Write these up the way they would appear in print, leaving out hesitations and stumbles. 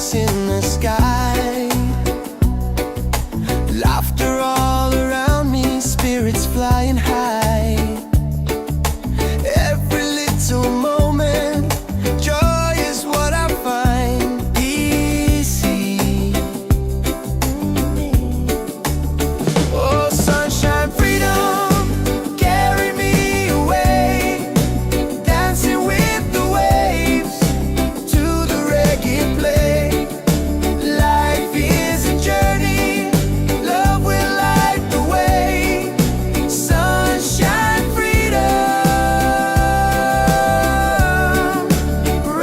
dance in the sky. Laughter all around me, spirits flying high. Every little moment, joy is what I find. Easy. Oh, sunshine, freedom, carry me away. Dancing with the waves to the reggae play. Life is a journey, love will light the way. Sunshine, freedom,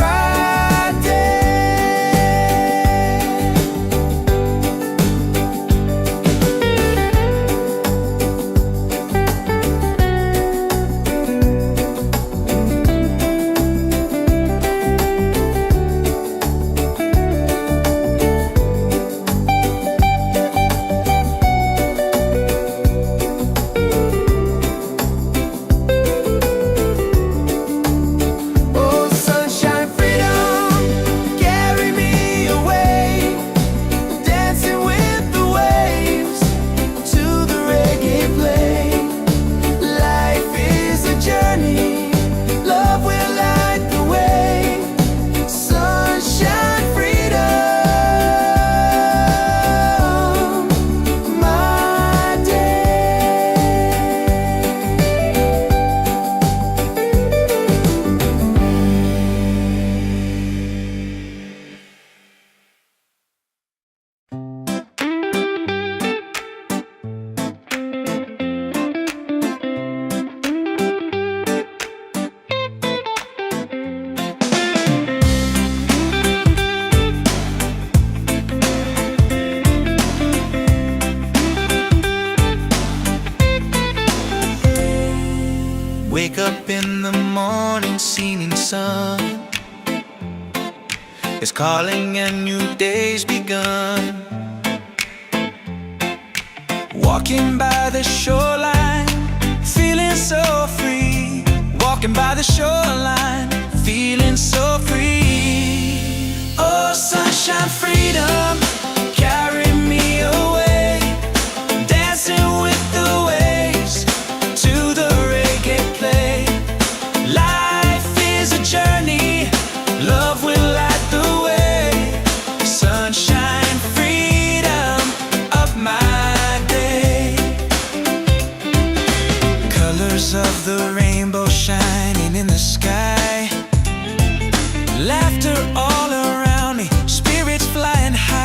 right there. Oh, sunshine, freedom, carry me away. Dancing with the waves to the reggae play. Life is a journey, love will light the way. Sunshine, freedom, my day. Wake up in the morning, seeing sun is calling and new day's begun. Walking by the shoreline, feeling so free. Walking by the shoreline, feeling so free. Oh, sunshine, freedom, carry me away. Dancing with the waves to the reggae play. Life is a journey, love will light the way. Sunshine, freedom, of my day. Colors of the rainbow shining in the sky. Laughter all around me, spirits flying high.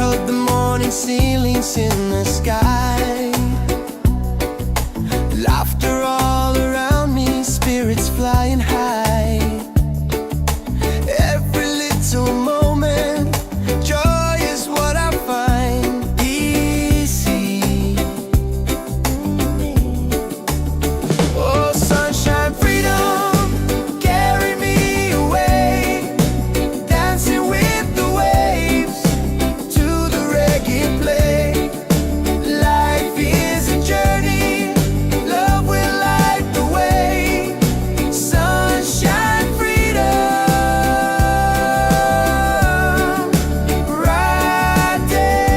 held the morning ceilings in the sky. Laughter all around me, spirits flying high. Every little moment, joy is what I find easy. Oh, sunshine, freedom, carry me away, dancing with the waves to the reggae play. Life is a journey, love will light the way. Sunshine, freedom, right there.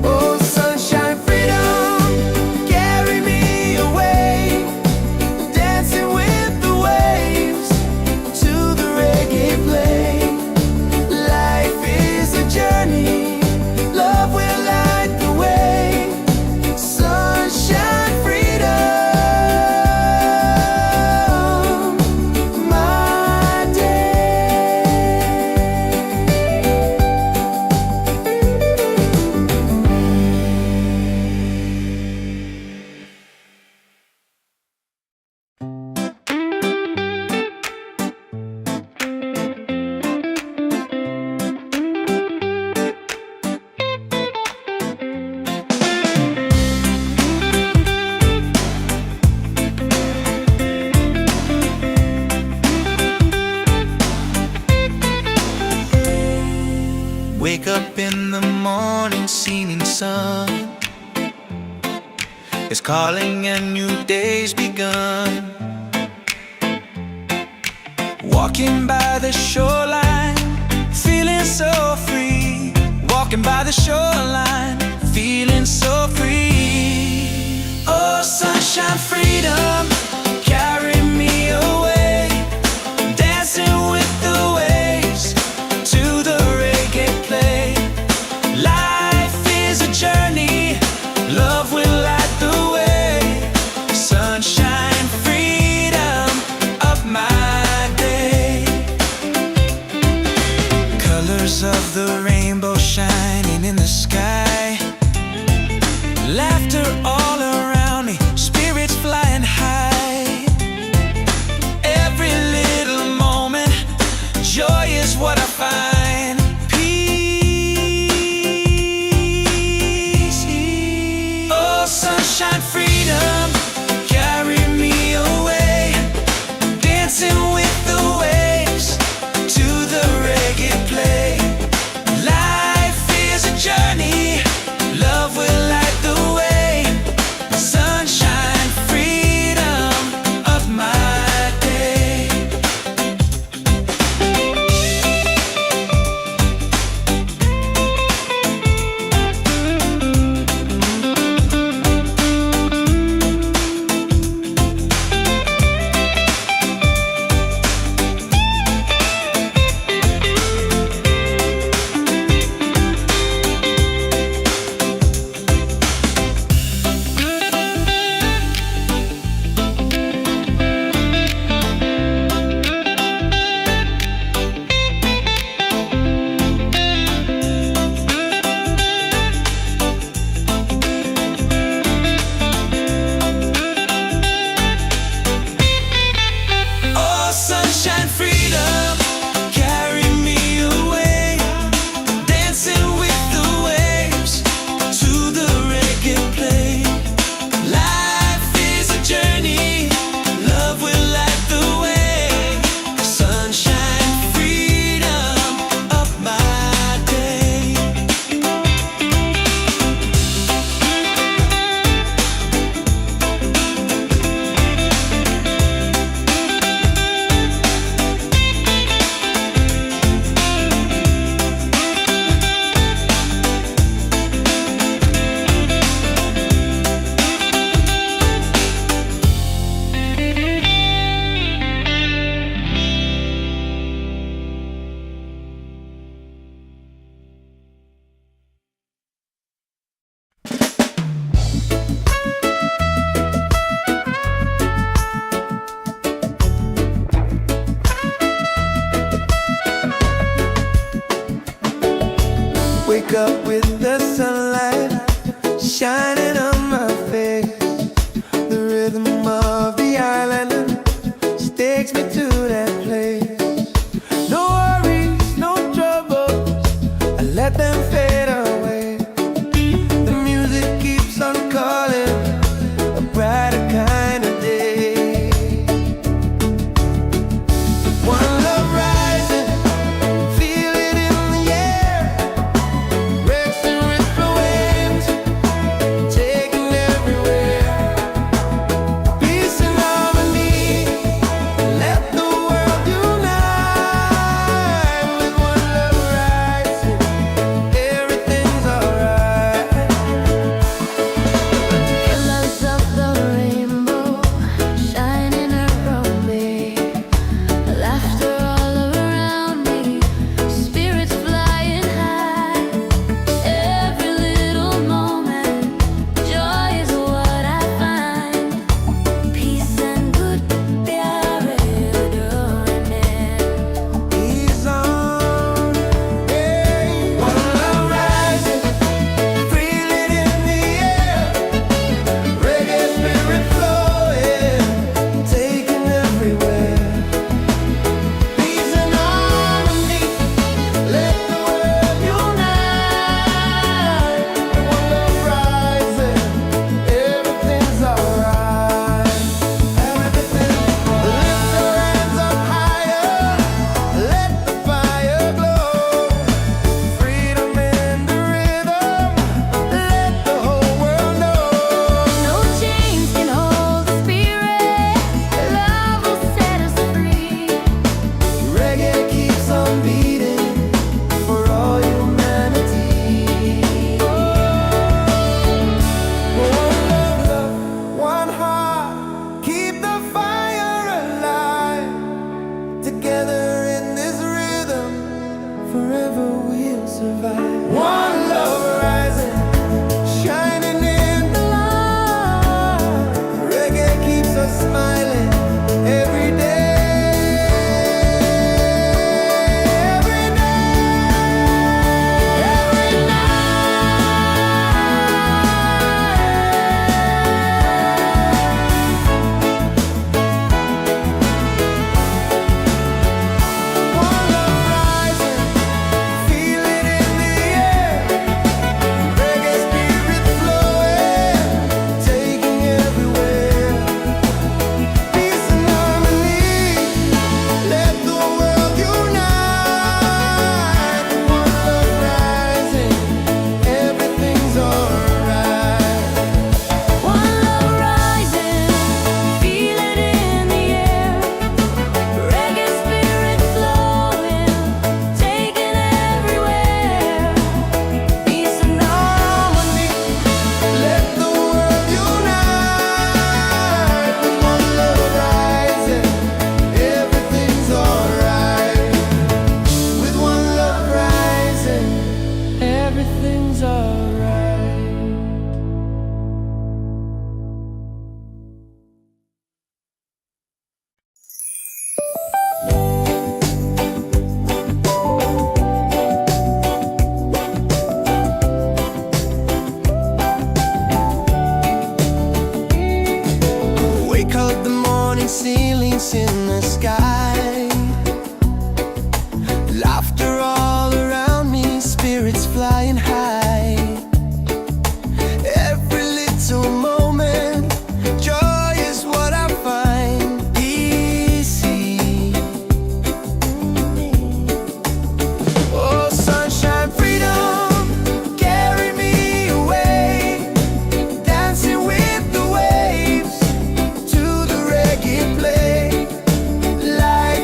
Oh, sunshine, freedom, carry me away, dancing with the waves to the reggae play. Life is a journey, love will light the way. Sunshine, freedom, my day. Wake up in the morning, seeing sun is calling and new day's begun. Walking by the shoreline, feeling so free. Walking by the shoreline, feeling so free. Oh, sunshine, freedom, carry me away, dancing with the waves to the reggae play. Life is a journey, love will light the way. Sunshine, freedom of my day. Colors of the rainbow shining in the sky. Laughter all around me, spirits flying high. Every little moment, joy is what I find. Peace. Oh, sunshine, freedom, carry me away, dancing with the waves to the reggae play. Life is a journey, love will light the way. Sunshine, freedom of my day. calling, a brighter kind of day. One love rising, feel it in the air. Wrecks and ripple waves, taken everywhere. Peace and harmony, let the world unite. With one love rising, everything's alright. Colors of the rainbow shining around me, laughter all around me, spirits flying high. Every little moment, joy is what I find. Peace and good प्यार डोरने. He's on, hey. One love rising, feel it in the air. Reggae spirit flowing, taken everywhere. Peace and harmony, let the world unite. One love rising, everything's alright. Everything, lift your hands up higher, let the fire glow. Freedom in the rhythm, let the whole world know. No chains can hold the spirit. Love will set us free. Reggae keeps on beating for all humanity. One love, one heart, keep the fire alive. Together in this rhythm, forever we'll survive. One love rising, shining in the light. Reggae keeps us smiling every day. Every One love rising, feel it in the air. Reggae spirit flowing, taking everywhere. Peace and harmony, let the world unite. One love rising, everything's alright. One love rising, feel it in the air. Reggae spirit flowing, taken everywhere. Peace and harmony. Let the world unite. With one love rising, everything's alright. With one love rising, everything's alright. Wake up the morning ceilings in the sky. Laughter all around me, spirits flying high. Every little moment, joy is what I find. Easy. Oh, sunshine, freedom, carry me away. Dancing with the waves to the reggae play. Light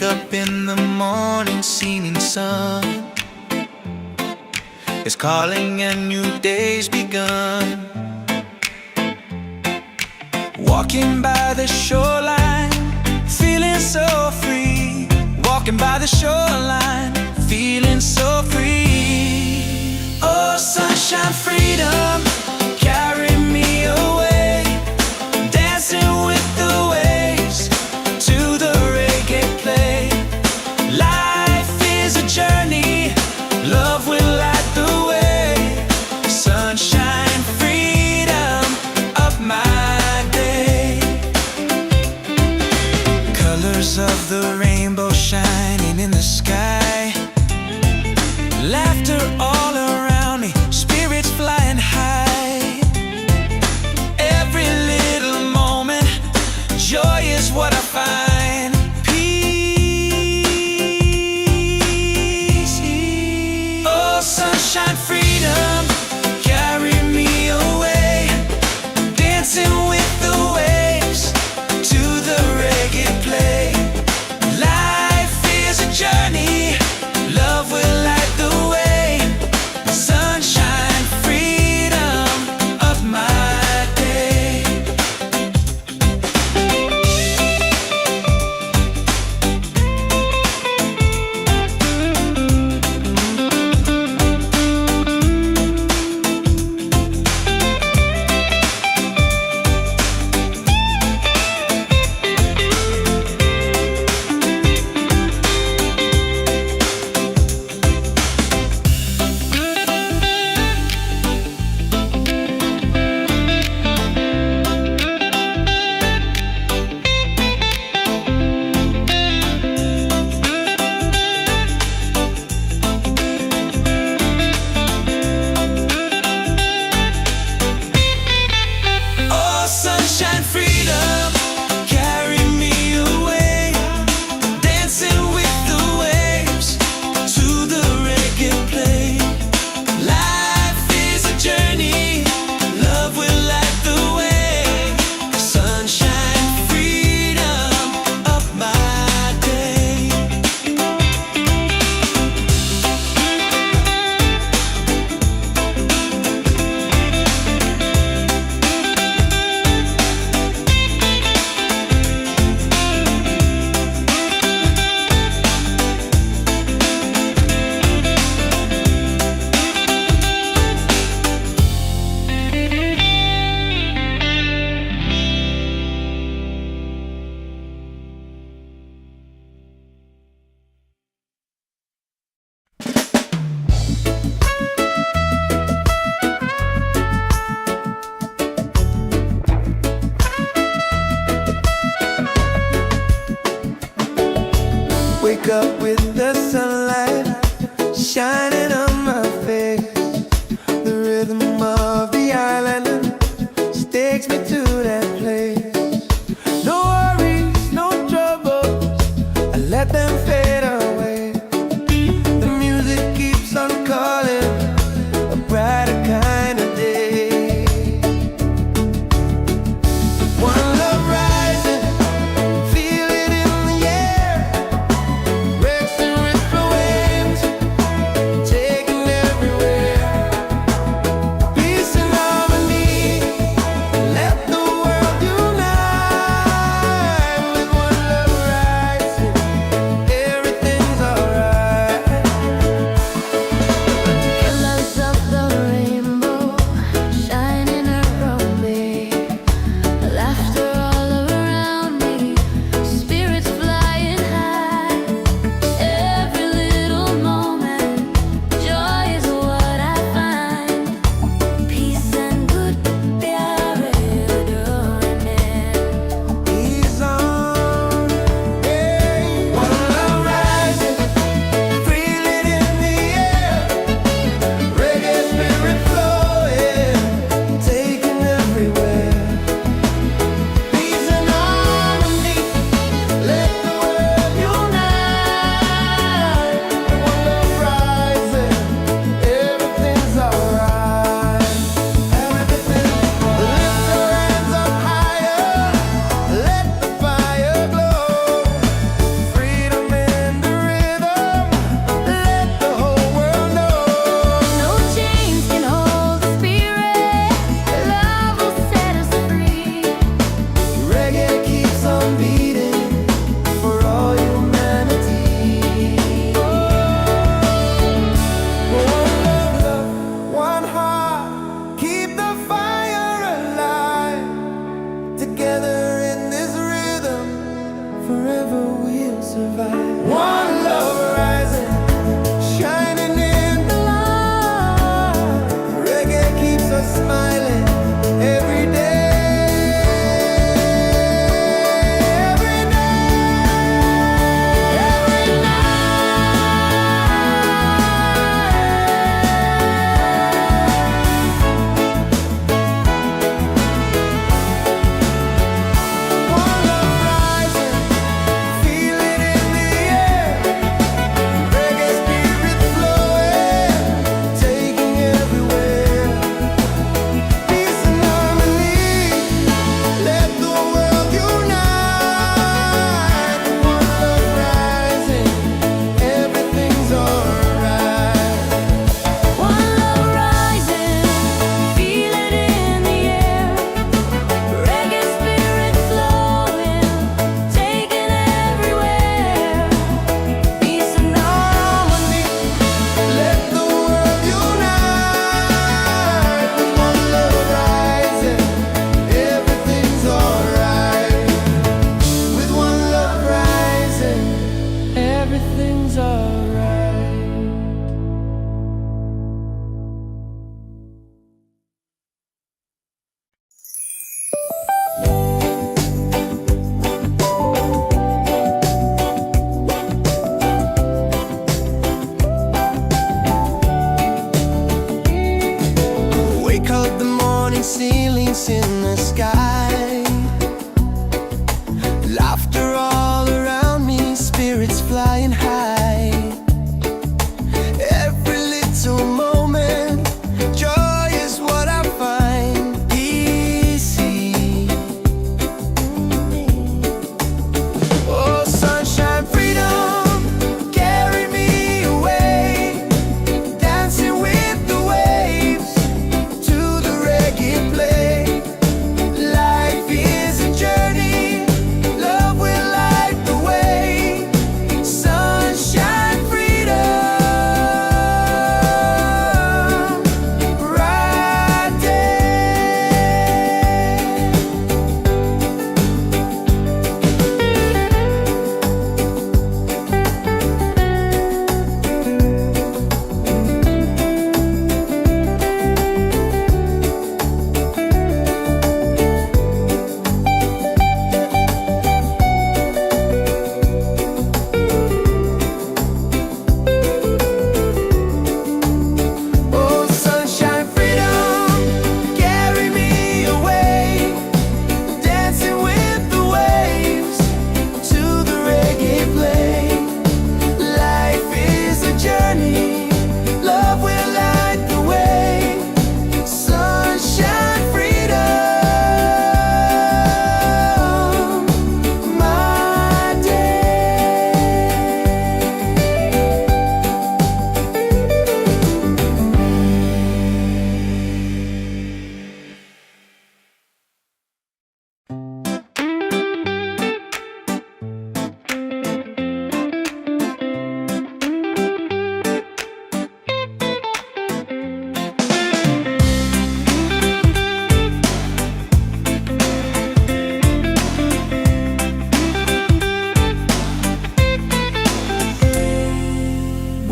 up in the morning, seeing sun is calling and new day's begun. Walking by the shoreline, feeling so free. Walking by the shoreline, feeling so free. Oh, sunshine, freedom, carry me away. Dancing with the waves to the reggae play. Life is a journey, love will light the way. Sunshine, freedom of my day. Colors of the rainbow shining in the sky.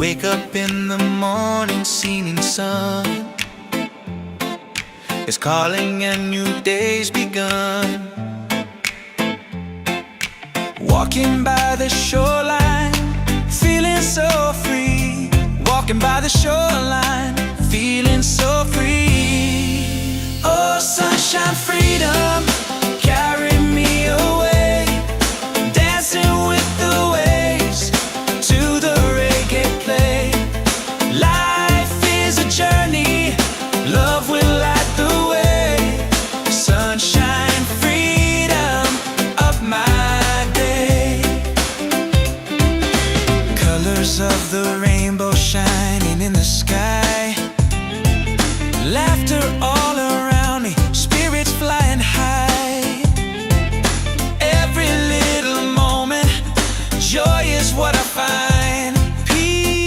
Wake up in the morning, singing sun is calling and new day's begun. Walking by the shoreline, feeling so free. Walking by the shoreline, feeling so free. Oh, sunshine, freedom, carry me away. Dancing with the waves to the reggae play. Life is a journey, love will light the way. Sunshine, freedom of my day. Colors of the rainbow shining in the sky. Laughter all around me, spirits flying high. Every little moment, joy is what I find. Peace.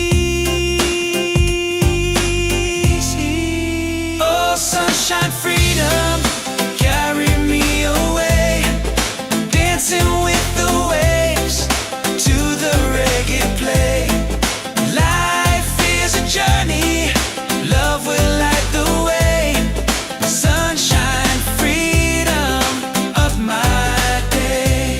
Oh, sunshine, freedom, carry me away. Dancing with the waves to the reggae play. Life is a journey, love will light the way. Sunshine, freedom of my day.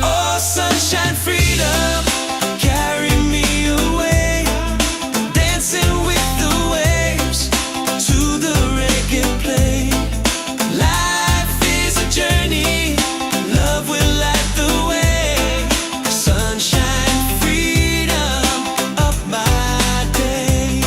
Oh, sunshine, freedom, carry me away. Dancing with the waves to the reggae play. Life is a journey, love will light the way. Sunshine, freedom of my day.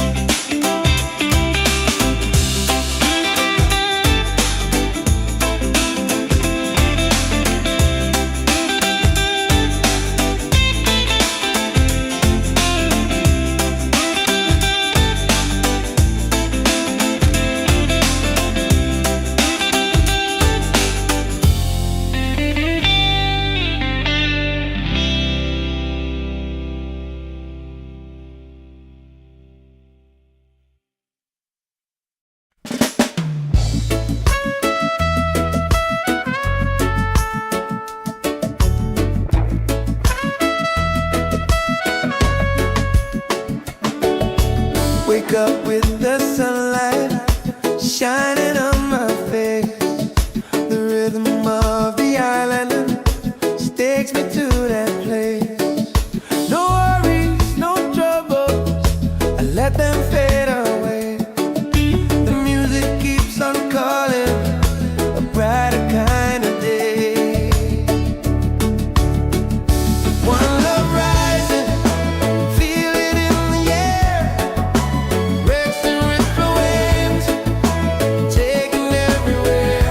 Wake up with the sunlight shining on my face. The rhythm of the island takes me to that place. No worries, no troubles, I let them fade away. The music keeps on calling, a brighter kind of day. One love rising, feel it in the air. Breaks and ripple waves, taking everywhere.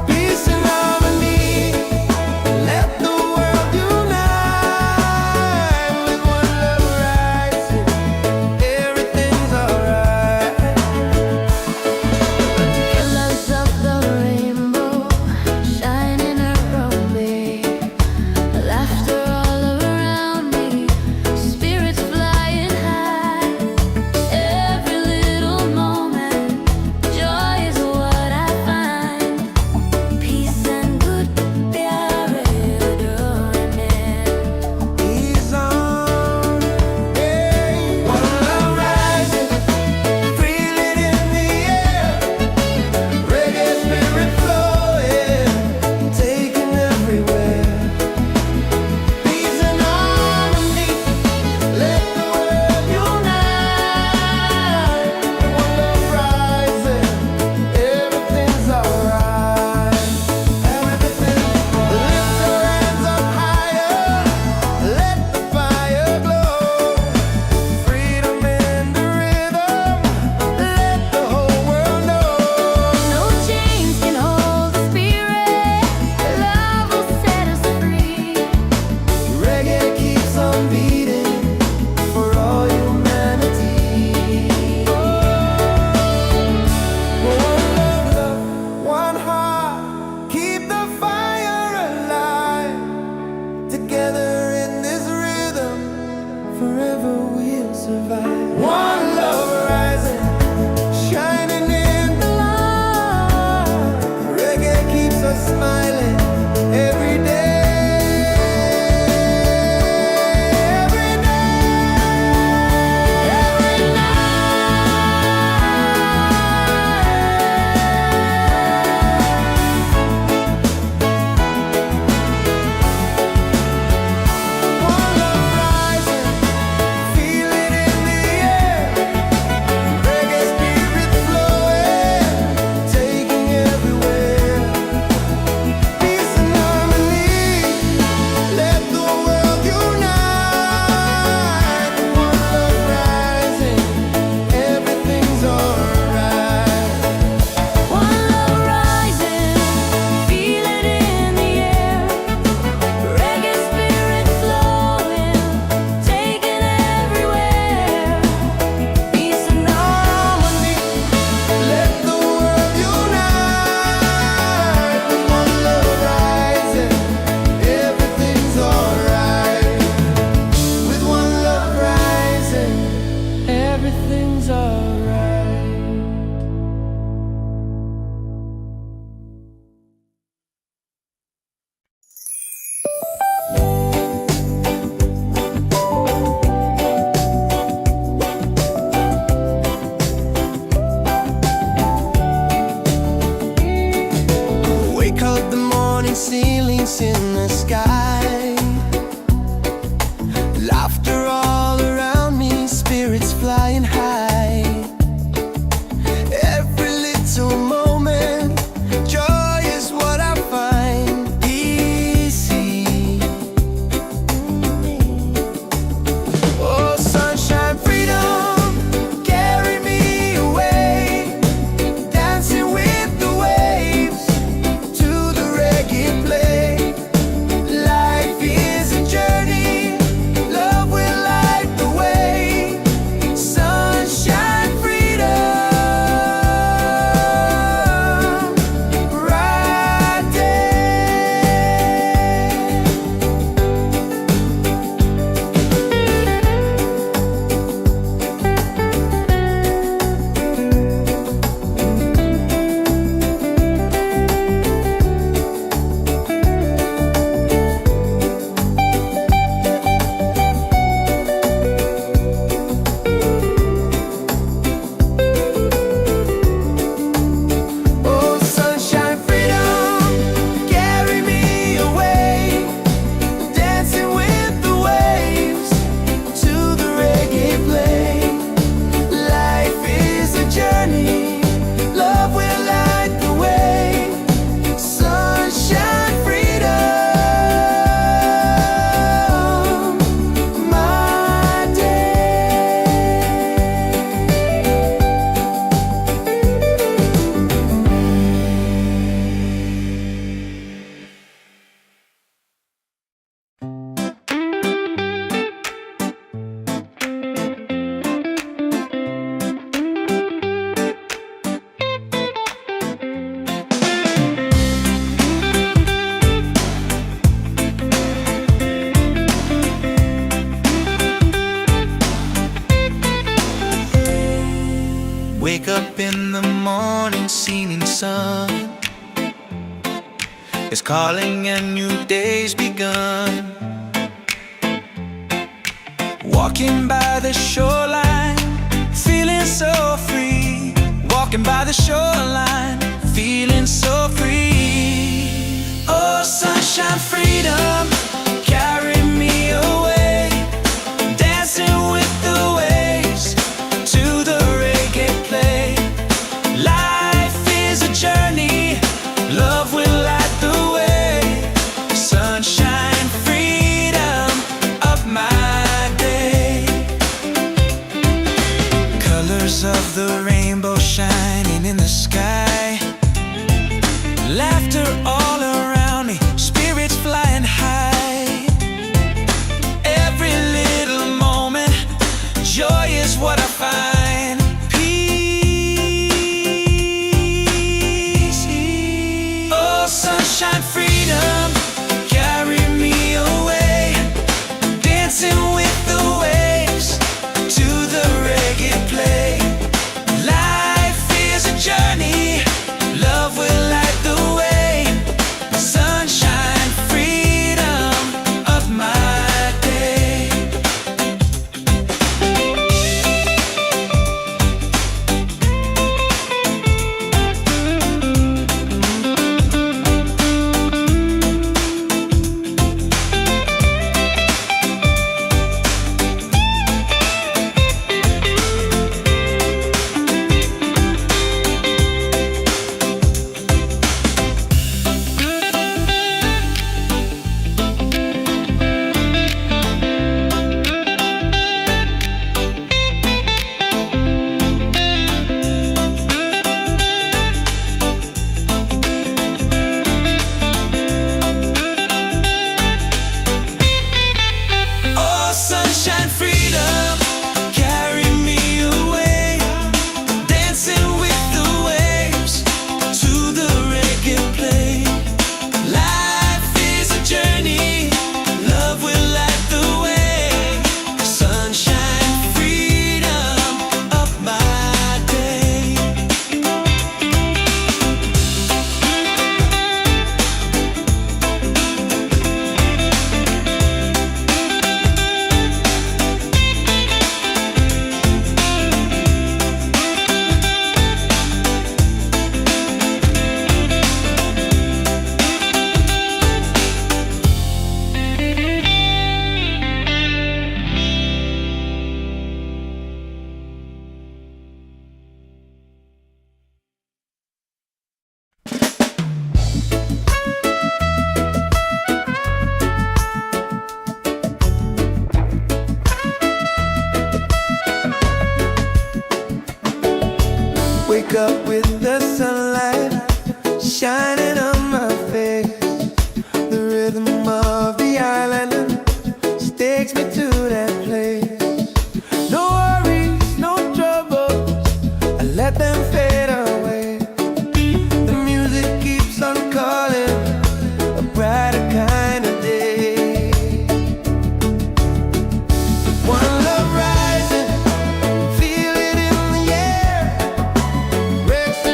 Peace and harmony, let the world unite. With one love rising, Wake up in the morning, seeing sun is calling and new day's begun. Walking by the shoreline, feeling so free. Walking by the shoreline, feeling so free. Oh, sunshine, freedom, carry me away. Dancing with the waves to the reggae play. Life is a journey, love will light the way. Sunshine, freedom of my day. Colors of the rainbow shining in the sky. Laughter all around me, spirits flying high. Every little moment, joy is what I find. Peace. Oh, sunshine, freedom, carry me away. Dancing with the waves to the reggae play. Life is a journey, love will light the way. Sunshine, freedom of my day. Oh, sunshine, freedom, carry me away. Dancing with the waves to the reggae play. Life is a journey, love will light the way. Sunshine, freedom of my day. Wake up with the sunlight shining on my face. The rhythm of the island takes me to that place. No worries, no troubles, I let them fade away. The music keeps on calling, a brighter kind of day. One love rising, feel it in the air. Reggae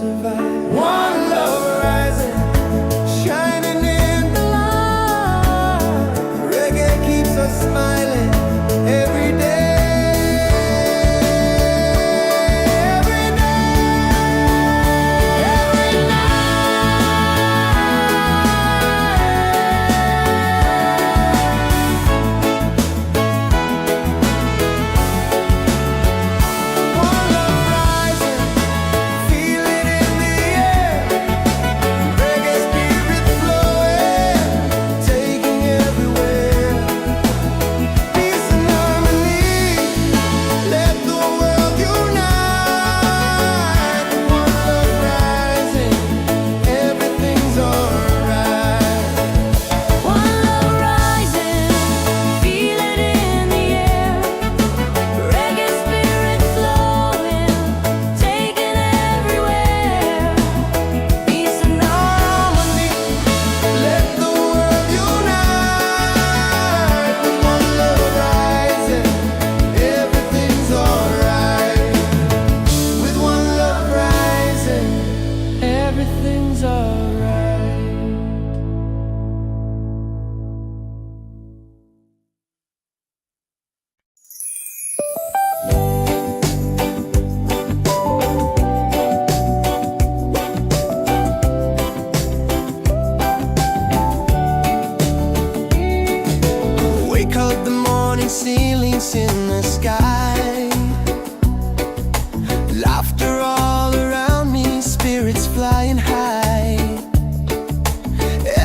survive. One love rising, shining in the light. Reggae keeps us smiling every day. Ceilings in the sky, laughter all around me, spirits flying high.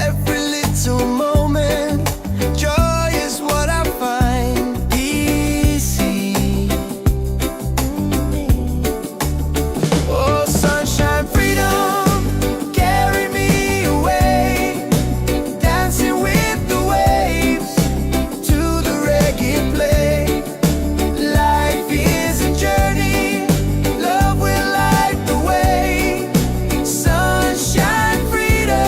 Every little moment, joy is what I find. Easy. Oh, sunshine, freedom, carry me away, dancing with the waves to the reggae play. Life is a journey, love will light the way. Sunshine, freedom,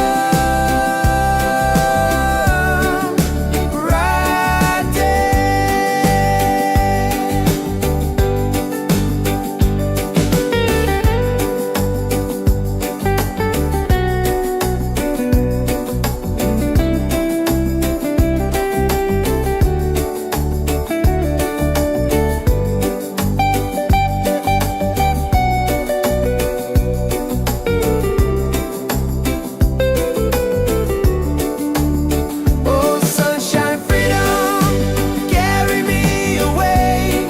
bright Oh, sunshine, freedom, carry me away,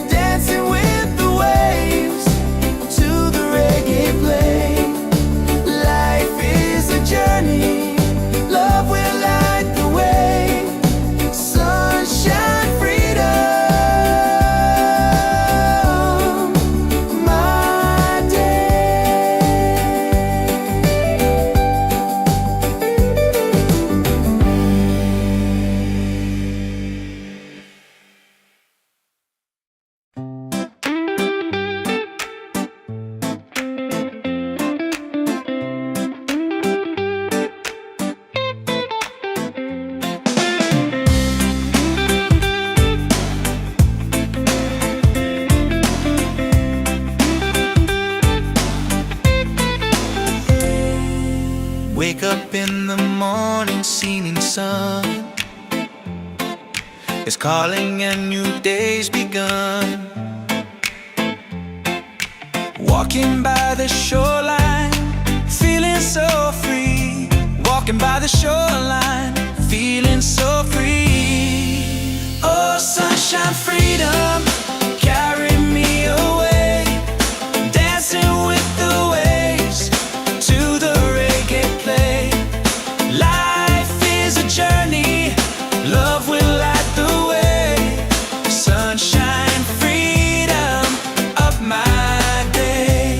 dancing with the waves to the reggae play. Life is a journey, love will light the way. Sunshine, freedom, my day. Wake up in the morning, seeing sun is calling and new day's begun. Walking by the shoreline, feeling so free. Walking by the shoreline, feeling so free. Oh, sunshine, freedom, carry me away, dancing with the waves to the reggae play. Life is a journey, love will light the way. Sunshine, freedom, up my day.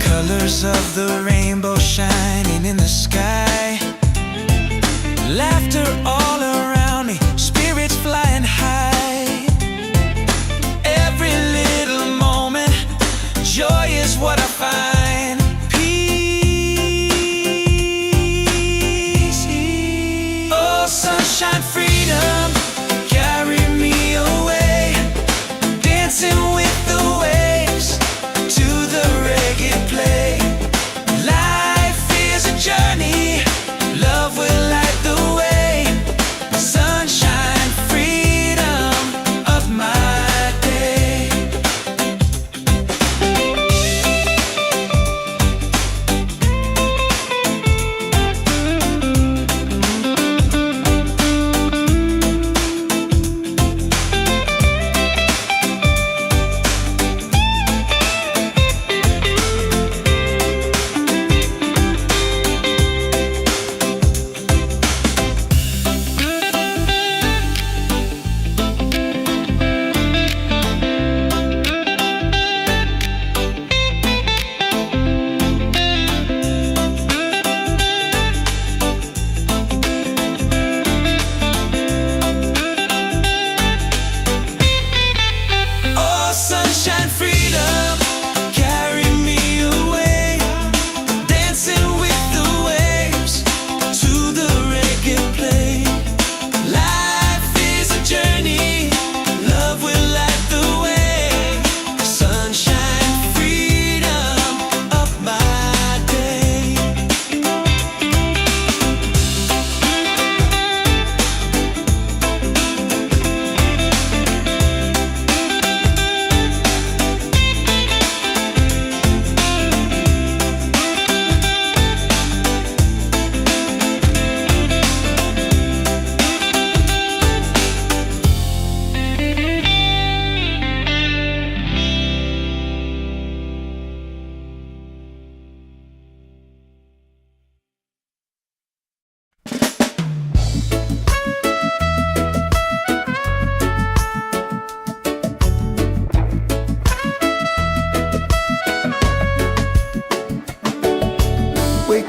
Colors of the rainbow shining in the sky, laughter all around me, spirits flying high. Every little moment, joy is what I find. Peace. Oh, sunshine, freedom, carry me away, dancing with the waves to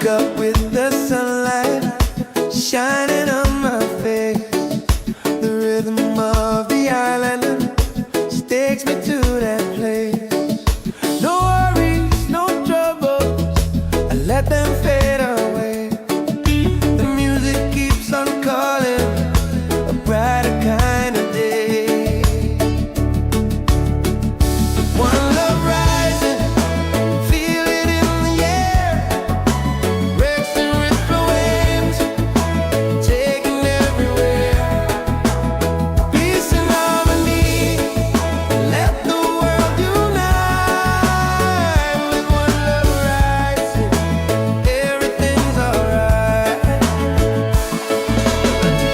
Wake up with the sunlight shining on my face. The rhythm of the island takes me to that place. No worries, no troubles, I let them fade away. The music keeps on calling, a brighter kind of day. One love rising, feel it in the air. Racing with the waves, taking everywhere. Peace and harmony, let the world unite. With one love rising, everything's alright.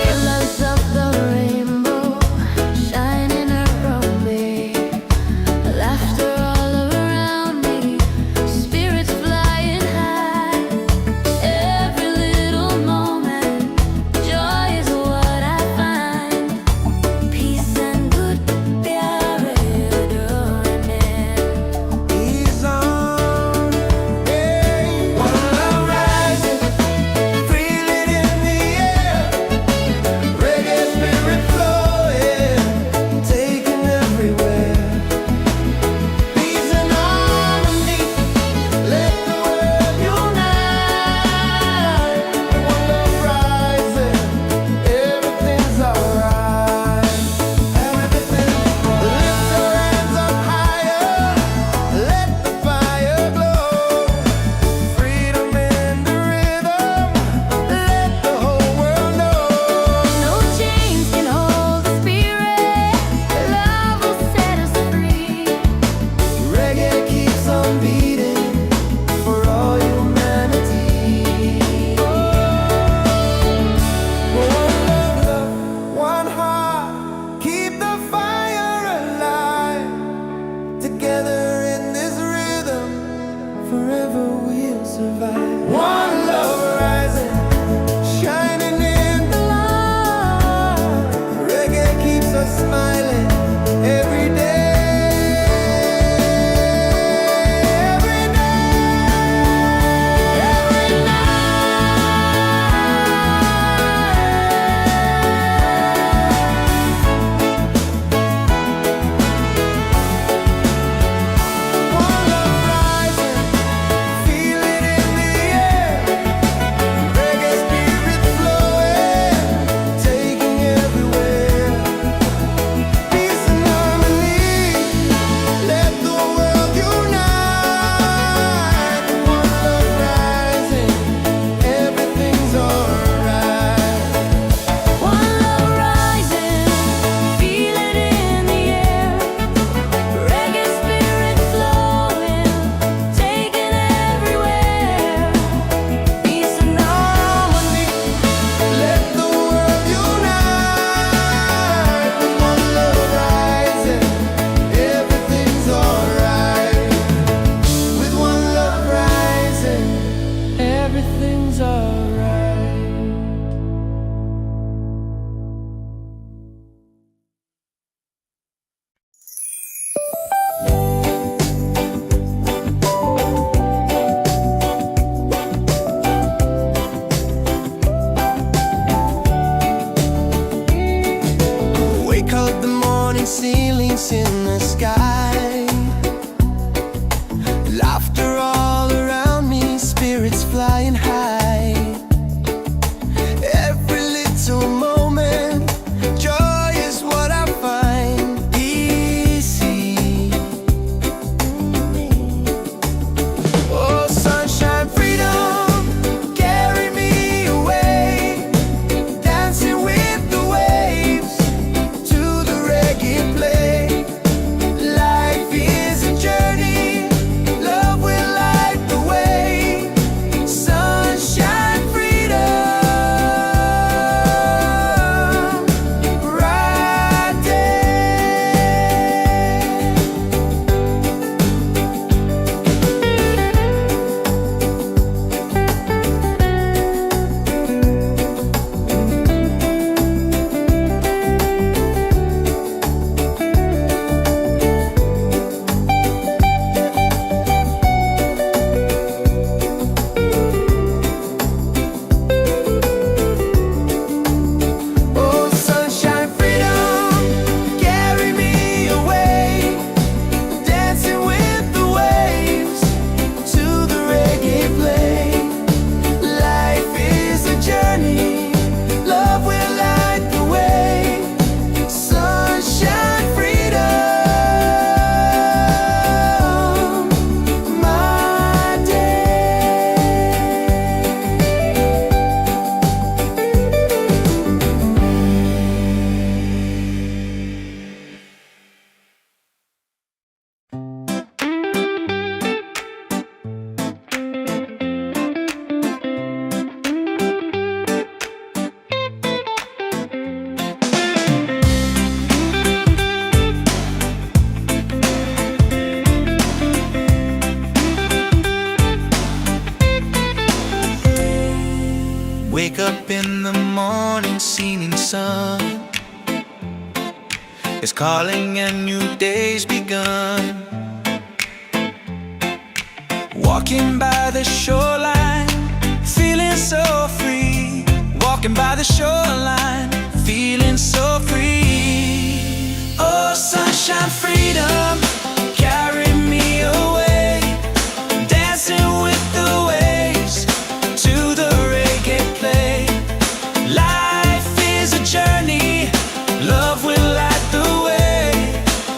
Colors of the rainbow shining around me, laughter all around me, spirits flying high. Every little moment, joy is what I find. Peace and good प्यारे डोरने. He's on, hey. One love rising, feel it in the air. Reggae spirit flowing, taking everywhere. Peace and harmony, let the world unite. One love rising, everything's alright. Everything, lift your hands up higher, let the fire glow. Freedom in the rhythm, let the whole world know. No chains can hold the spirit. Love will set us free. Reggae keeps on beating for all humanity. One love, one heart, keep the fire alive. Together in this rhythm, forever we'll survive. One love rising, shining in the light. Reggae keeps us smiling every day. Every day, every One love rising, feel it in the air. Reggae spirit flowing, taking everywhere. wake up in the morning, seeing sun is calling and new day's begun. Walking by the shoreline, feeling so free. Walking by the shoreline, feeling so free. Oh, sunshine, freedom, carry me away. Dancing with the waves to the reggae play. Life is a journey, love will light the way.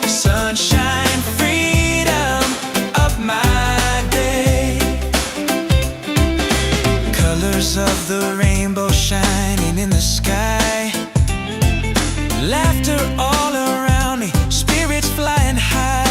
Sunshine, freedom of my day. Colors of the rainbow shining in the sky. Laughter all around me, spirits flying high.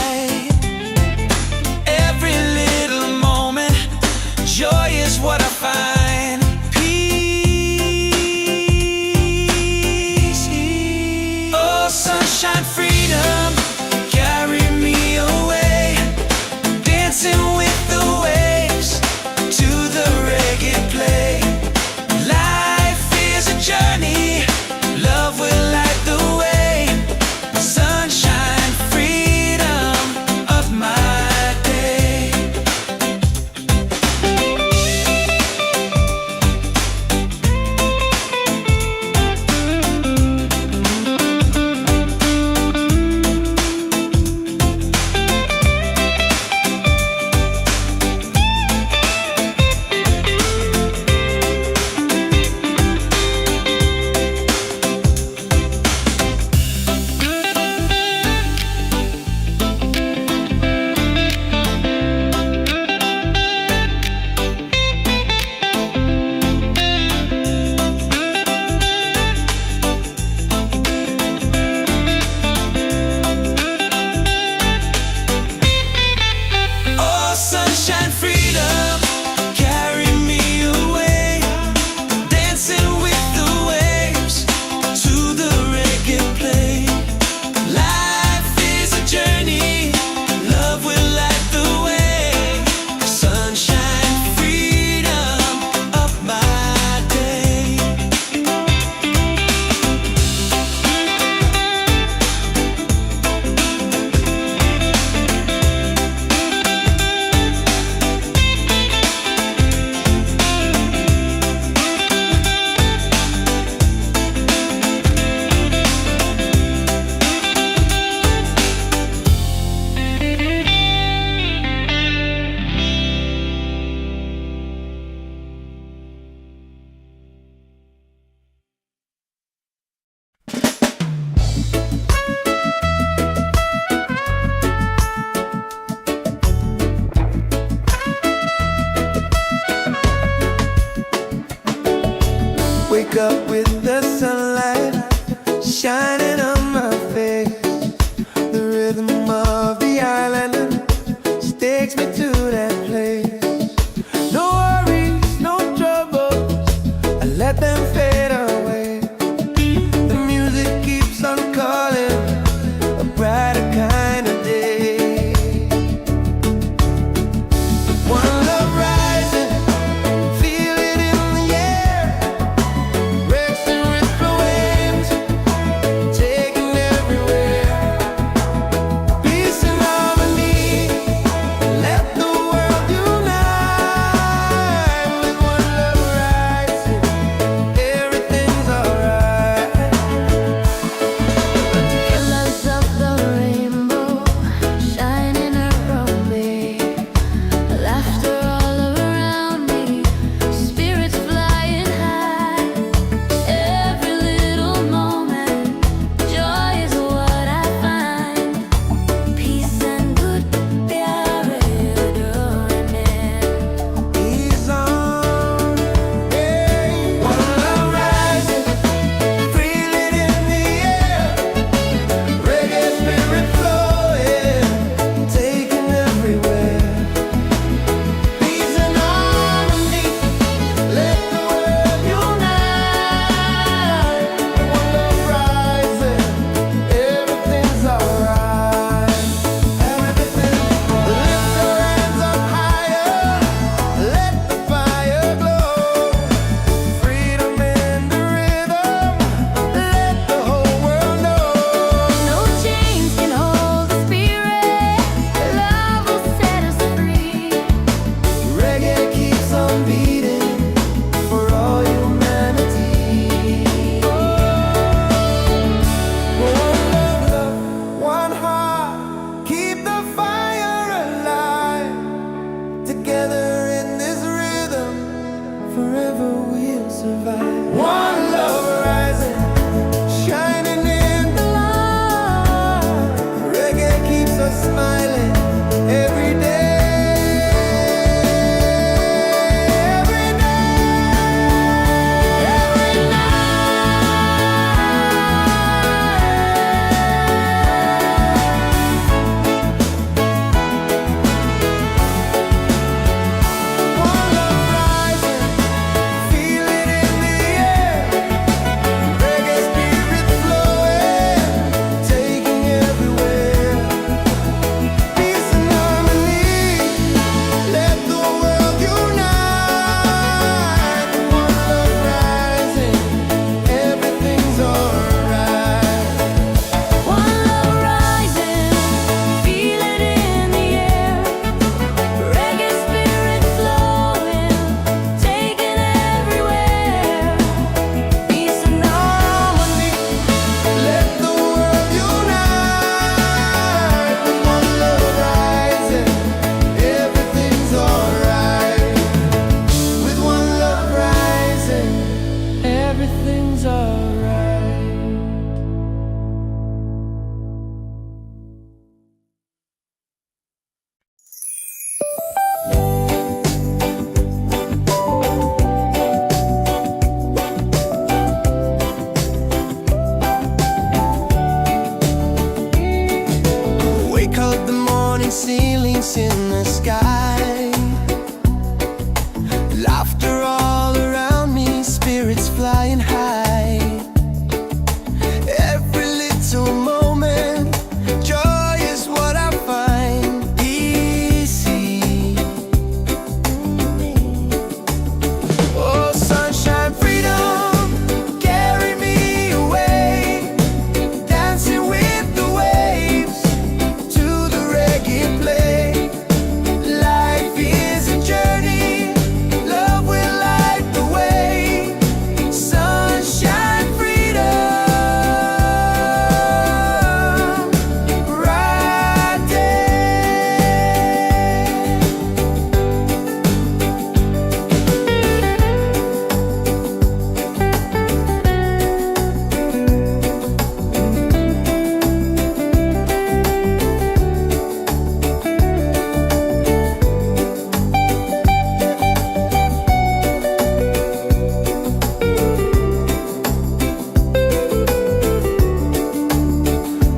lights in the sky, laughter all around me, spirits flying high. Every little moment, joy is what I find easy. Oh, sunshine, freedom, carry me away, dancing with the waves to the reggae play. Life is a journey, love will light the way. Sunshine, freedom, right there.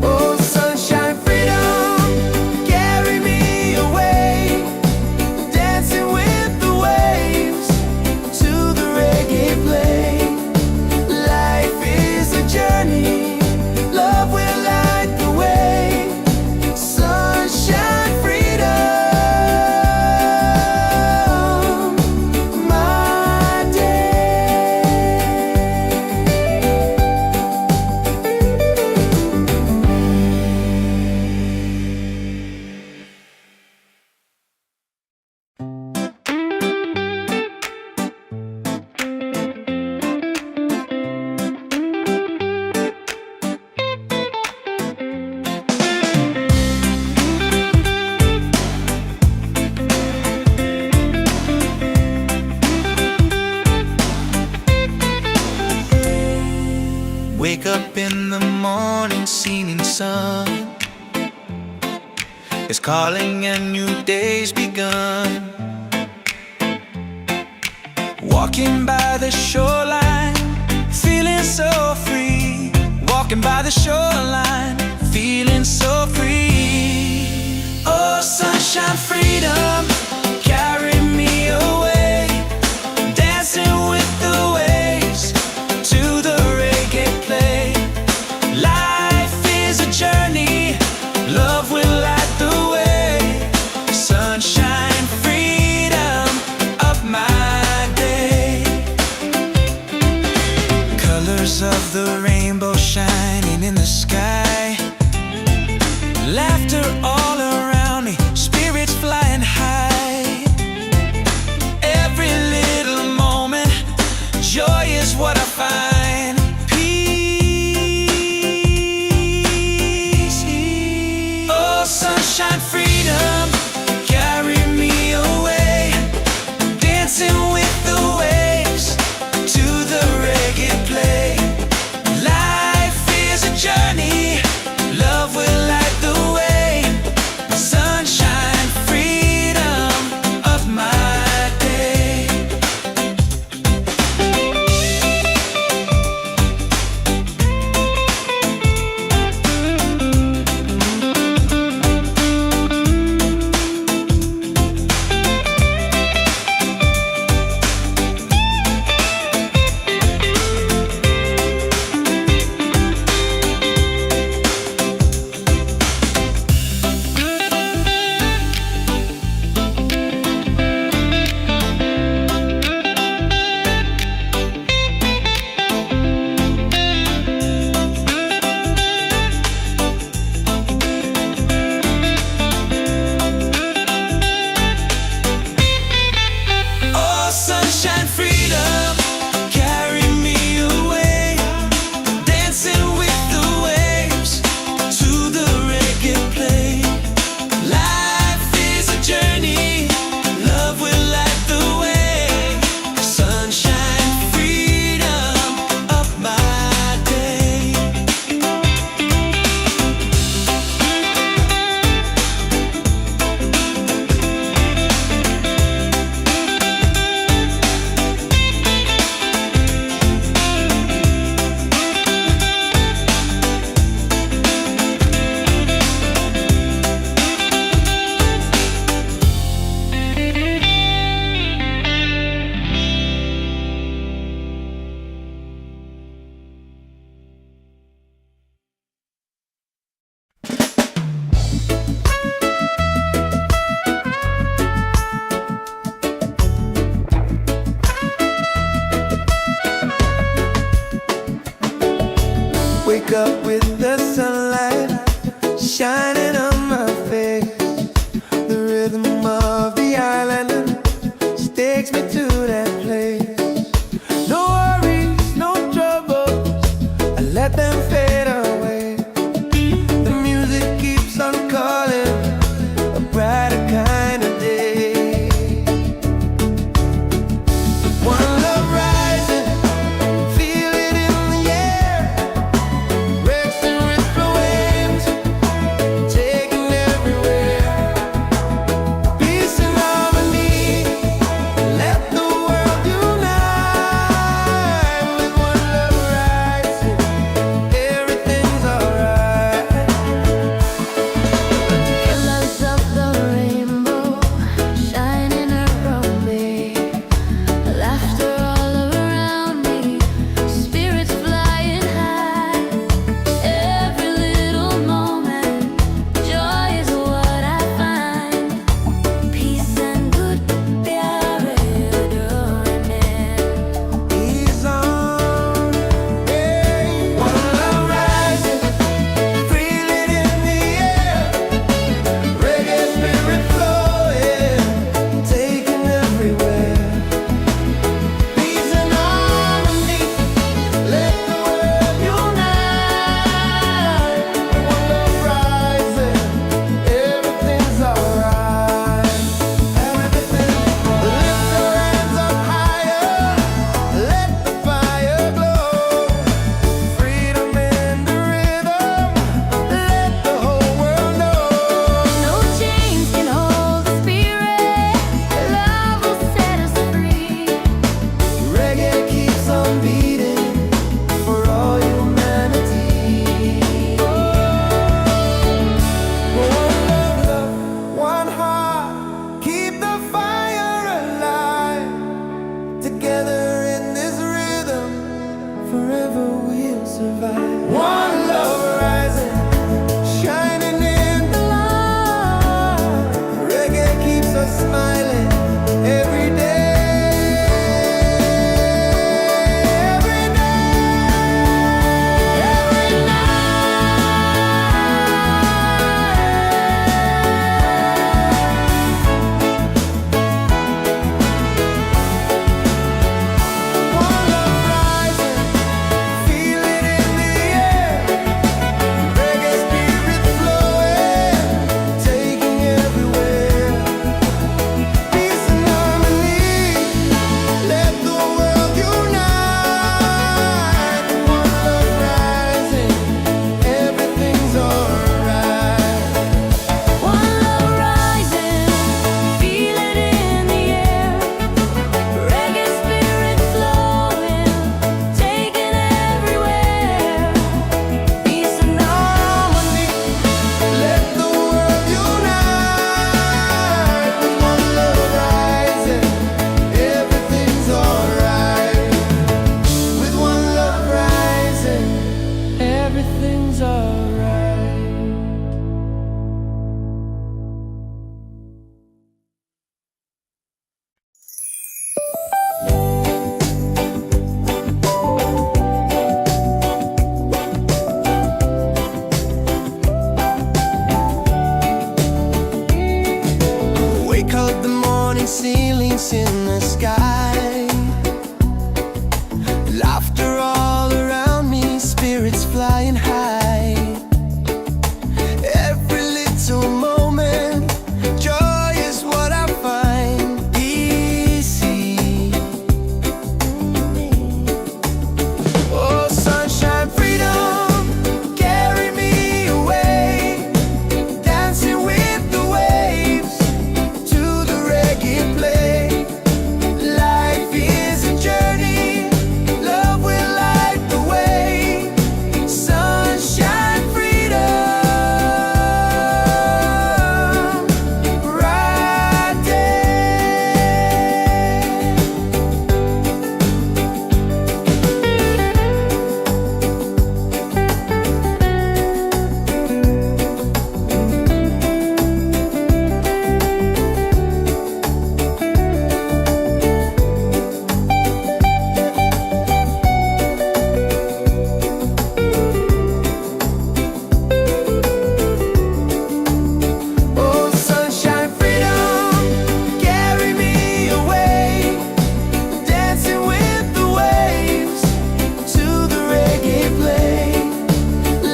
Oh, sunshine, freedom, carry me away, dancing with the waves to the reggae play. Life is a journey, love will light the way. Sunshine, freedom, my day. Wake up in the morning, seeing sun is calling and new day's begun. Walking by the shoreline, feeling so free. Walking by the shoreline, feeling so free. Oh, sunshine, freedom, carry me away, dancing with the waves to the reggae play. Life is a journey, love will light the way. Sunshine, freedom of my day. Colors of the rainbow shining in the sky, laughter all around me, spirits flying high. falling ceilings in the sky. Laughter all around me, spirits flying high. Every little moment, joy is what I find easy. Oh, sunshine, freedom, carry me away, dancing with the waves to the reggae play. Life is a journey, love will light the way. Sunshine, freedom, bright day. Oh, sunshine, freedom, carry me away, dancing with the waves to the reggae play.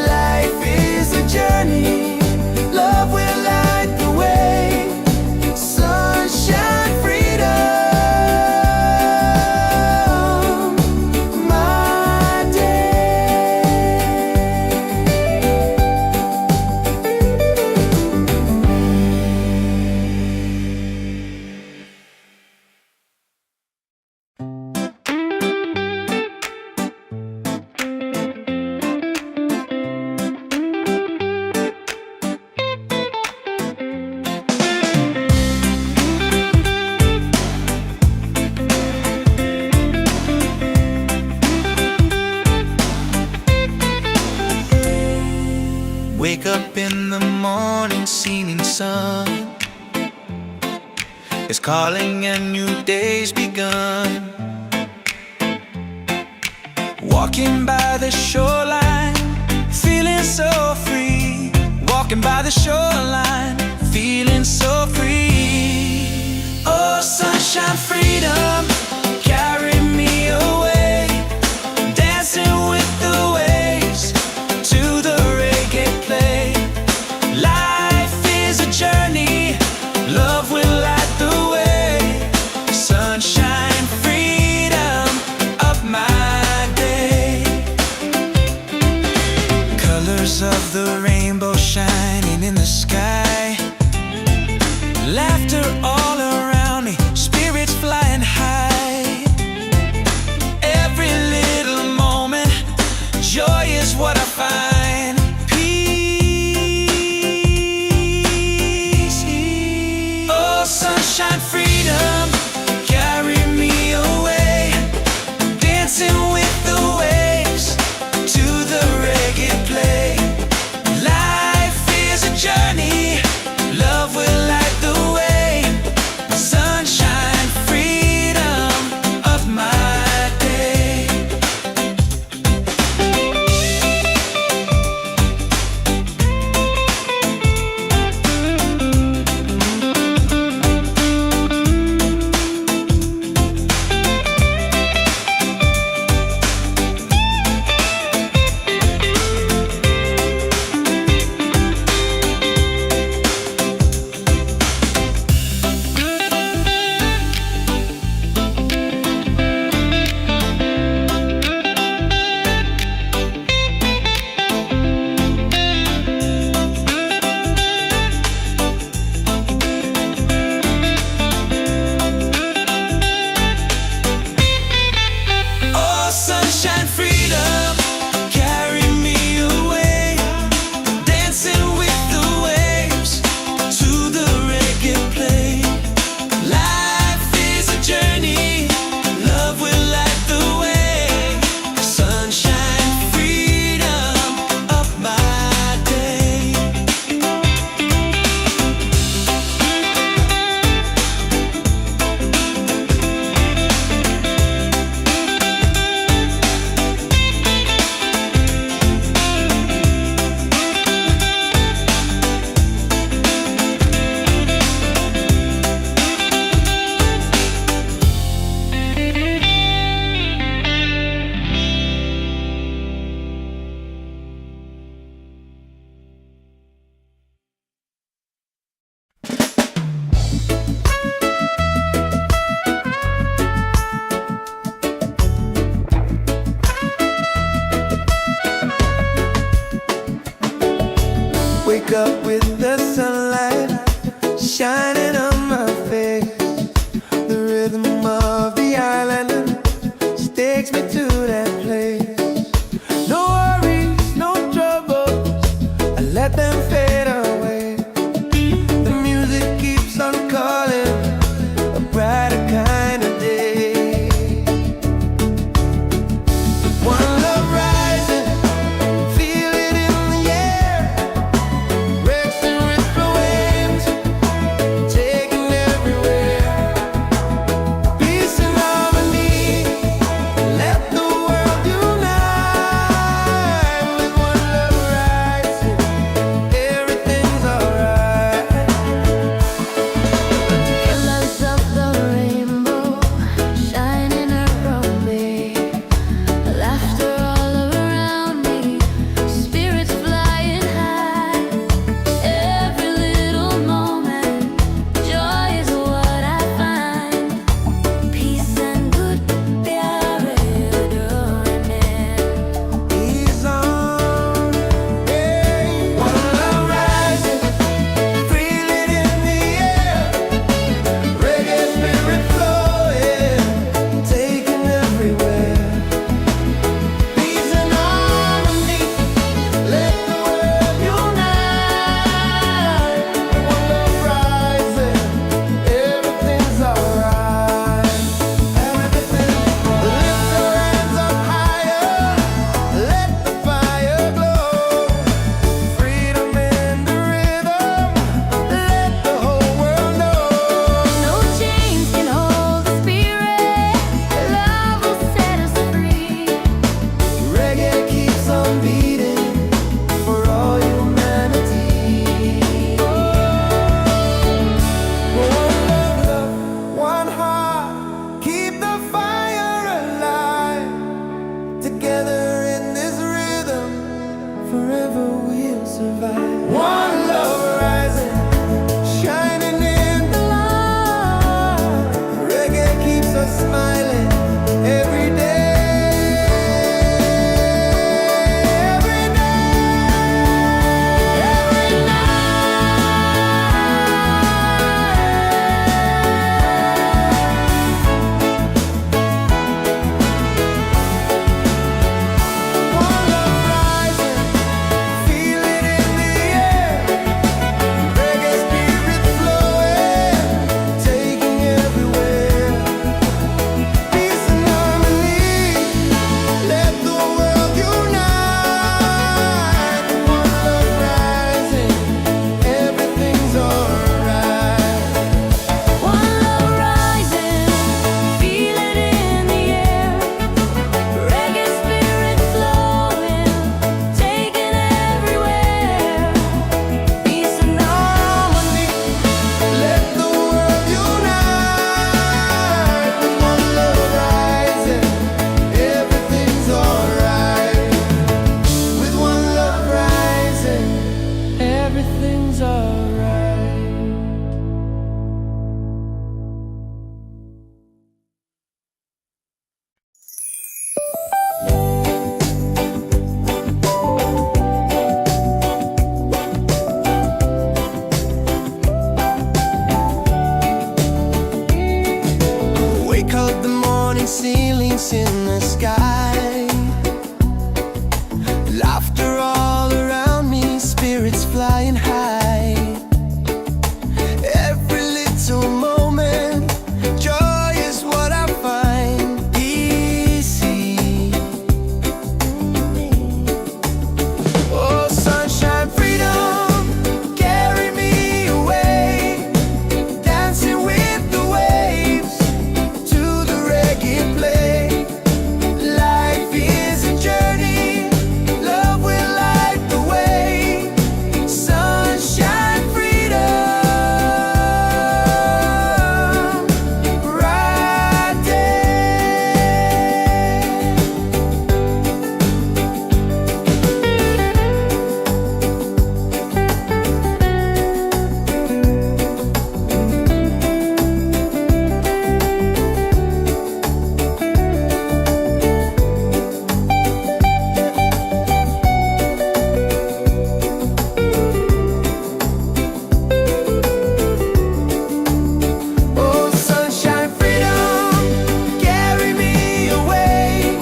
Life is a journey, love will light the way. Sunshine, freedom, my day. Wake up in the morning, seeing sun is calling and new day's begun. Walking by the shoreline, feeling so free. Walking by the shoreline, feeling so free. Oh, sunshine, freedom, carry me away, dancing with the waves to the reggae play. Life is a journey, love will light the way. Sunshine, freedom of my day. Colors of the rainbow shining in the sky. Laughter all around me, spirits flying high. Every little moment, joy is what I find. Peace. Oh, sunshine, freedom, carry me away, dancing with the waves to the reggae play. Life is a journey, love will light the way. Sunshine, freedom of my day. dance in the sky. Laughter all around me, spirits flying high. Every little moment, joy is what I find. Easy. Oh, sunshine, freedom, carry me away. Dancing with the waves to the reggae play. Life is a journey, love will light the way. Sunshine, freedom, right there. Oh, sunshine, freedom, carry me away.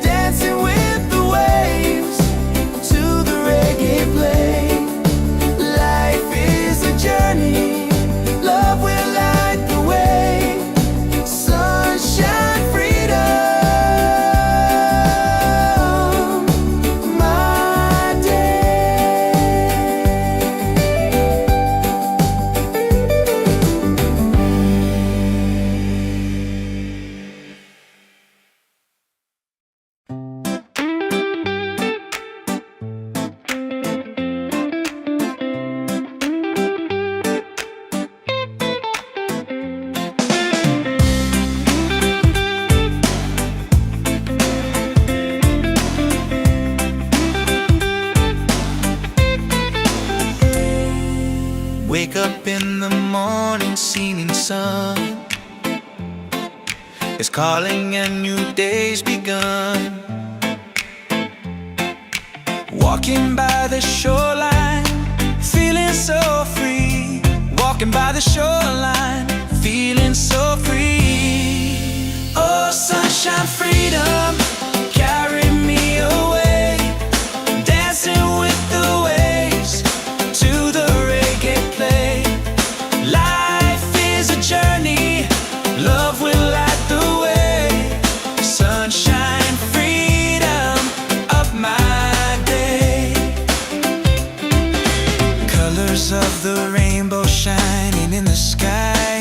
Dancing with the waves to the reggae play. Life is a journey, love will light the way. Sunshine, freedom, my day. Wake up in the morning, seeing sun is calling and new day's begun. Walking by the shoreline, feeling so free. Walking by the shoreline, feeling so free. Oh, sunshine, freedom, carry me away. Dancing with the waves to the reggae play. Life is a journey, love will light the way. Sunshine, freedom, of my day. Colors of the rainbow shining in the sky.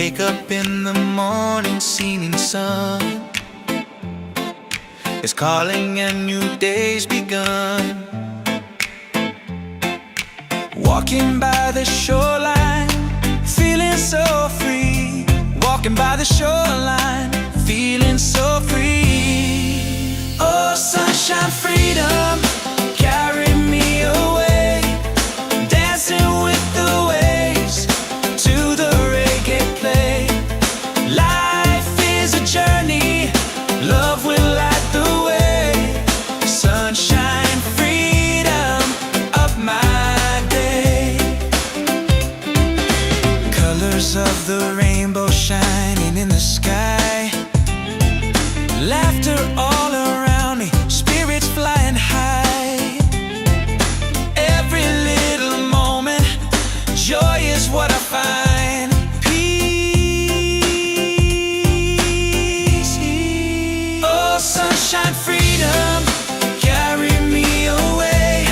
Wake up in the morning, seeing sun is calling and new day's begun. Walking by the shoreline, feeling so free. Walking by the shoreline, feeling so free. Oh, sunshine, freedom, carry me away. Dancing with the waves to the reggae play. Life is a journey, love will light the way. Sunshine, freedom of my day. Colors of the rainbow shining in the sky. Laughter all around me, spirits flying high. Every little moment, joy is what I find. Peace. Oh, sunshine, freedom, carry me away.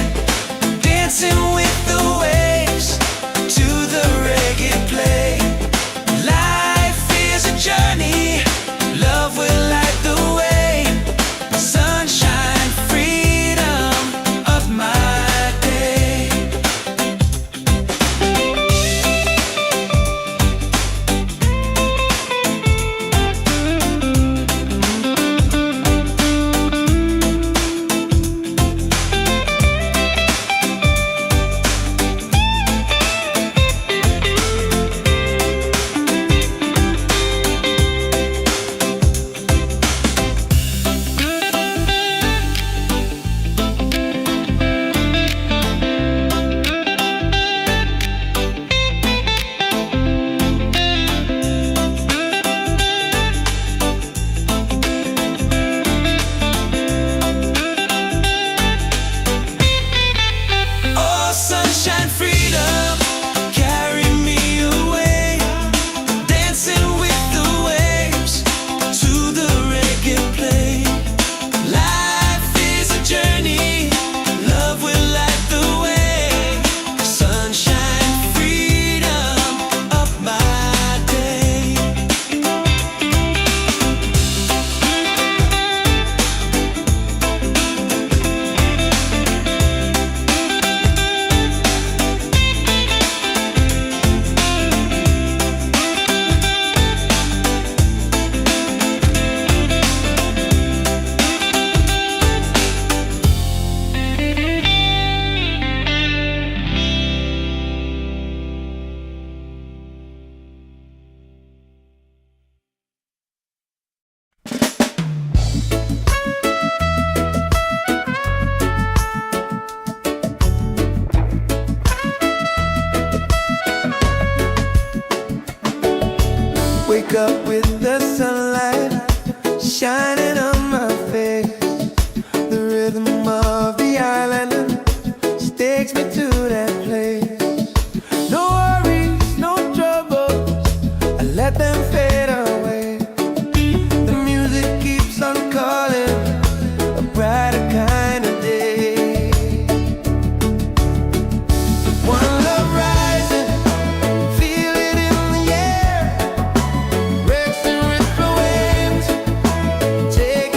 Dancing with the waves to the reggae play. Life is a journey, love will light the way. Sunshine, freedom of my day. Oh, sunshine, freedom, carry me away. Dancing with the waves to the reggae play. Life is a journey, love will light the way. Sunshine, freedom of my day. Wake up with the sunlight shining on my face. The rhythm of the island takes me to that place. No worries, no troubles, I let them fade away. The music keeps on calling, a brighter kind of day. One love rising, feel it in the air. Racing with the waves, take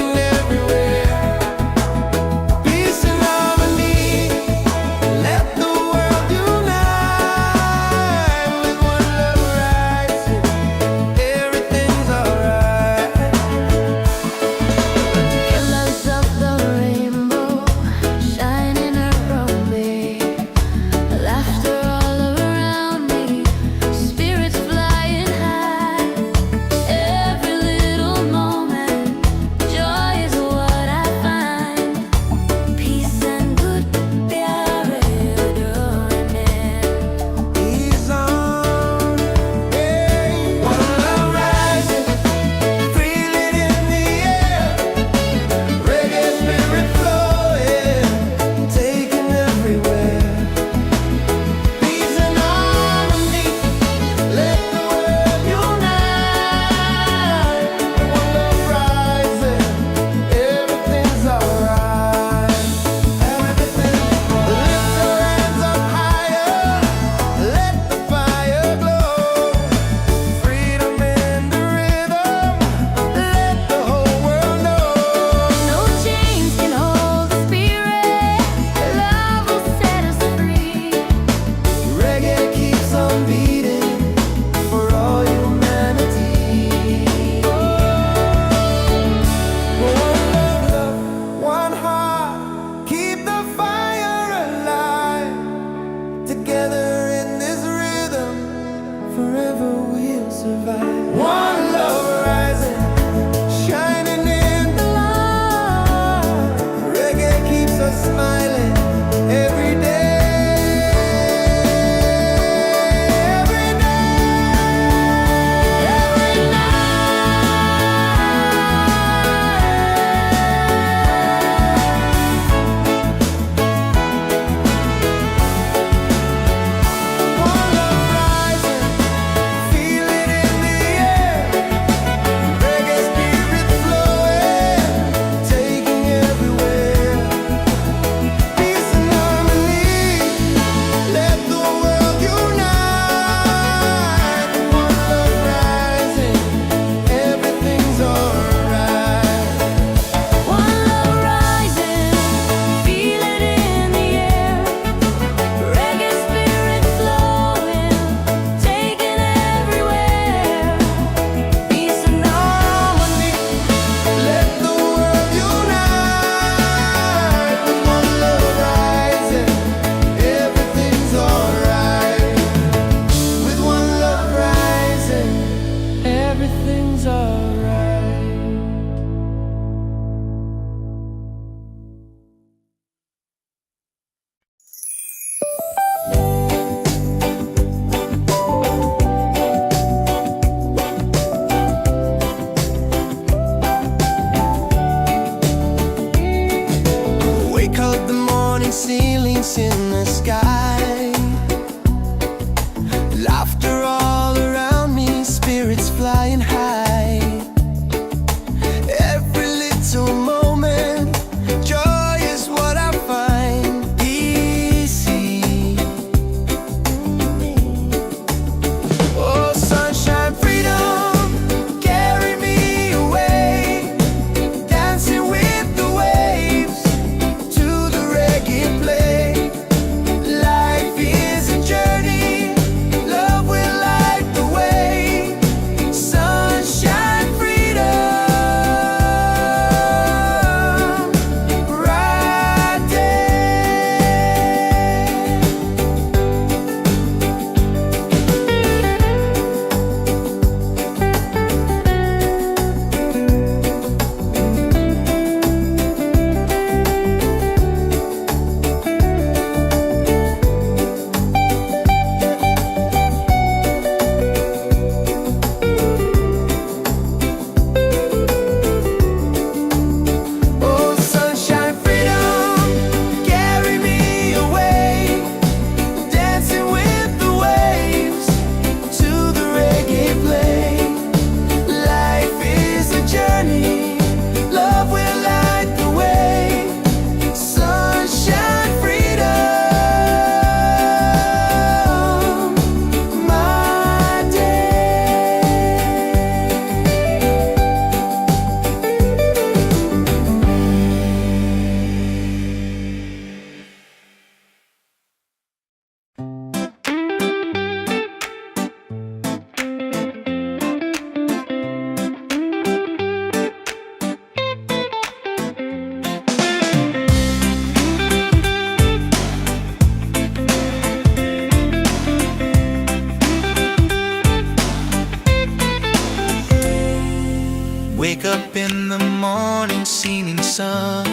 Wake up in the morning, seeing sun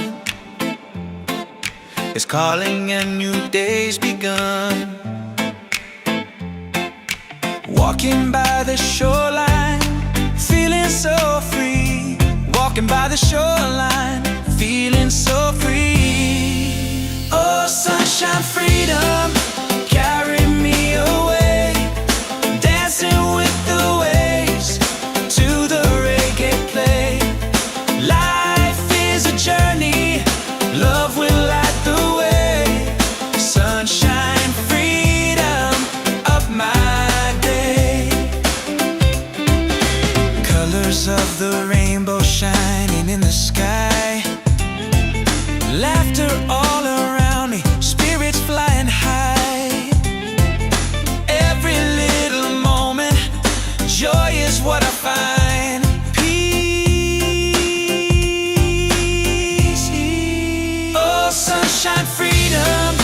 is calling and new day's begun. Walking by the shoreline, feeling so free. Walking by the shoreline, feeling so free. Oh, sunshine, freedom, carry me away. Dancing with the waves to the reggae play. Life is a journey, love will light the way. Sunshine, freedom, up my day. Colors of the rainbow shining in the sky. Laughter all around me, spirits flying high. Every little moment, joy is what I find. Peace. Oh, sunshine, freedom,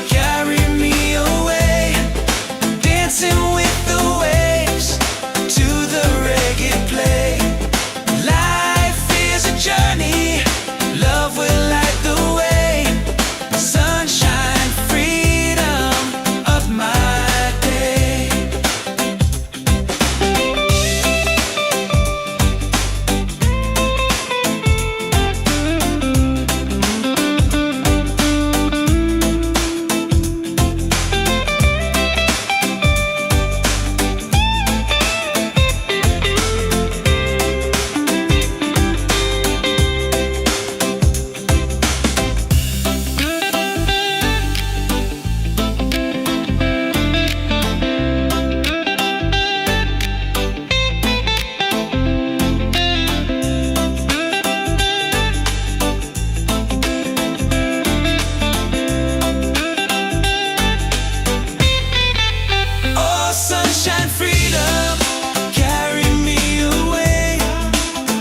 carry me away. Dancing with the waves to the reggae play. Life is a journey, love will light the way. Sunshine, freedom, of my day. Oh, sunshine, freedom, carry me away.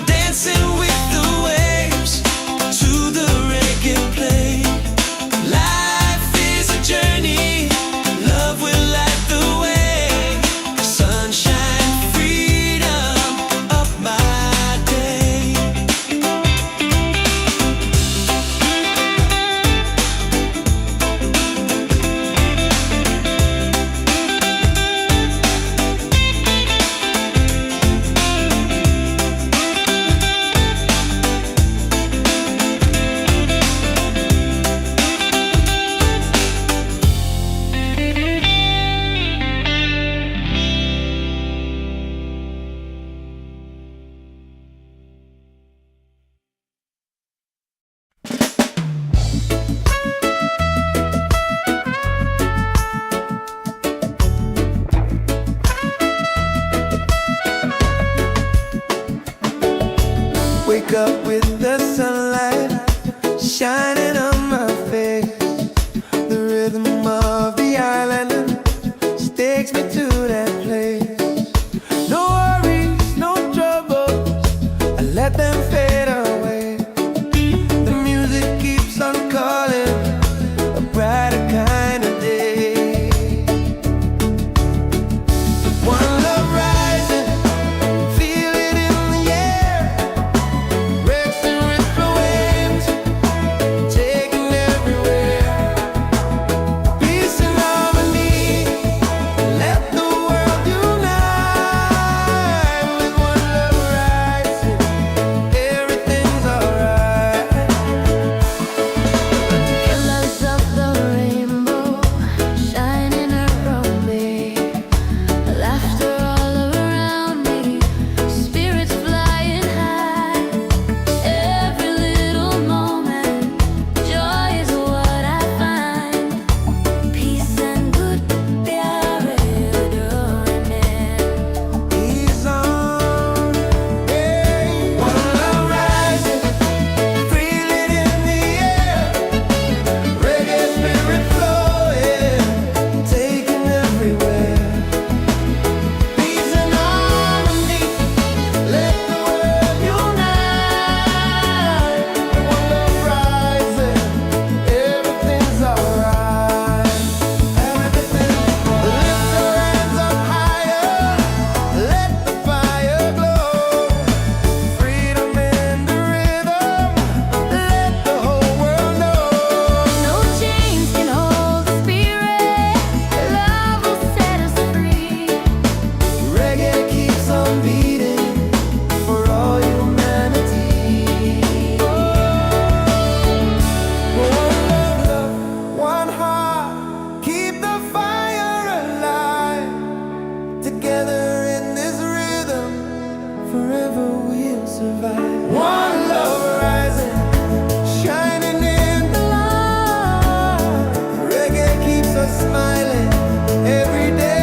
Dancing with the waves to the reggae play. Life is a journey, love will light the way. Sunshine, freedom, of my day. Wake up with the sunlight shining on my face. The rhythm of the island just takes me to that place. No worries, no troubles, I let them fade away. The music keeps on calling, a brighter kind of day. One love rising, feel it in the air. Breaks forever we'll survive. One love rising, shining in the light. Reggae keeps us smiling every day.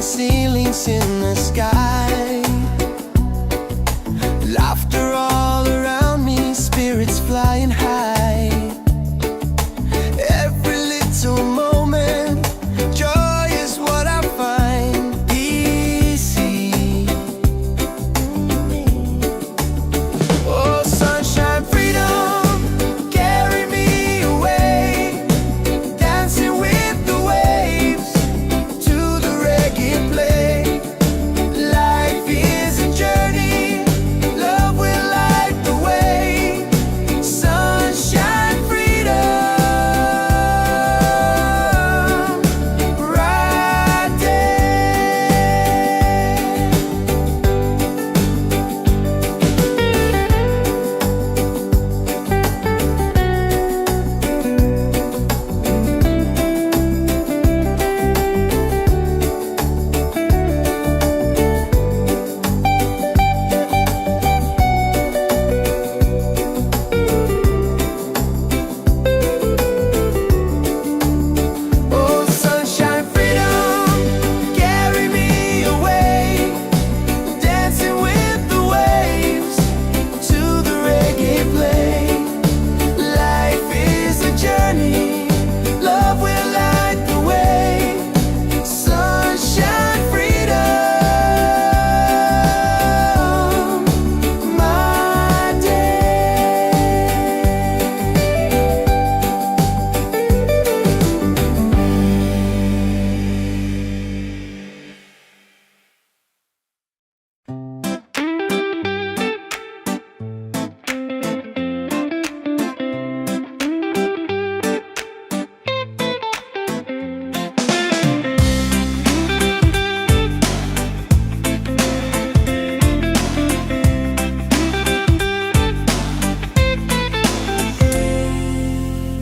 Ceilings in the sky, laughter all around me, spirits flying high. Every little moment, joy is what I find. Easy. Oh, sunshine, freedom, carry me away, dancing with the waves to the reggae play. Life is a journey, love will light the way. Sunshine, freedom, bright Oh, sunshine, freedom, carry me away, dancing with the waves to the reggae play. Life is a journey, love will light the way. Sunshine, freedom, my day.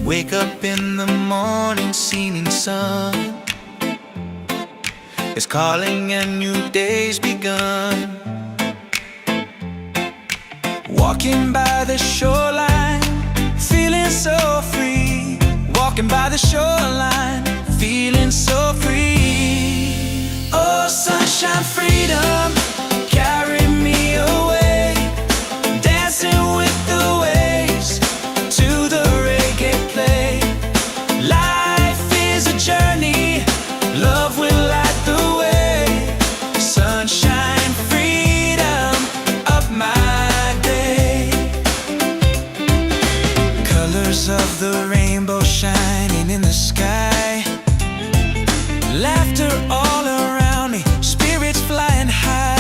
Wake up in the morning, seeing sun is calling and new day's begun. Walking by the shoreline, feeling so free. Walking by the shoreline, feeling so free. Oh, sunshine, freedom, carry me away, dancing with the waves to the reggae play. Life is a journey, love will light the way. Sunshine, freedom, up my day. Colors of the rainbow shining in the sky, laughter all around me, spirits flying high.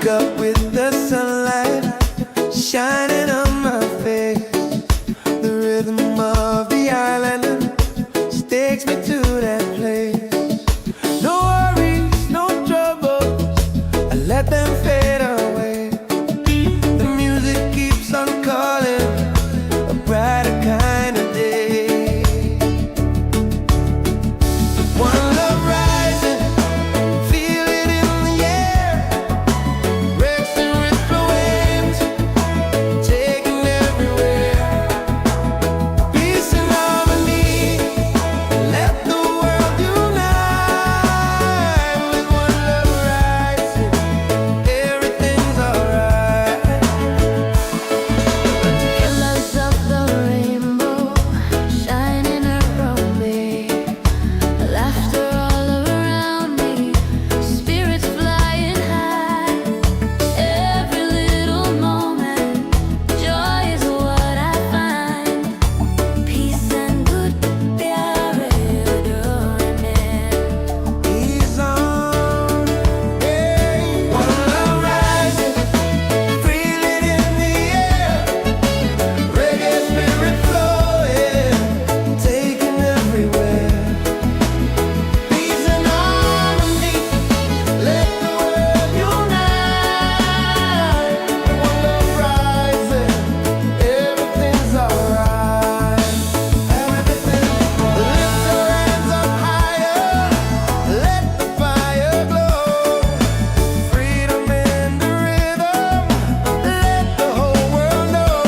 Wake up with the sunlight shining on my face. The rhythm of the island takes me to that place. No worries, no troubles, I let them fade away. The music keeps on calling, a brighter kind of day. One love rising, feel it in the air. Racing with the waves, taking everywhere. Peace and harmony, let the world unite. With one love rising, everything's alright. Colors of the rainbow shining around me, laughter all around me, spirits flying high. Every little moment, joy is what I find. Peace and good प्यारे डोरने. He's on, hey. One love rising, feel it in the air. Reggae spirit flowing, taking everywhere. Peace and harmony, let the world unite. One love rising, everything's alright. Everything, lift your hands up higher, let the fire glow. Freedom in the rhythm, let the whole world know.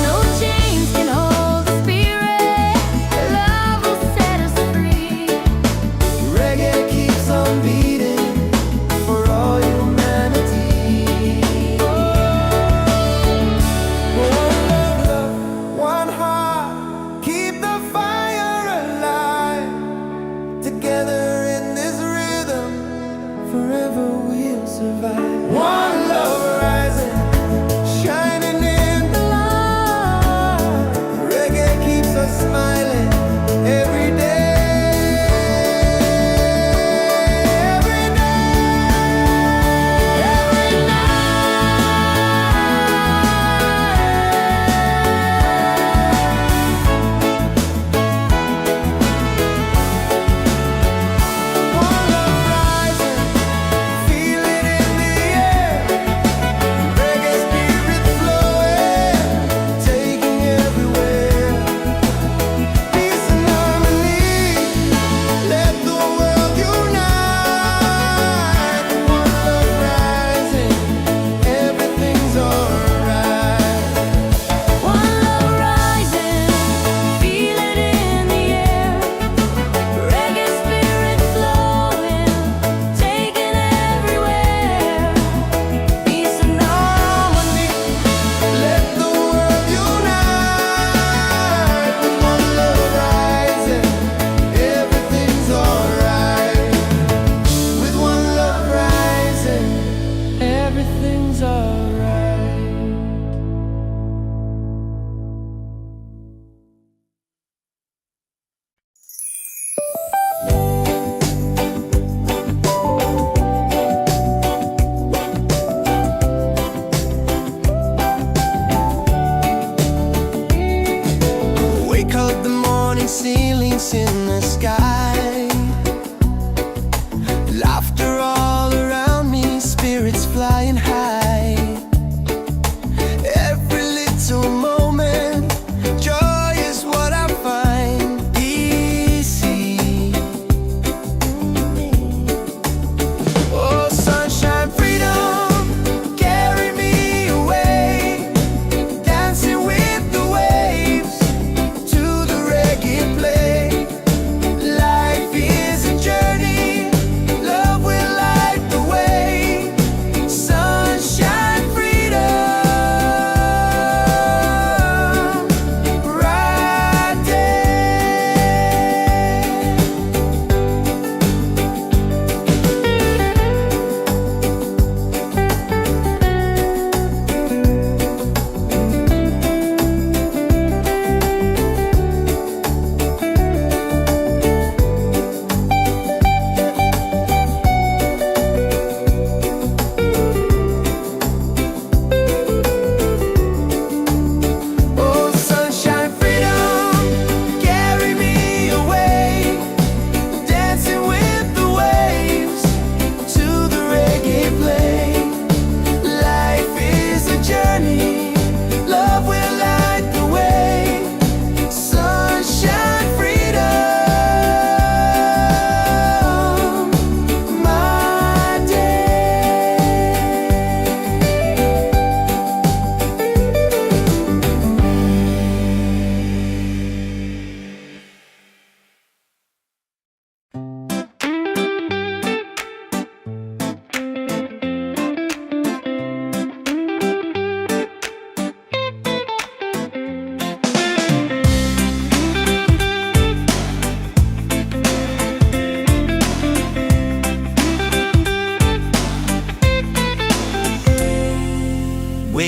No chains can hold the spirit. Love will set us free. Reggae keeps on beating for all humanity. One love, one heart, keep the fire alive. Together in this rhythm, forever we'll survive. One love rising, shining in the light. Reggae keeps us smiling every day. Every day, every night. One love rising, feel it in the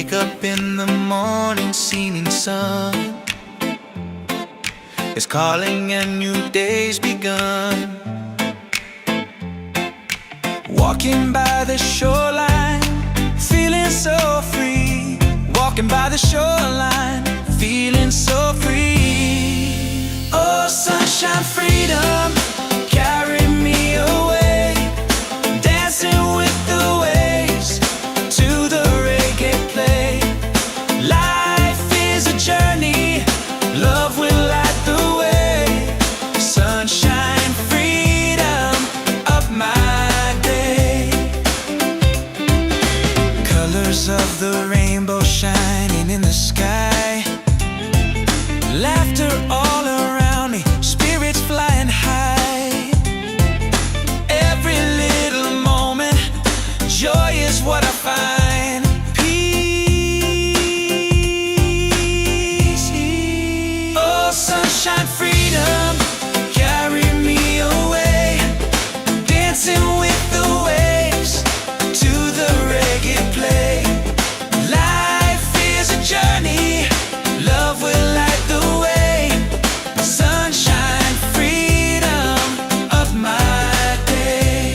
Wake up in the morning, seeing sun is calling and new day's begun. Walking by the shoreline, feeling so free. Walking by the shoreline, feeling so free. Oh, sunshine, freedom, carry me away. Dancing with the waves to the reggae play. Life is a journey, love will light the way. Sunshine, freedom, up my day. Colors of the rainbow shining in the sky. Laughter all around me, spirits flying high. Every little moment, joy is what I find. Peace. Oh, sunshine, freedom, carry me away. Dancing with the waves to the reggae play. Life is a journey, love will light the way. Sunshine, freedom, of my day.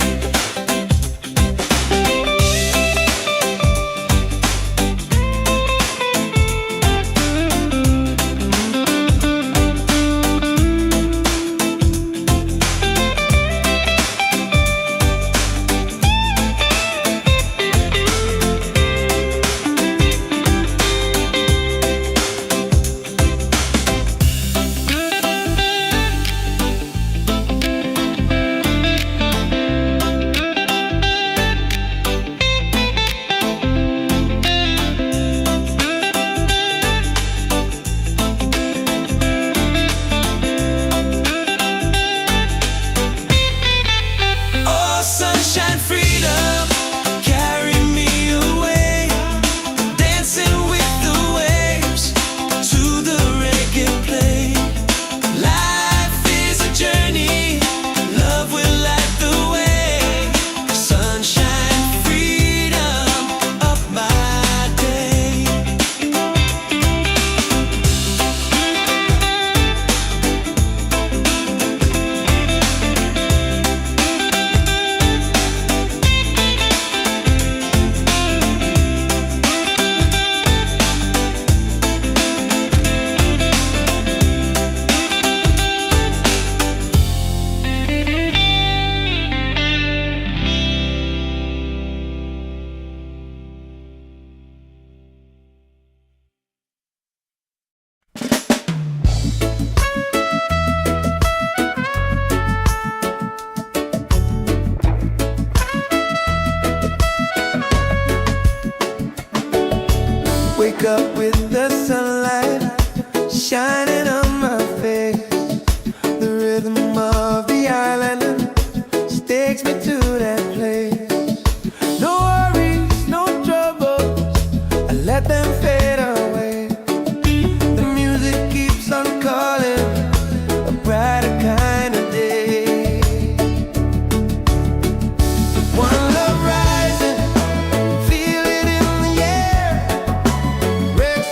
Oh, sunshine, freedom, carry me away. Dancing with the waves to the reggae play. Life is a journey, love will light the way. Sunshine, freedom, of my day. Wake up with the sunlight shining on my face. The rhythm of the island just takes me to that place. No worries, no troubles, I let them fade away. The music keeps on calling, a brighter kind of day. One love rising, feel it in the air. Rex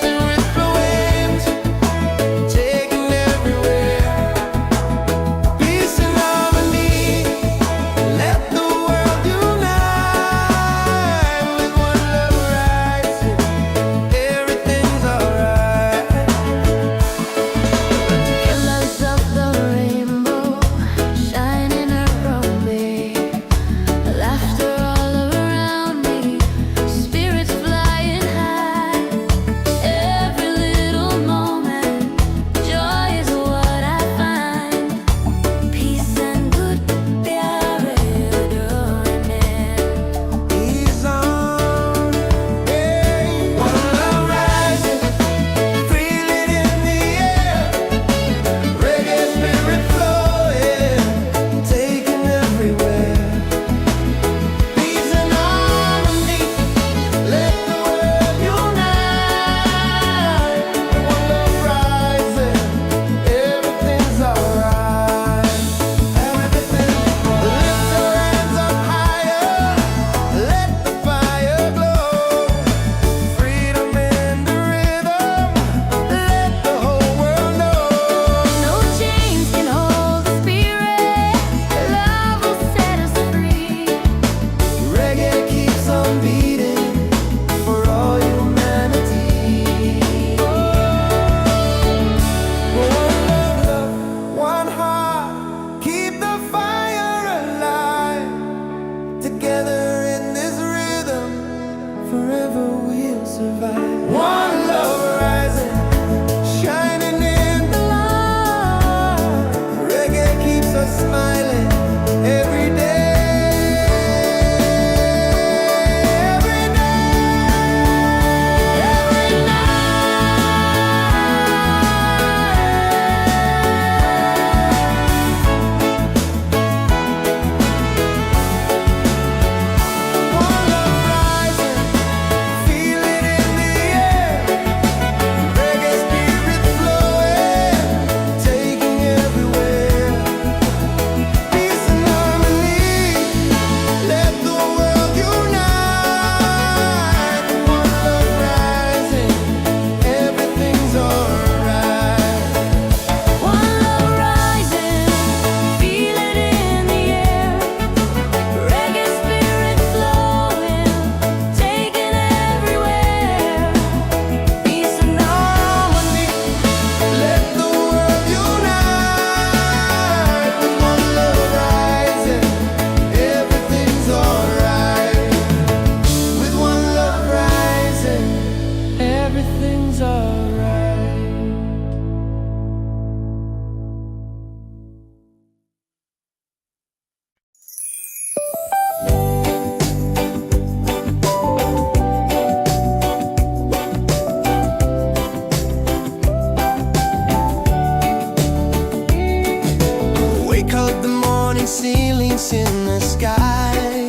peace in the sky.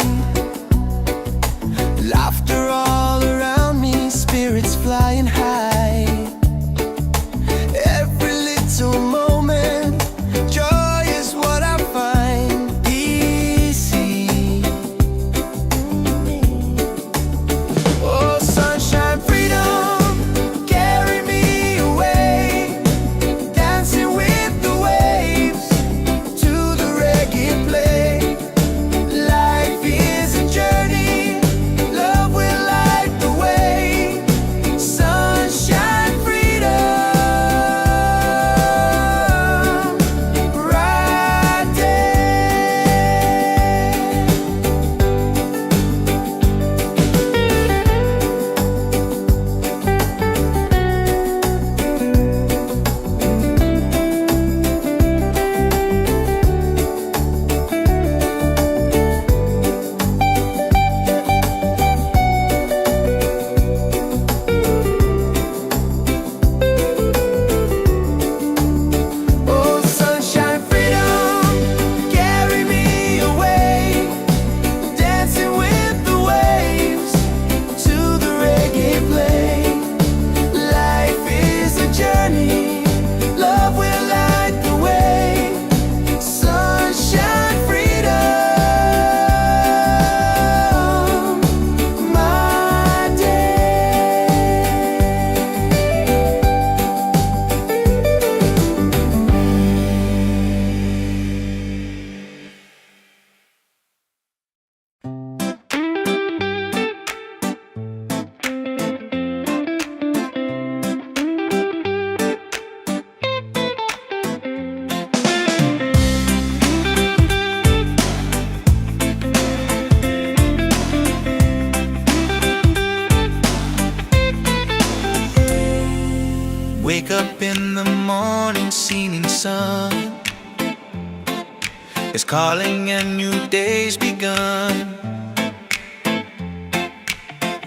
Laughter all around me, spirits flying high. Every little moment, joy is what I find. Easy. Oh, sunshine, freedom, carry me away. Dancing with the waves to the reggae play. Life is a journey, love will light the way. Sunshine, freedom, right there. Oh, sunshine, freedom, carry me away. Dancing with the waves to the reggae play. Life is a journey, love will light the way. Sunshine, freedom, my day. Wake up in the morning, seeing sun is calling and new day's begun.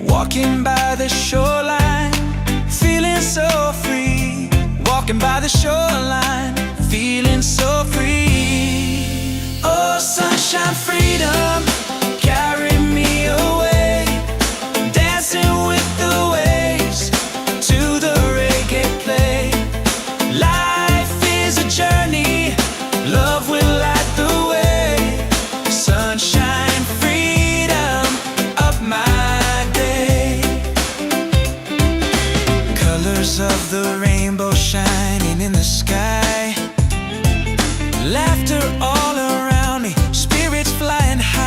Walking by the shoreline, feeling so free. Walking by the shoreline, feeling so free. Oh, sunshine, freedom, carry me away. Dancing with the waves to the reggae play. Life is a journey, love will light the way. Sunshine, freedom, up my day. Colors of the rainbow shining in the sky. Laughter all around me, spirits flying high.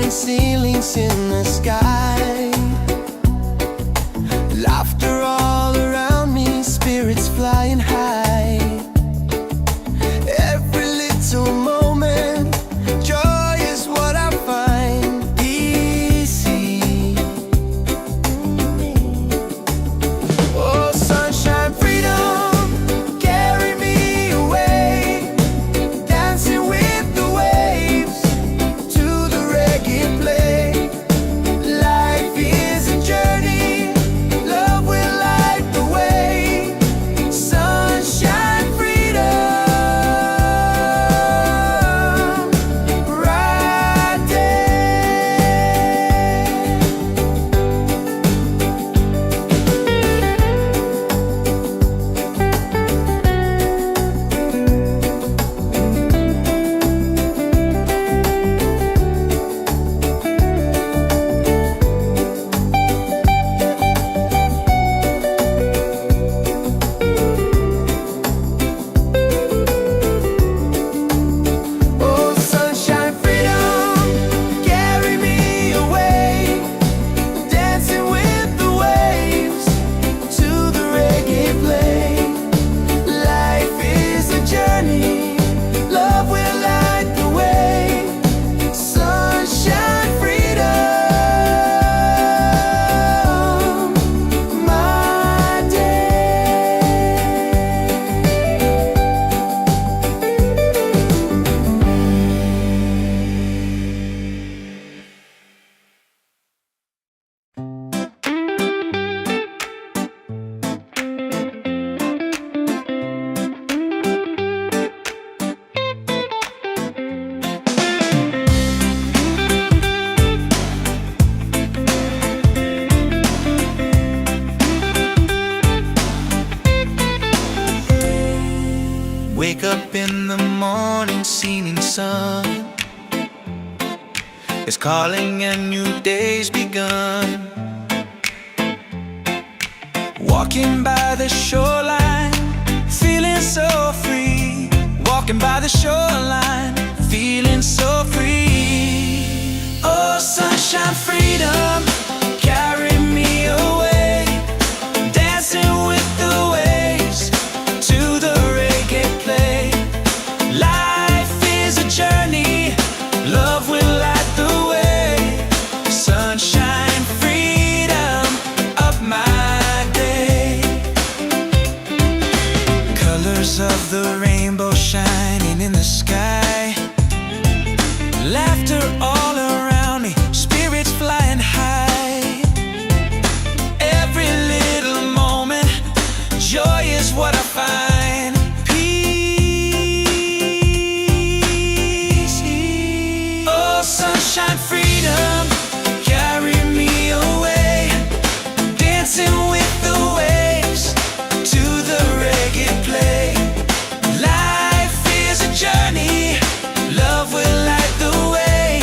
falling ceilings in the sky. Laughter all around me, spirits flying high. Every little moment, joy is what I find. Easy. Oh, sunshine, freedom, carry me away. Dancing with the waves to the reggae play. Life is a journey, love will light the way. Sunshine, freedom, right there. Oh, sunshine, freedom, carry me away. Dancing with the waves to the reggae play. Life is a journey, love will light the way. Sunshine, freedom, my day. Wake up in the morning, seeing sun is calling and new day's begun. Walking by the shoreline, feeling so free. Walking by the shoreline, feeling so free. Oh, sunshine, freedom, carry me away. Dancing with the waves to the reggae play. Life is a journey, love will light the way. Sunshine, freedom, up my day. Colors of the rainbow shining in the sky. Laughter all around me, spirits flying high. Every little moment, joy is what I find. Peace. Oh, sunshine, freedom, carry me away. Dancing with the waves to the reggae play. Life is a journey, love will light the way.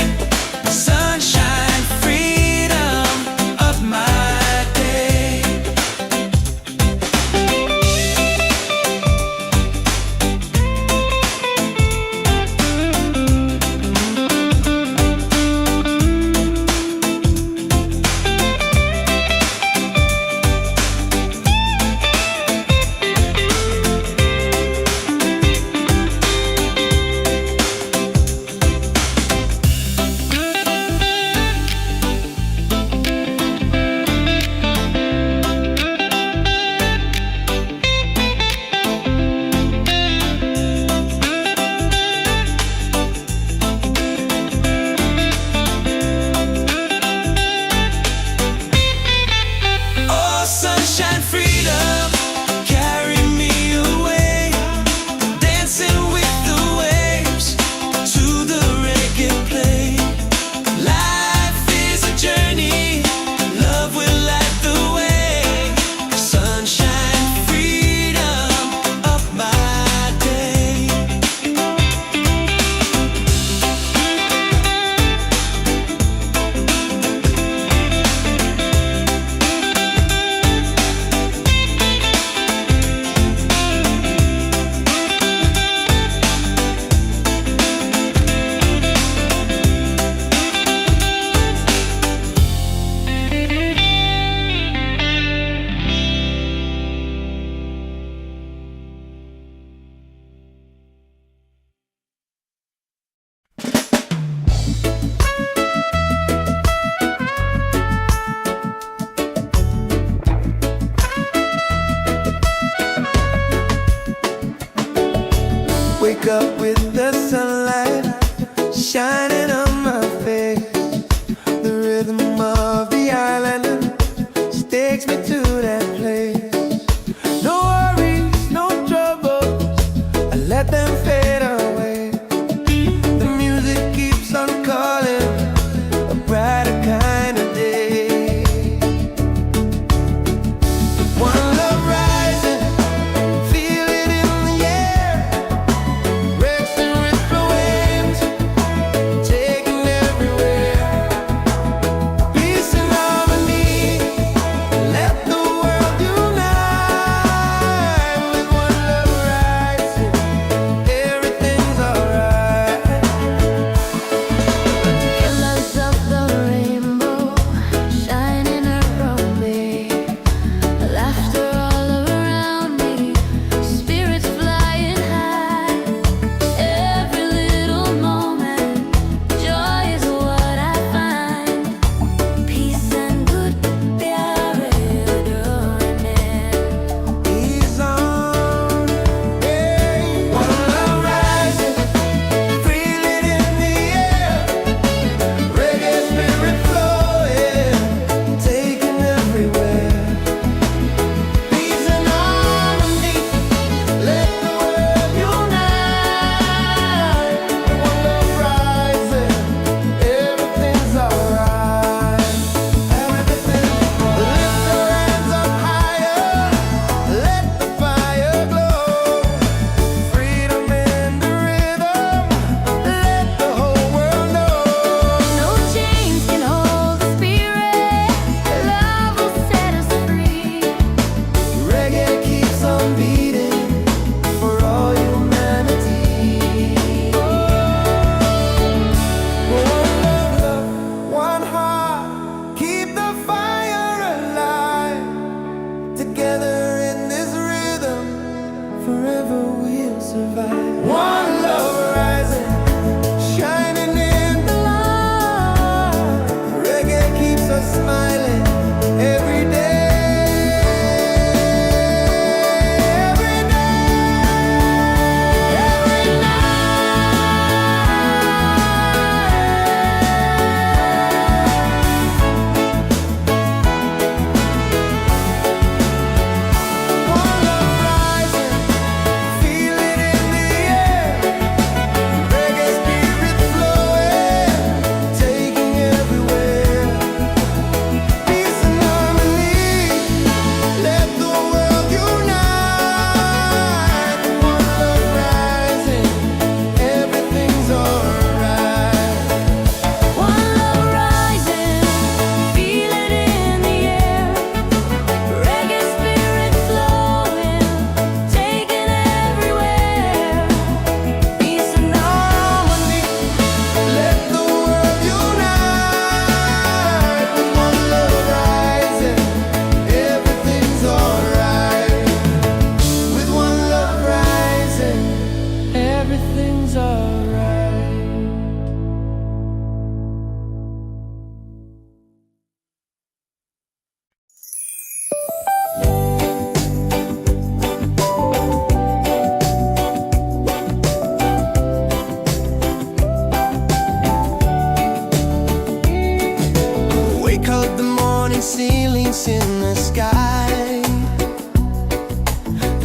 dance in the sky.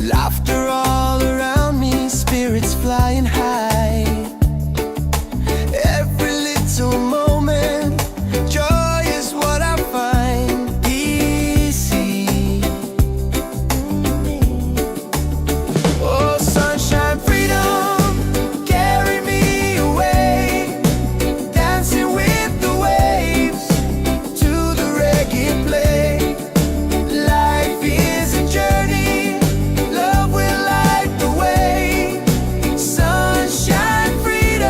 Laughter all around me, spirits flying high. Every little moment, joy is what I find easy. Oh, sunshine, freedom, carry me away. Dancing with the waves to the reggae play. Life is a journey, love will light the way. Sunshine, freedom,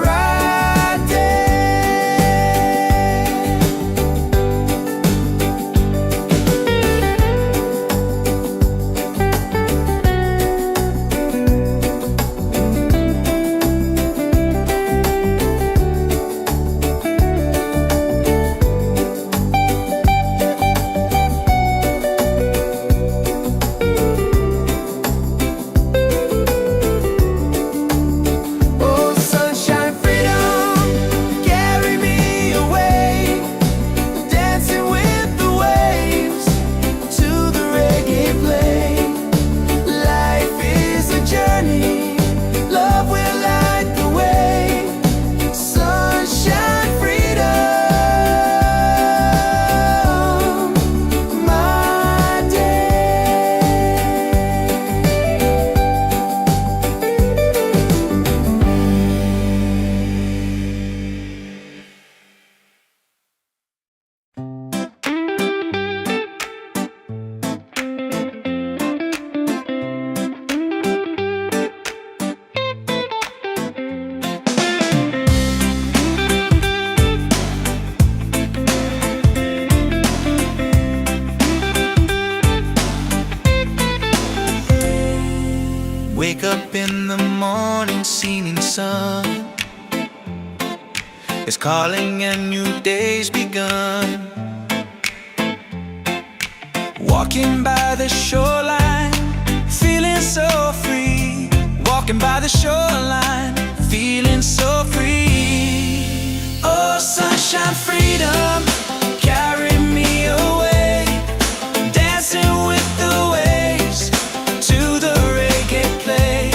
right there. Oh, sunshine, freedom, carry me away. Dancing with the waves to the reggae play. Life is a journey, love will light the way. Sunshine, freedom, my day. Wake up in the morning, seeing sun is calling and new day's begun. Walking by the shoreline, feeling so free. Walking by the shoreline, feeling so free. Oh, sunshine, freedom, carry me away. Dancing with the waves to the reggae play.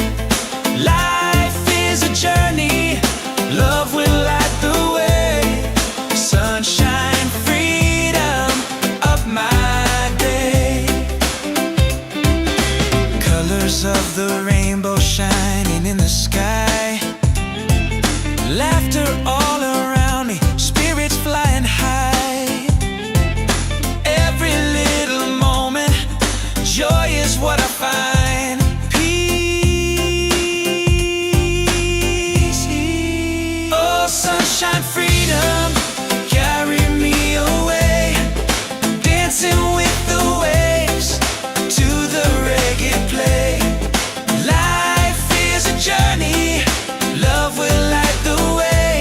Life is a journey, love will light the way. Sunshine, freedom, up my day. Colors of the rainbow shining in the sky. Laughter all around me, spirits flying high. Every little moment, joy is what I find. Peace. Oh, sunshine, freedom, carry me away. Dancing with the waves to the reggae play. Life is a journey, love will light the way.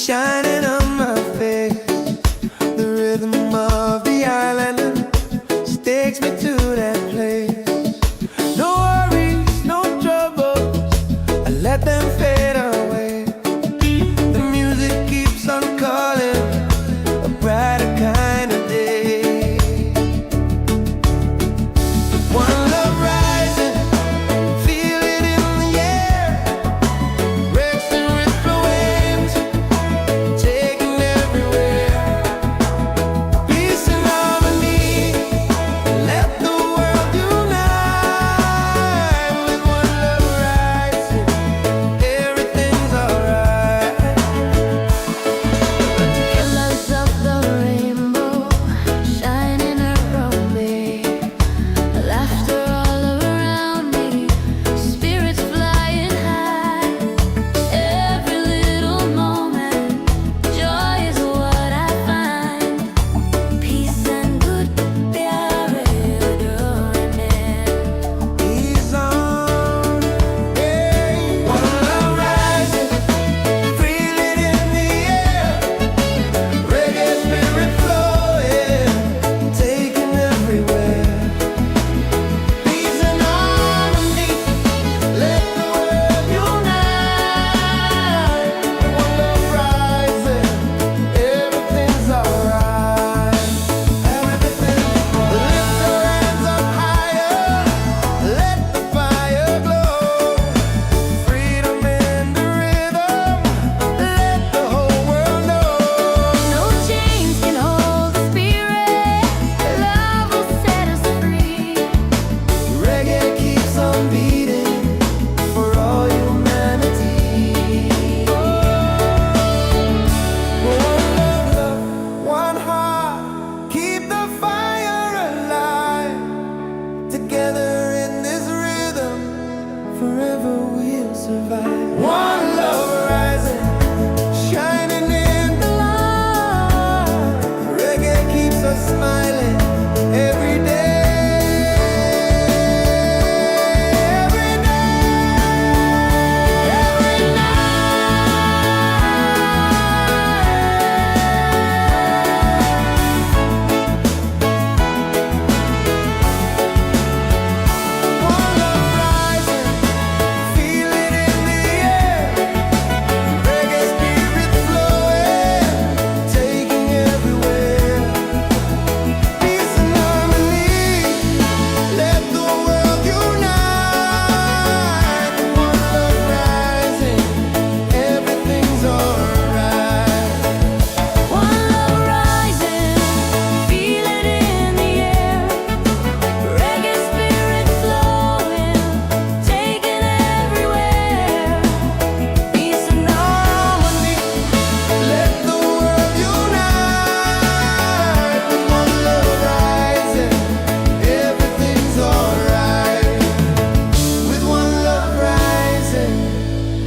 shining on my face. The rhythm of the island takes me to that place. No worries, no troubles, I let them fade away. The music keeps on calling, a brighter kind of day. One love rising, feel it in the air. Breaks and ripple waves, taking everywhere. Peace and harmony, let the world unite. With one love rising, everything's alright. Colors of the rainbow shining around me, laughter all around me, spirits flying high. Every little moment, joy is what I find. Peace and good प्यारे डोरने. He's on, yeah. One love rising, feel it in the air. Reggae spirit flowing, taking everywhere. Peace and harmony, let the world unite. One love rising, everything's alright. Everything. Lift your hands up higher, let the fire glow. Freedom in the rhythm, let the whole world know. No chains can hold the spirit. Love will set us free. Reggae keeps on beating for all humanity. One love, one heart, keep the fire alive. Together in this rhythm, forever we'll survive. One love rising, shining in the light. Reggae keeps us smiling every day. Every One love rising, feel it in the air. Reggae spirit flowing, taking everywhere. Peace and harmony, let the world unite. One love rising, everything's alright. One love rising, feel it in the air. Reggae spirit flowing, taking everywhere. Peace and harmony. Let the world unite. With one love rising, everything's alright. With one love rising,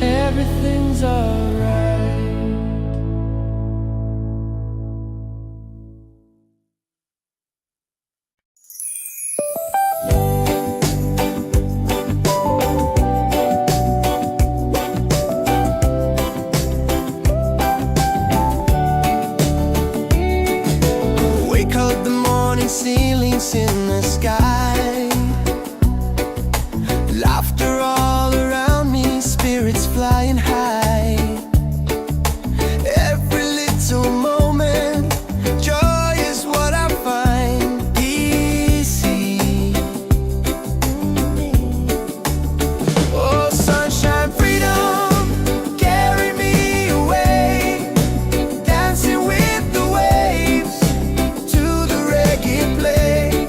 everything's alright. Wake up the morning ceilings in the sky. Laughter all around me, spirits flying high. Every little moment, joy is what I find. Easy. Oh, sunshine, freedom, carry me away. Dancing with the waves to the reggae play.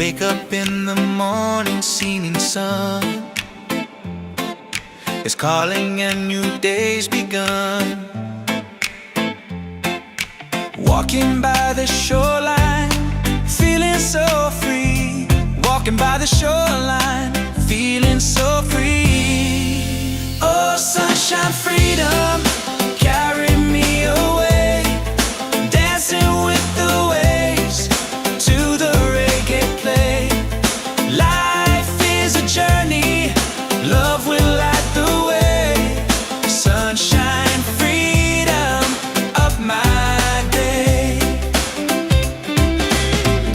wake up in the morning, seeing sun is calling and new day's begun. Walking by the shoreline, feeling so free. Walking by the shoreline, feeling so free. Oh, sunshine, freedom, carry me away. Dancing with the waves to the reggae play. Life is a journey, love will light the way. Sunshine, freedom of my day.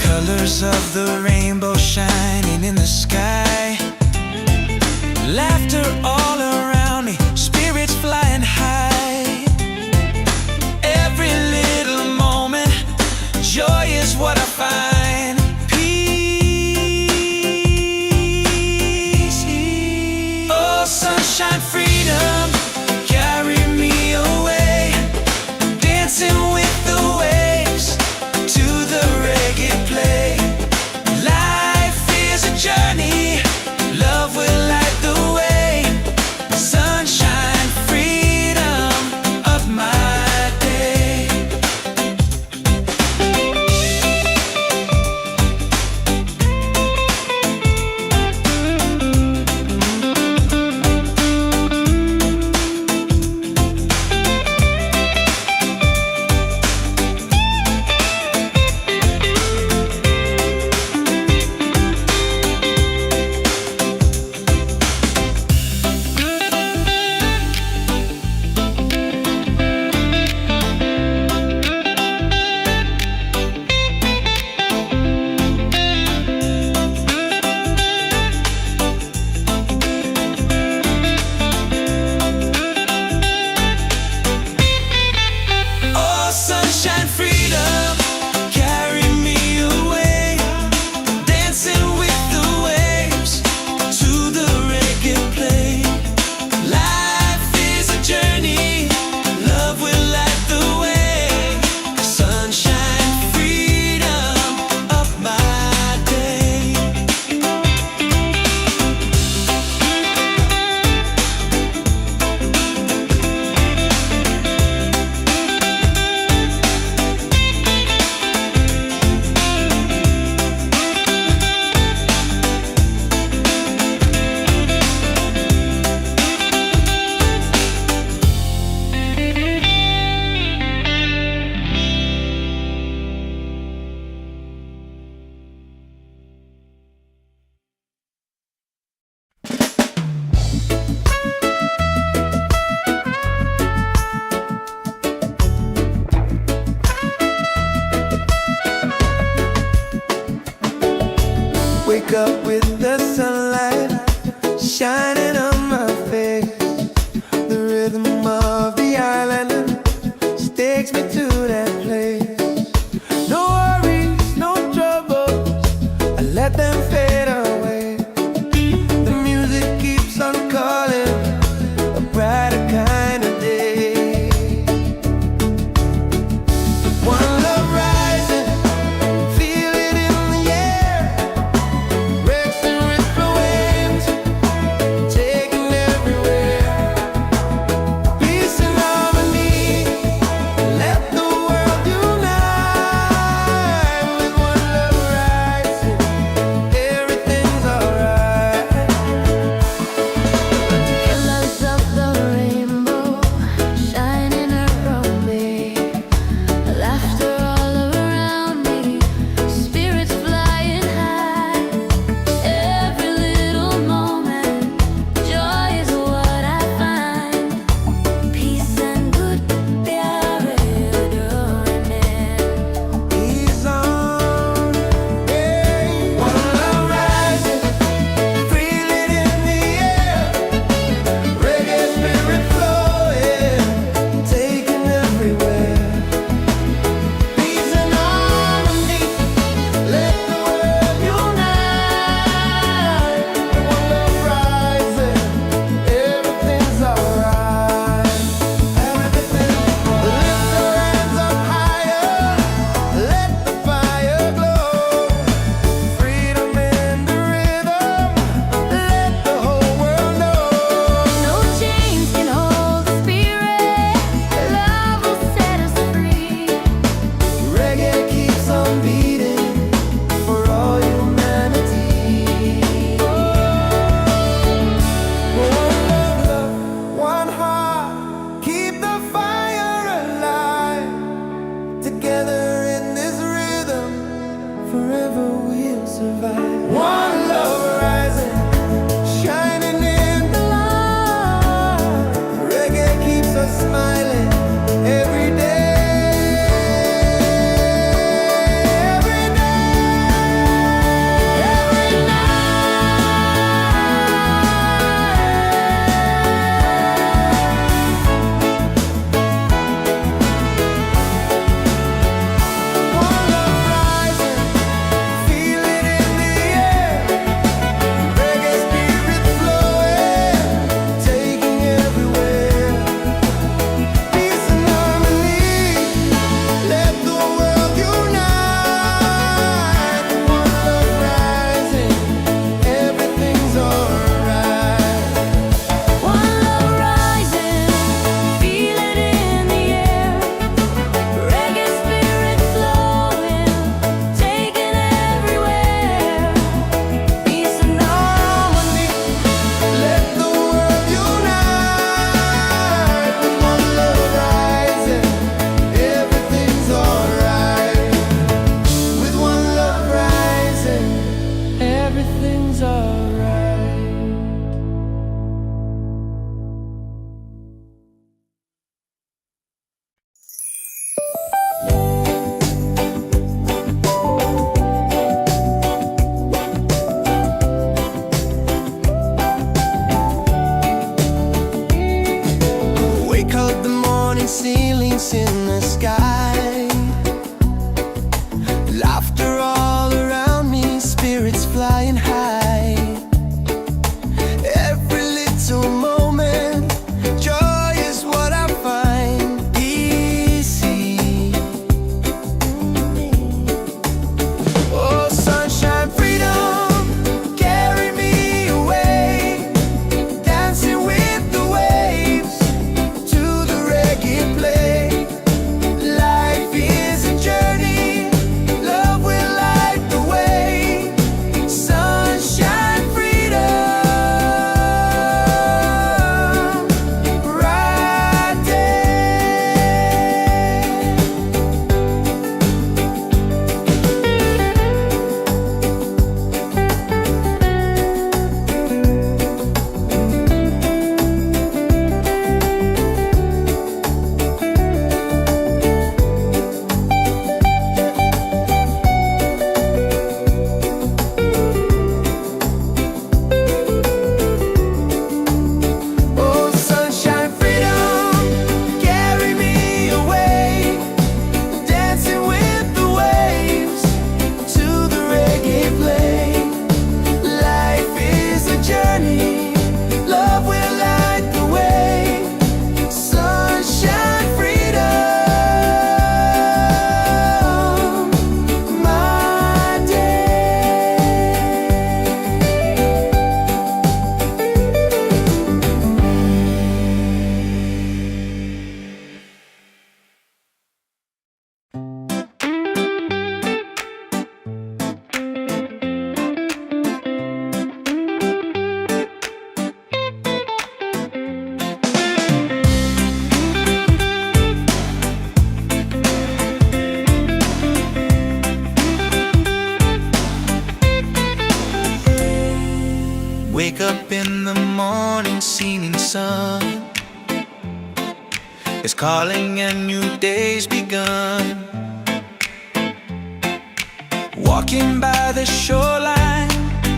Colors of the rainbow shining in the sky. Laughter all around me, spirits flying high. Every little moment, joy is what I find. Peace. Oh, sunshine, freedom, carry me away. Dancing with the waves to the reggae play. Life is a journey, love will light the way. Sunshine, freedom of my day. Oh, sunshine, freedom, carry me away. Dancing with the waves to the reggae play. Life is a journey, love will light the way. Sunshine, freedom of my day. Wake up with the sunlight shining on my face. The rhythm of the island takes me to that place. No worries, no troubles, I let them fade away. The music keeps on calling, a brighter kind of day. One love rising, feel it in the air. Racing with the waves, taking everywhere. Peace and harmony, let the world unite. With one love rising, Wake up in the morning, seeing sun is calling and new day's begun. Walking by the shoreline,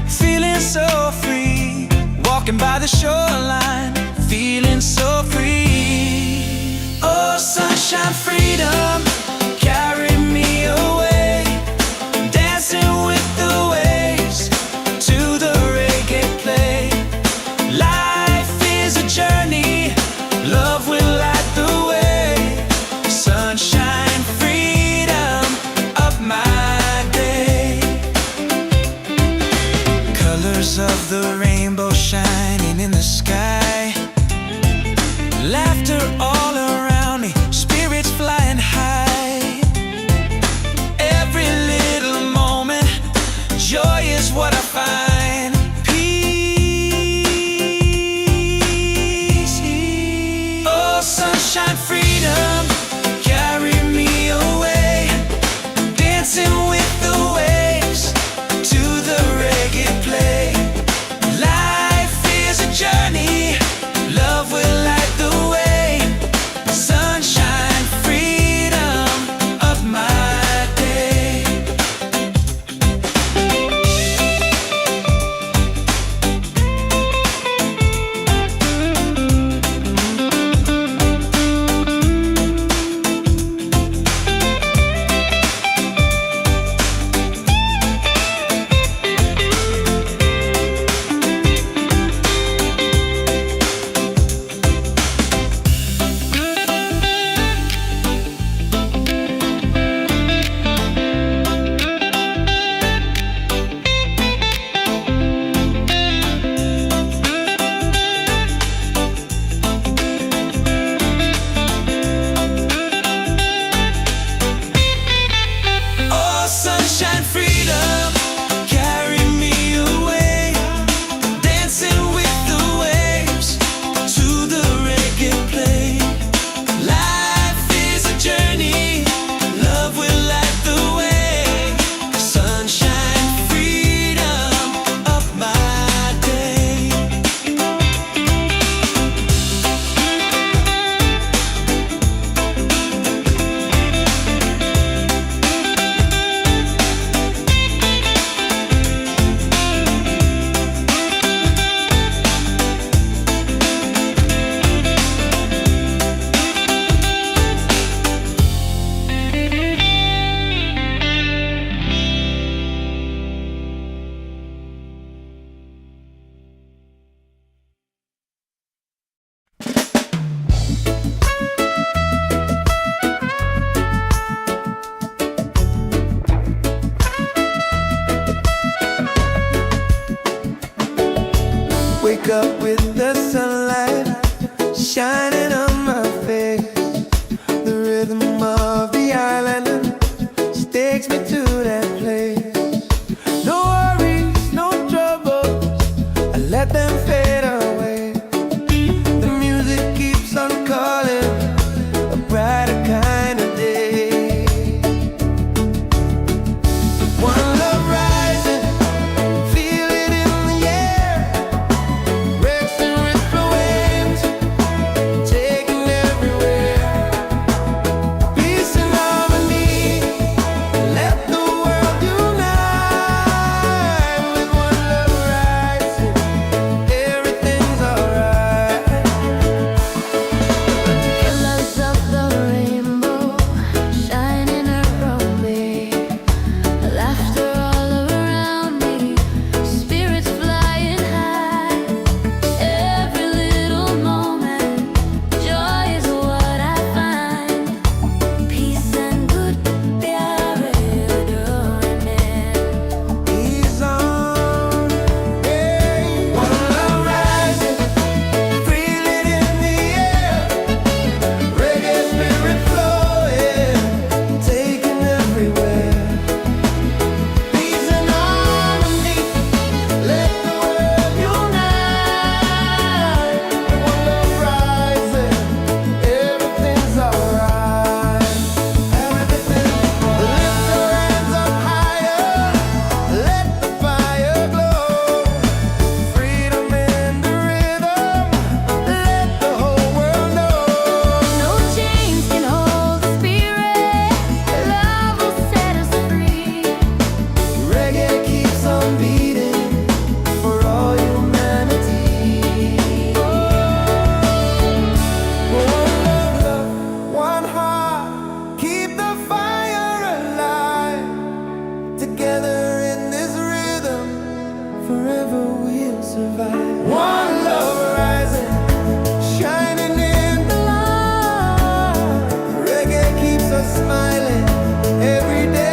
feeling so free. Walking by the shoreline, feeling so free. Oh, sunshine, freedom, carry me away. Dancing with the waves to the reggae play. Life is a journey, love will light the way. Sunshine, freedom of my day. Colors of the rainbow shining in the sky. Laughter all around me, spirits flying high. Every little moment, joy is what I find. Peace. Oh, sunshine, freedom, carry me away. Dancing with the waves to the reggae play. Life is a journey, love will light the way. Sunshine, freedom of my day. Oh, sunshine, freedom, carry me away. Dancing with the waves to the reggae play. Life is a journey, love will light the way. Sunshine, freedom of my day. Wake up with the sunlight shining on my face. The rhythm of the island just takes me to that place. No worries, no troubles, I let them fade away. The music keeps on calling, a brighter kind of day. One love rising, feel it in the air. Breaks and ripple waves, forever we'll survive. One love rising, shining in the light. Reggae keeps us smiling every day.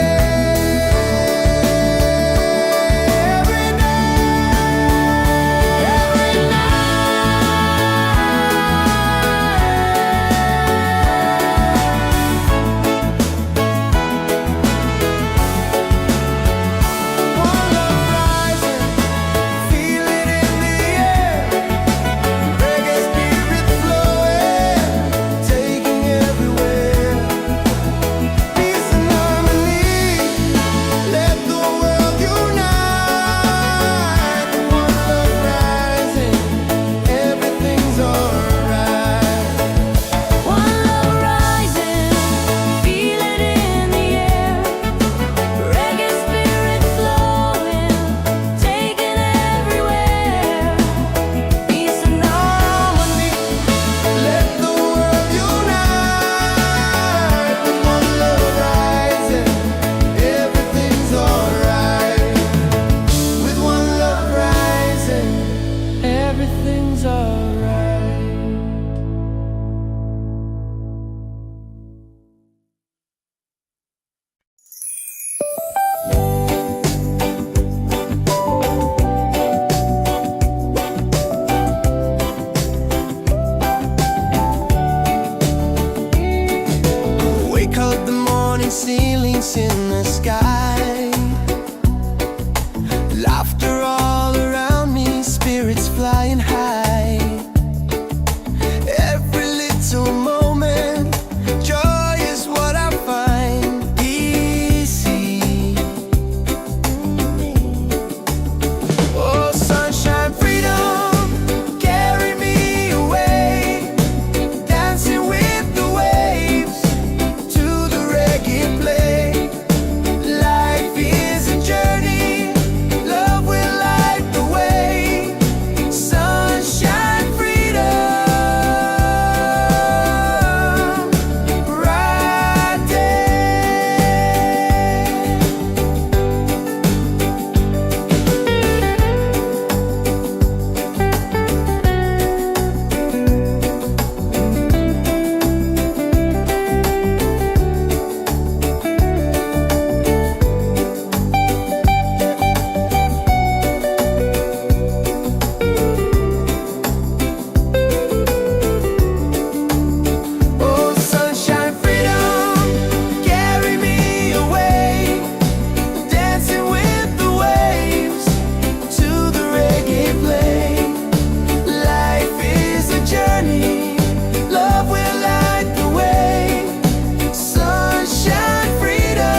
Ceilings in the sky, laughter all around me, spirits flying high. Every little moment, joy is what I find. Easy. Oh, sunshine, freedom, carry me away, dancing with the waves to the reggae play. Life is a journey, love will light the way. Sunshine, freedom, right there. Oh, sunshine, freedom, carry me away, dancing with the waves to the reggae play. Life is a journey, love will light the way. Sunshine, freedom,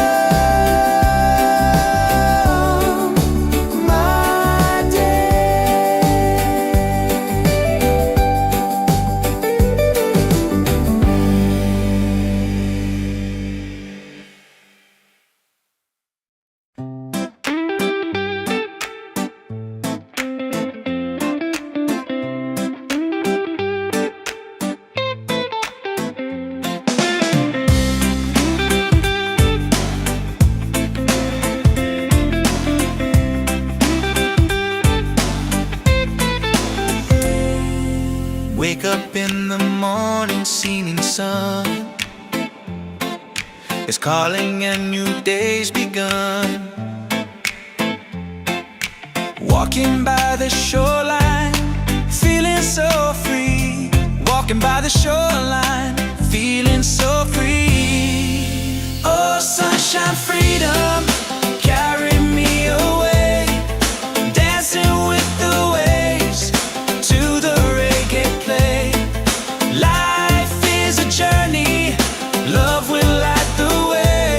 my day. Wake up in the morning, seeing sun is calling and new day's begun. Walking by the shoreline, feeling so free. Walking by the shoreline, feeling so free. Oh, sunshine, freedom, carry me away, dancing with the waves to the reggae play. Life is a journey, love will light the way.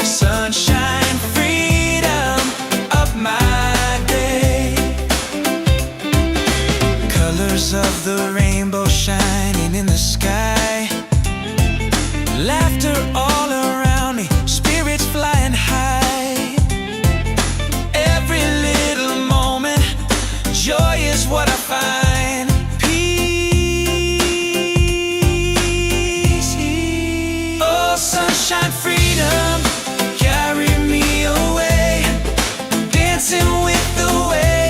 Sunshine, freedom, of my day. Colors of the rainbow shining in the sky, laughter all around me, spirits flying high. Every little moment, joy is what I find. Peace. Oh, sunshine, freedom, carry me away, dancing with the waves.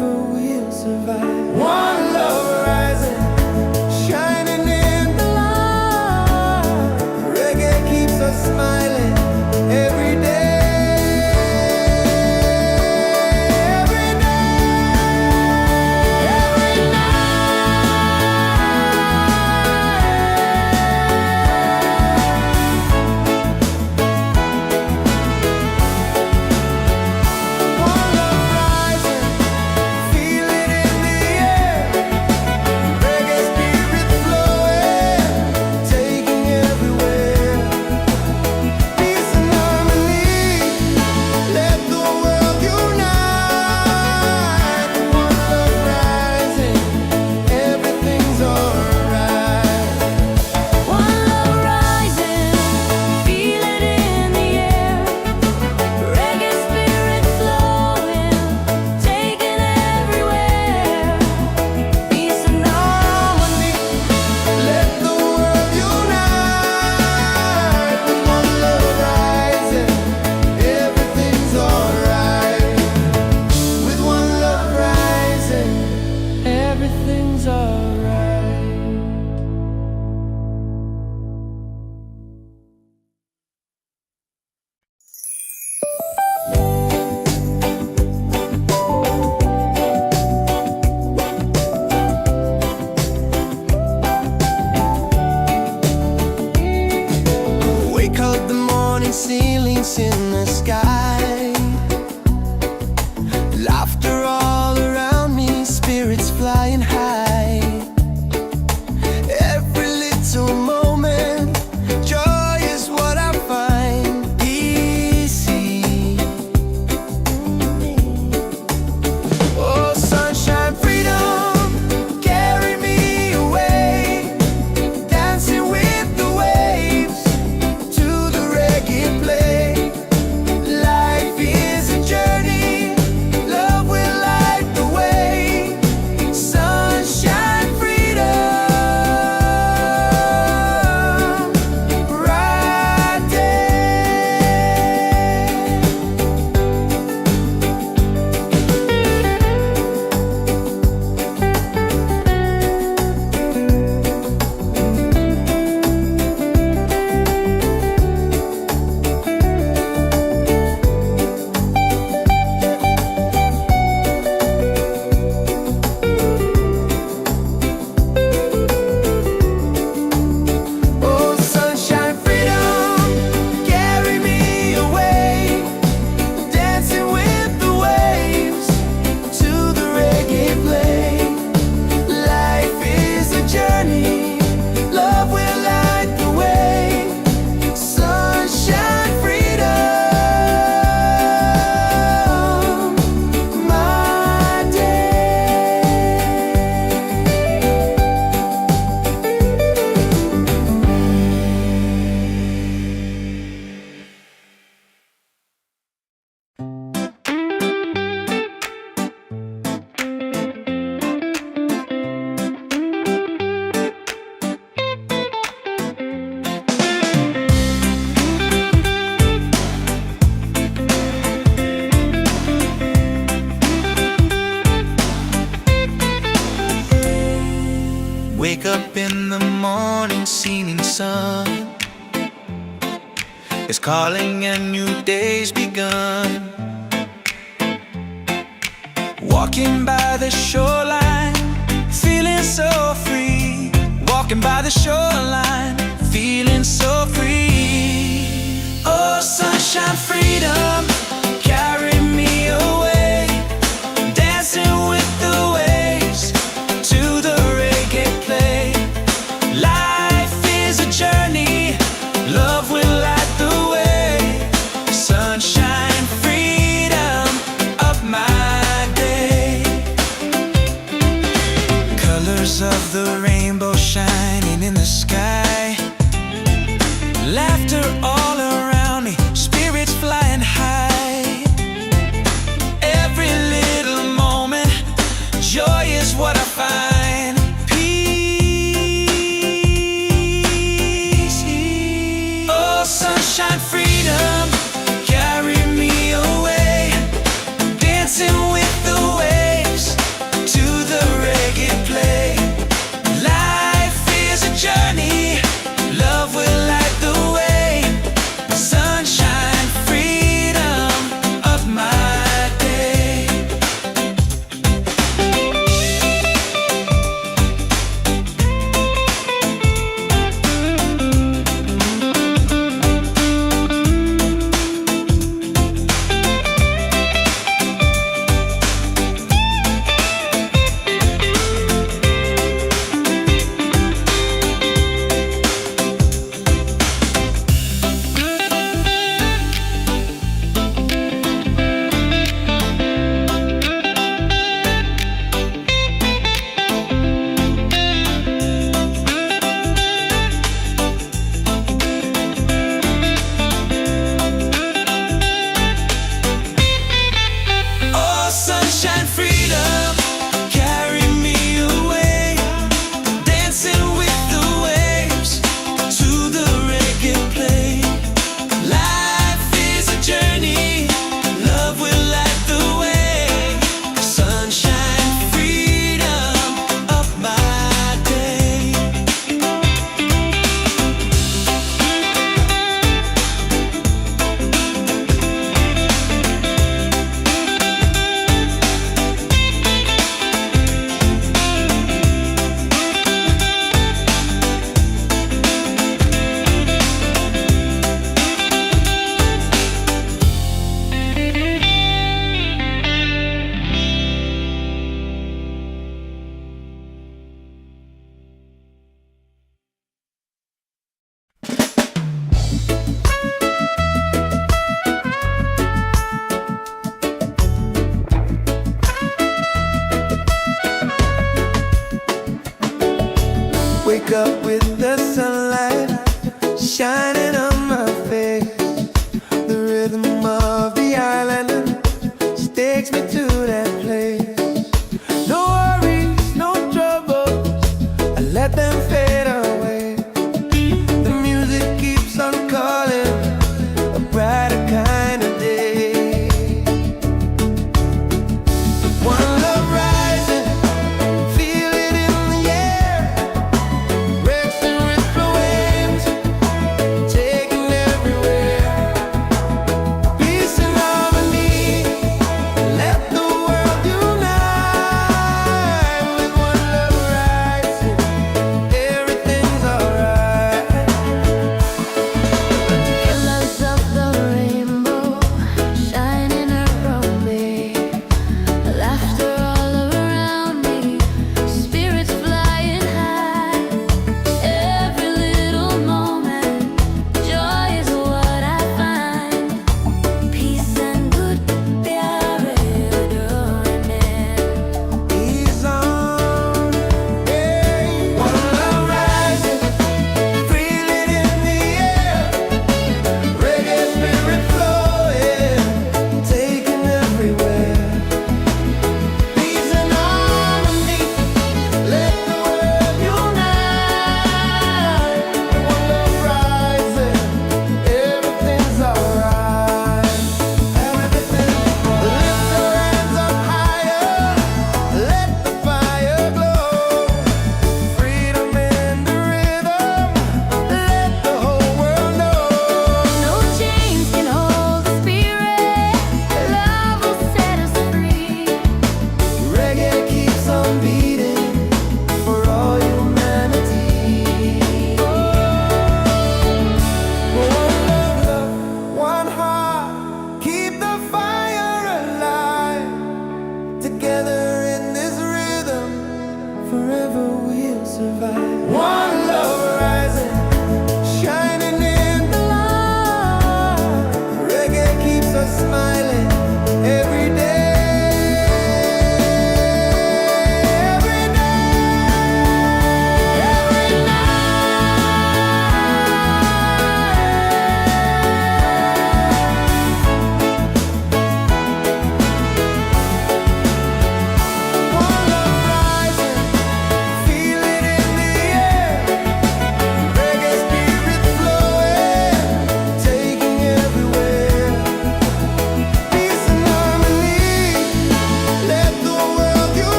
forever we'll survive. One love rising, shining in the light. Reggae keeps us smiling every day. Ceilings in the sky, laughter all around me, spirits flying high. Every little moment, joy is what I find. Easy. Oh, sunshine, freedom, carry me away, dancing with the waves to the reggae play. Life is a journey, love will light the way. Sunshine, freedom, right Oh, sunshine, freedom, carry me away, dancing with the waves to the reggae play. Life is a journey, love will light the way. Sunshine, freedom, my day. Wake up in the morning, seeing sun is calling and new day's begun. Walking by the shoreline, feeling so free. Walking by the shoreline, feeling so free. Oh, sunshine, freedom, carry me away, dancing with the waves to the reggae play. Life is a journey, love will light the way. Sunshine, freedom of my day. Colors of the rainbow shining in the sky, laughter all around me, spirits flying high.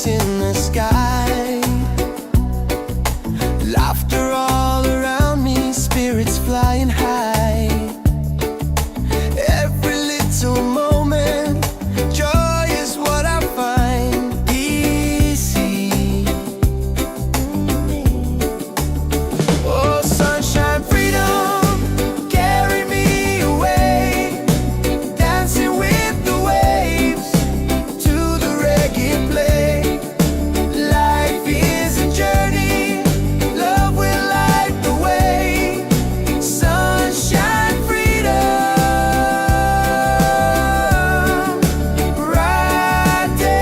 happiness in the sky. Laughter all around me, spirits flying high. Every little moment, joy is what I find easy. Oh, sunshine, freedom, carry me away, dancing with the waves to the reggae play. Life is a journey, love will light the way. Sunshine, freedom, right there.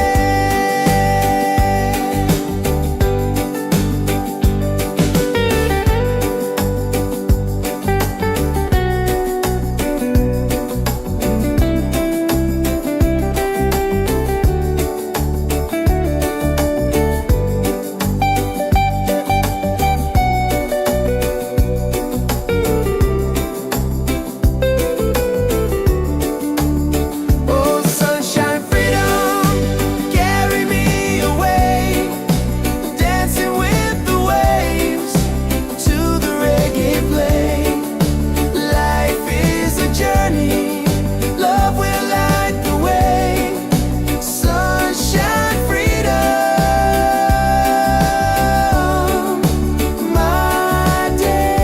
Oh, sunshine, freedom, carry me away, dancing with the waves to the reggae play. Life is a journey, love will light the way. Sunshine, freedom, my day.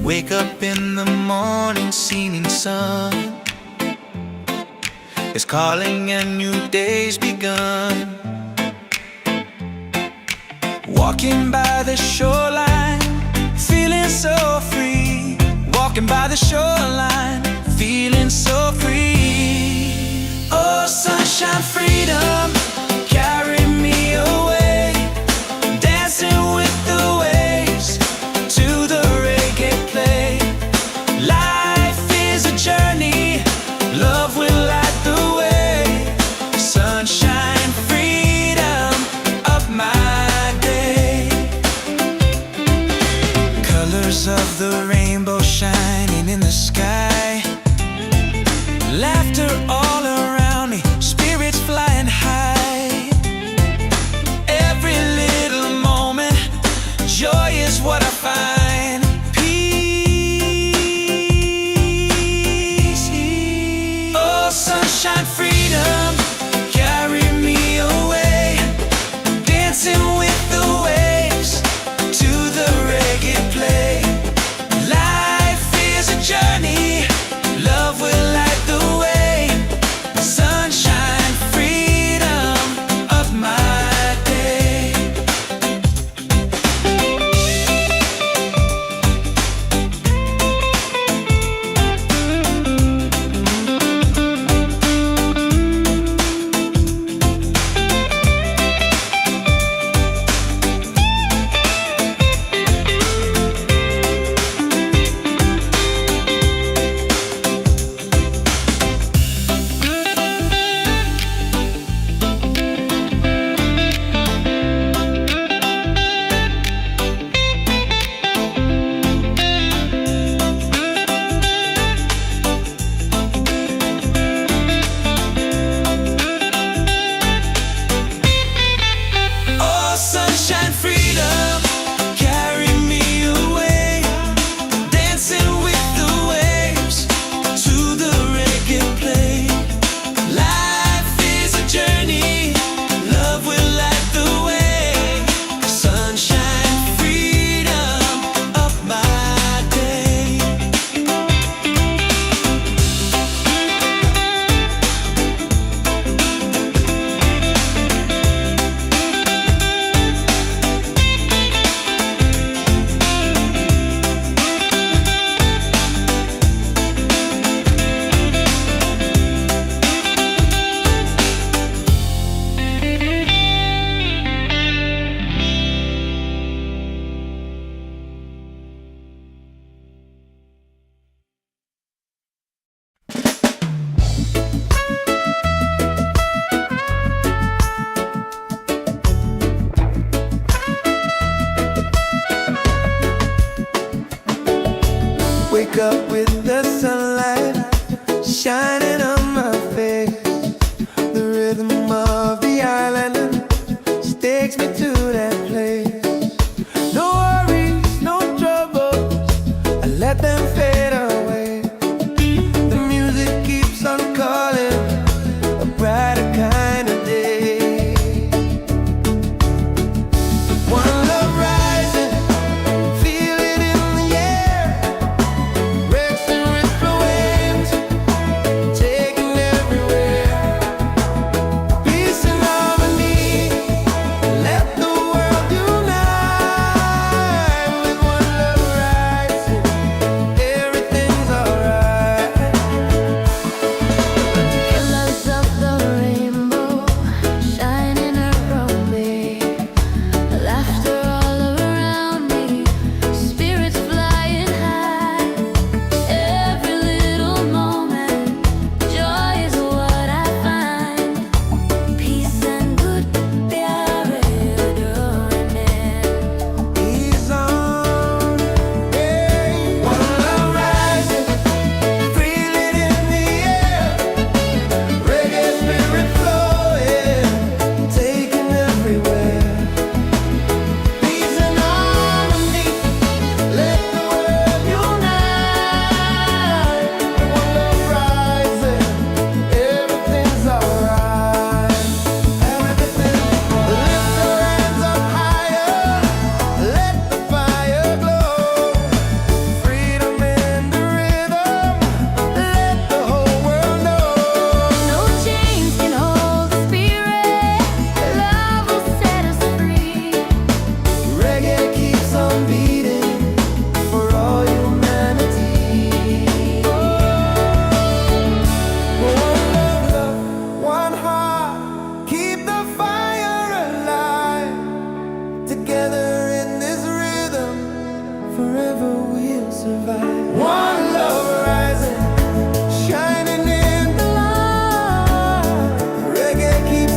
Wake up in the morning, seeing sun is calling and new day's begun. Walking by the shoreline, feeling so free. Walking by the shoreline, feeling so free. Oh, sunshine, freedom, carry me away, dancing with the waves to the reggae play. Life is a journey, love will light the way. Sunshine, freedom of my day. Colors of the rainbow shining in the sky. Laughter all around me, spirits flying high. Every little moment, joy is what I find. Peace. Oh, sunshine, freedom, carry me away, dancing with the waves to the reggae play. Life is a journey, love will light the way. Sunshine, freedom.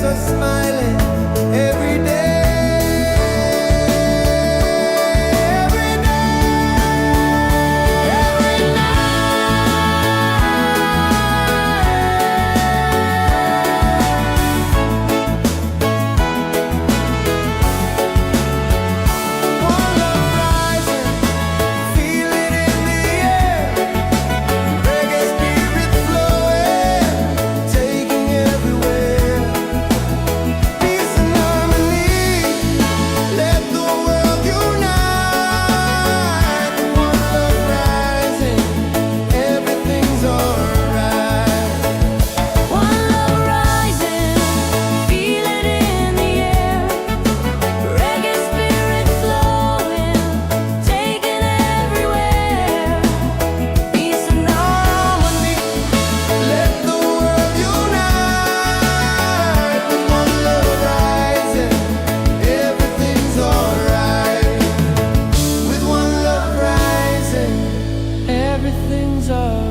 are smiling every day. Every night, every one love rising, feel it in the air. Reggae spirit flowing, taking everywhere. Peace and harmony, let the world unite. One love rising, everything's alright. One love rising, feel it in the air. Reggae spirit flowing, taking everywhere. Peace and harmony. Let the world unite. One love rising, everything's alright. With one love rising, everything's alright.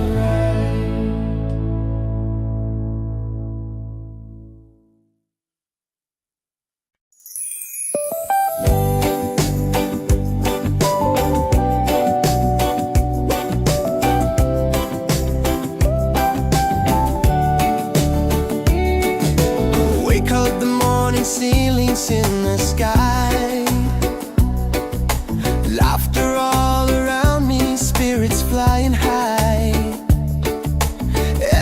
Wake up, the morning ceilings in the sky. Laughter all around me, spirits flying high.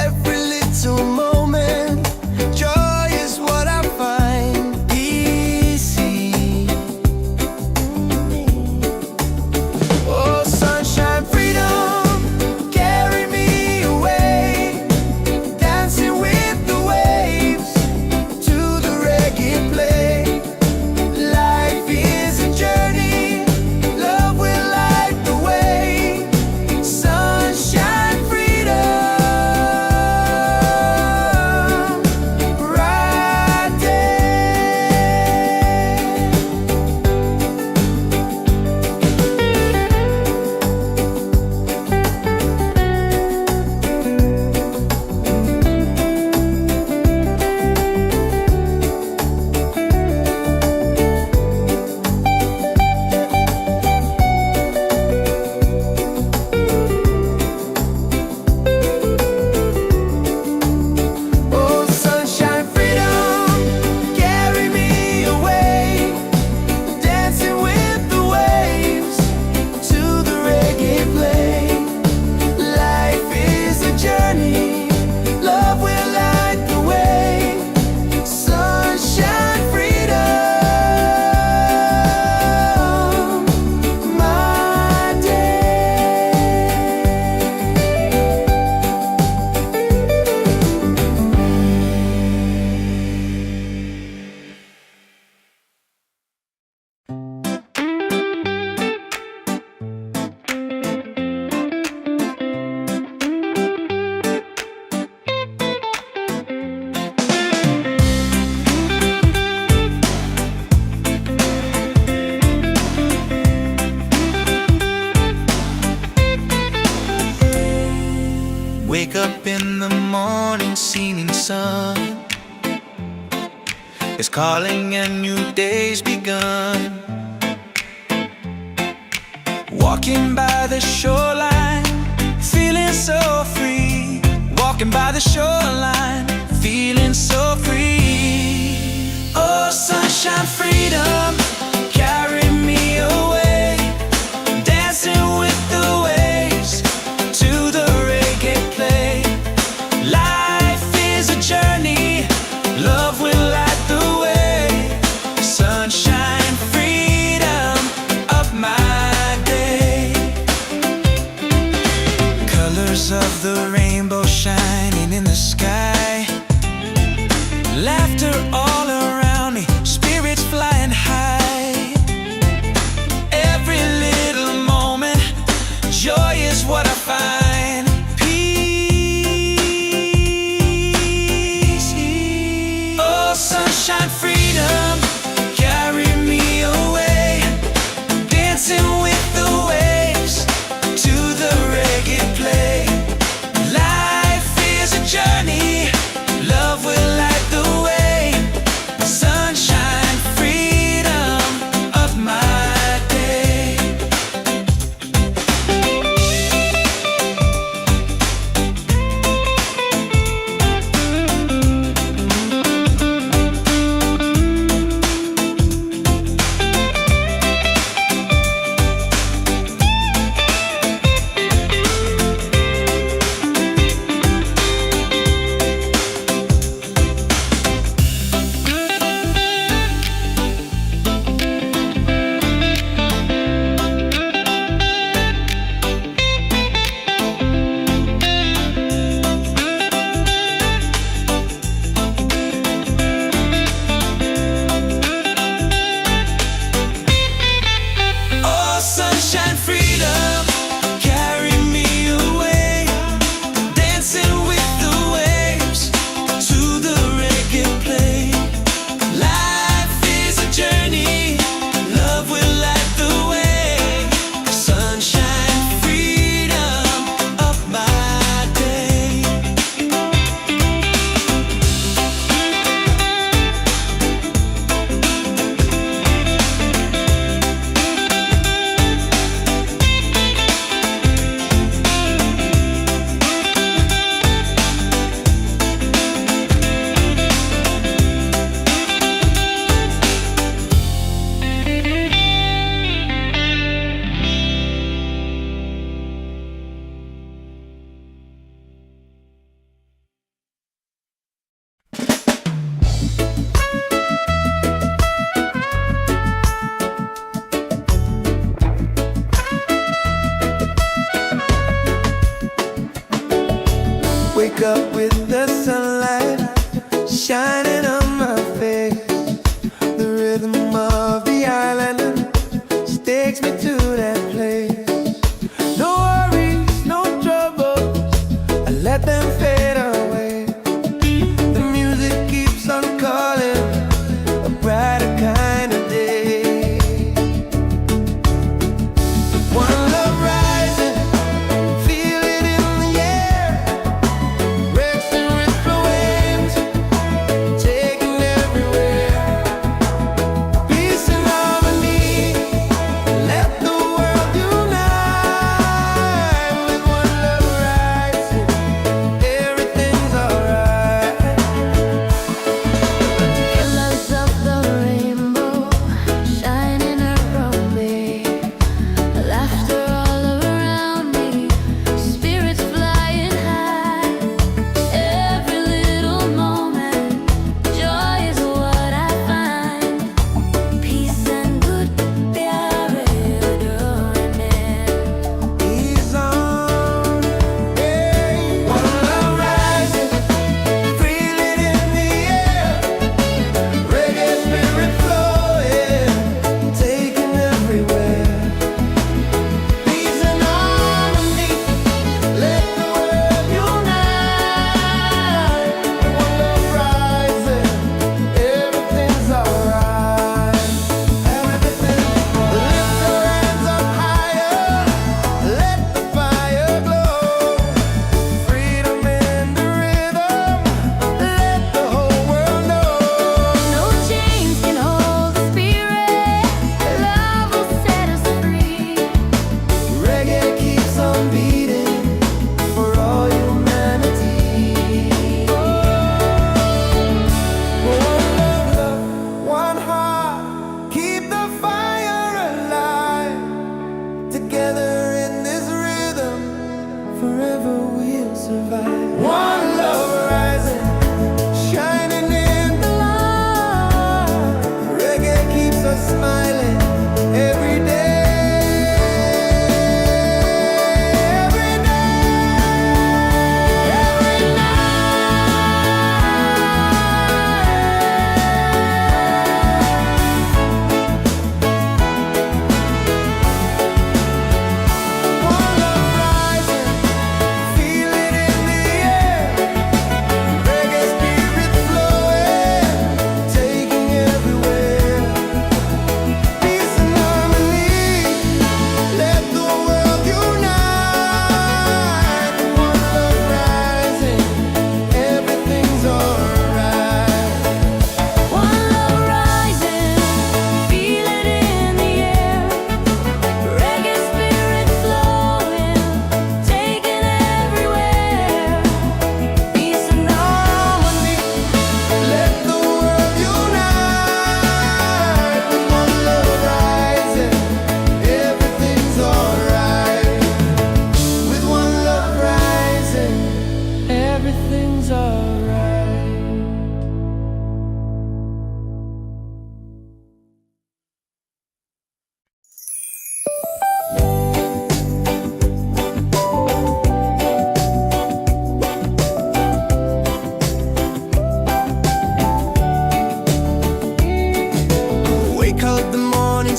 Every little moment, joy is what I find. Easy. Oh, sunshine, freedom, carry me away. Dancing with the waves to the reggae play. Life is a journey, love will light the way. Sunshine, freedom, right there. Oh, sunshine, freedom, carry me away. Dancing with the waves to the reggae play. Life is a journey, love will light the way. Sunshine, freedom, my day. Wake up in the morning, seeing sun is calling and new day's begun. Walking by the shoreline, feeling so free. Walking by the shoreline, feeling so free. Oh, sunshine, freedom, carry me away. Dancing with the waves to the reggae play. Life is a journey, love will light the way. Sunshine, freedom of my day. Colors of the rainbow shining in the sky. Laughter all around me, spirits flying high. Every little moment, joy is what I find. Peace. Oh, sunshine, freedom, carry me away. Dancing with the waves to the reggae play. Life is a journey, love will light the way.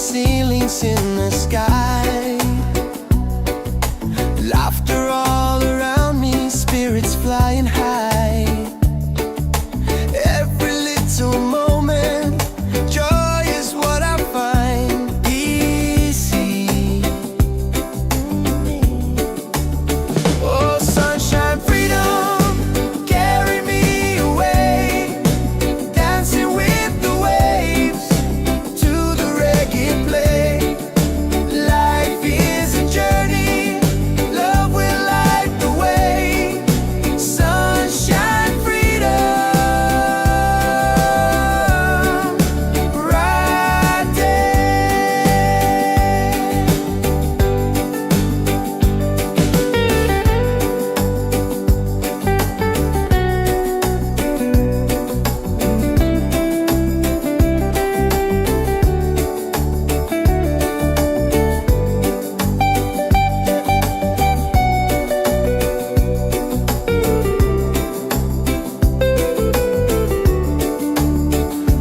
ceilings in the sky. Laughter all around me, spirits flying high. Every little moment, joy is what I find easy. Oh, sunshine, freedom, carry me away, dancing with the waves to the reggae play. Life is a journey, love will light the way. Sunshine, freedom, bright day.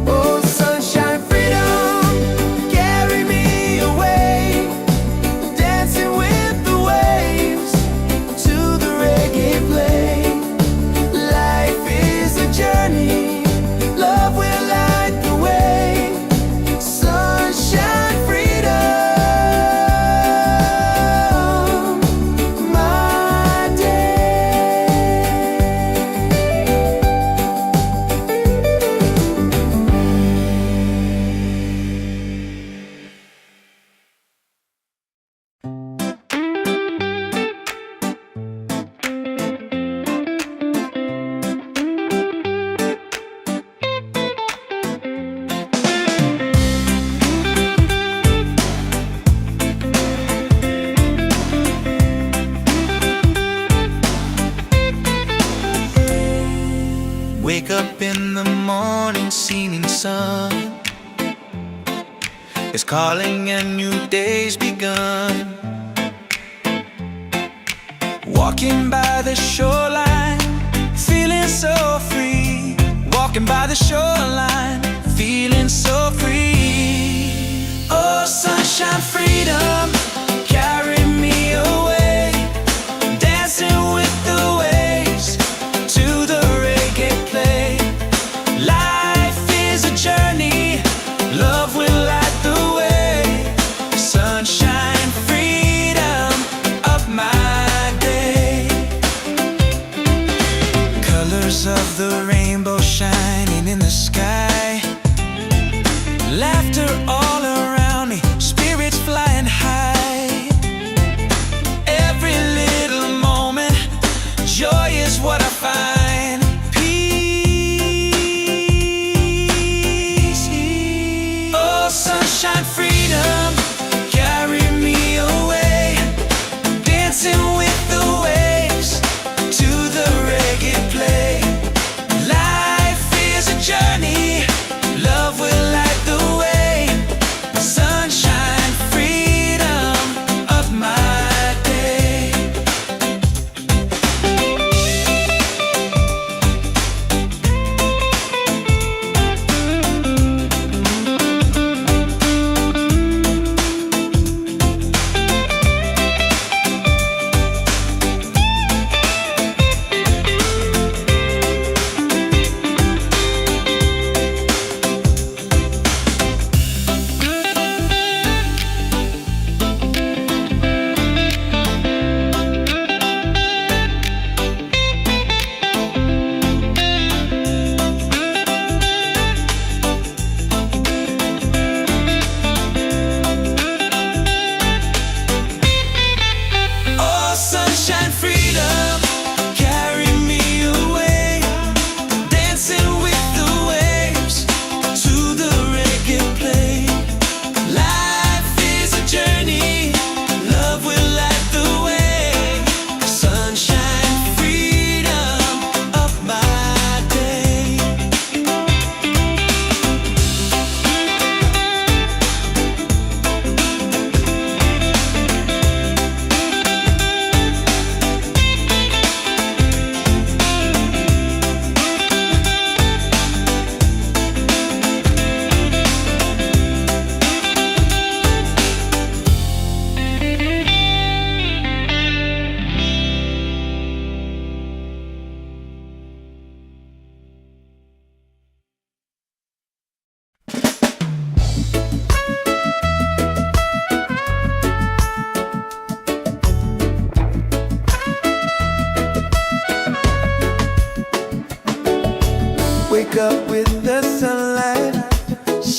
Oh, sunshine, freedom, carry me away, dancing with the waves to the reggae play. Life is a journey, love will light the way. Sunshine, freedom, my day. Wake up in the morning, seeing sun is calling and new day's begun. Walking by the shoreline, feeling so free. Walking by the shoreline, feeling so free. Oh, sunshine, freedom, carry me away, dancing with the waves to the reggae play. Life is a journey, love will light the way. Sunshine, freedom of my day. Colors of the rainbow shining in the sky.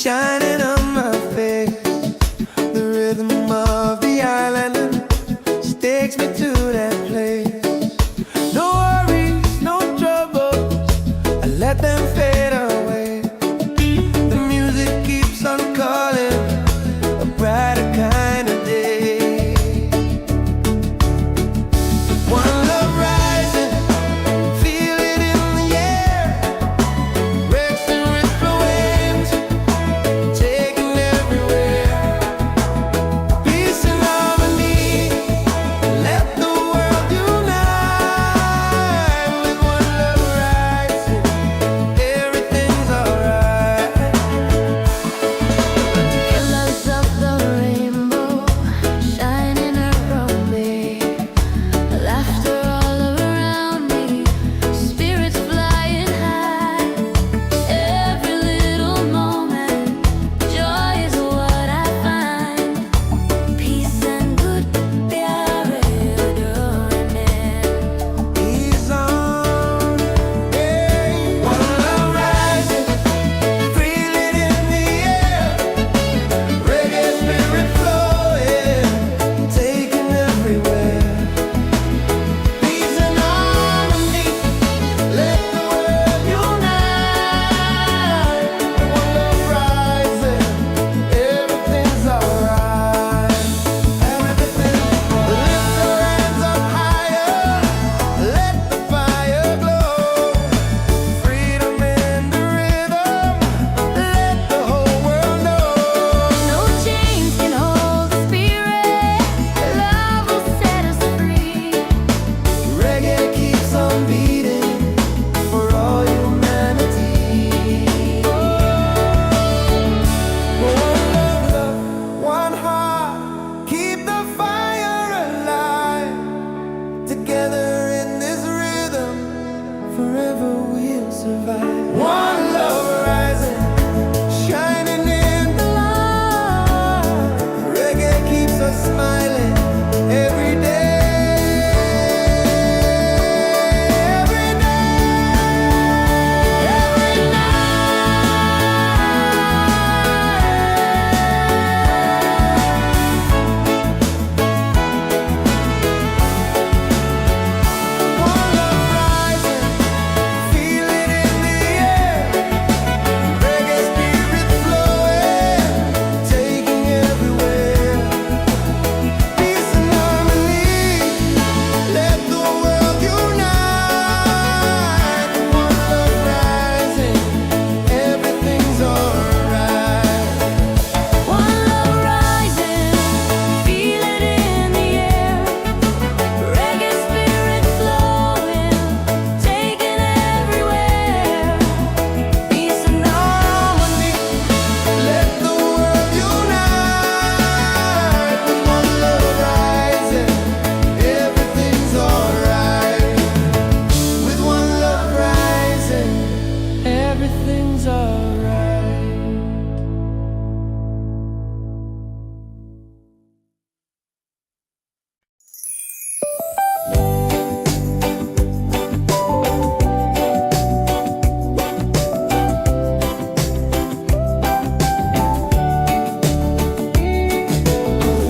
shining on my face. The rhythm of the island just takes me to that place. No worries, no troubles, I let them fade away. The music keeps on calling, a brighter kind of day. One love rising, feel it in the air. Breaks and ripple waves, taking everywhere. Peace and harmony, let the world unite. With one love rising, everything's alright. Colors of the rainbow shining around me, laughter all around me, spirits flying high. Every little moment, joy is what I find. Peace and good pyare doing. He's on, hey. One love rising, feel it in the air. Reggae spirit flowing, taking everywhere. Peace and harmony, let the world unite. One love rising, everything's alright. Everything's lift your hands up higher, let the fire glow. Freedom in the rhythm, let the whole world know. No chains can hold the spirit. Love will set us free. Reggae keeps on beating for all humanity. One love, one heart, keep the fire alive. Together in this rhythm, forever we'll survive. One love rising, shining in the light. Reggae keeps us smiling every day. Every One love rising, feel it in the air. Reggae spirit flowing, taking everywhere. Peace and harmony, let the world unite. One love rising, everything's alright. One love rising, feel it in the air. Reggae spirit flowing, taking everywhere. Peace and harmony. Let the world unite. With one love rising, everything's alright. With one love rising, everything's alright.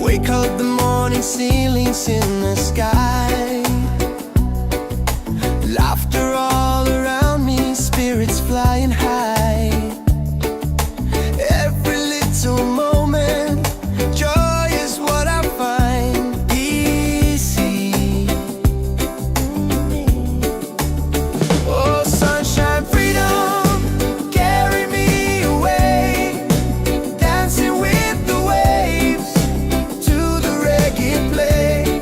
Wake up the morning, ceilings in the sky. Laughter all around me, spirits flying high. Every little moment, joy is what I find. Easy. Oh, sunshine, freedom, carry me away. Dancing with the waves to the reggae play.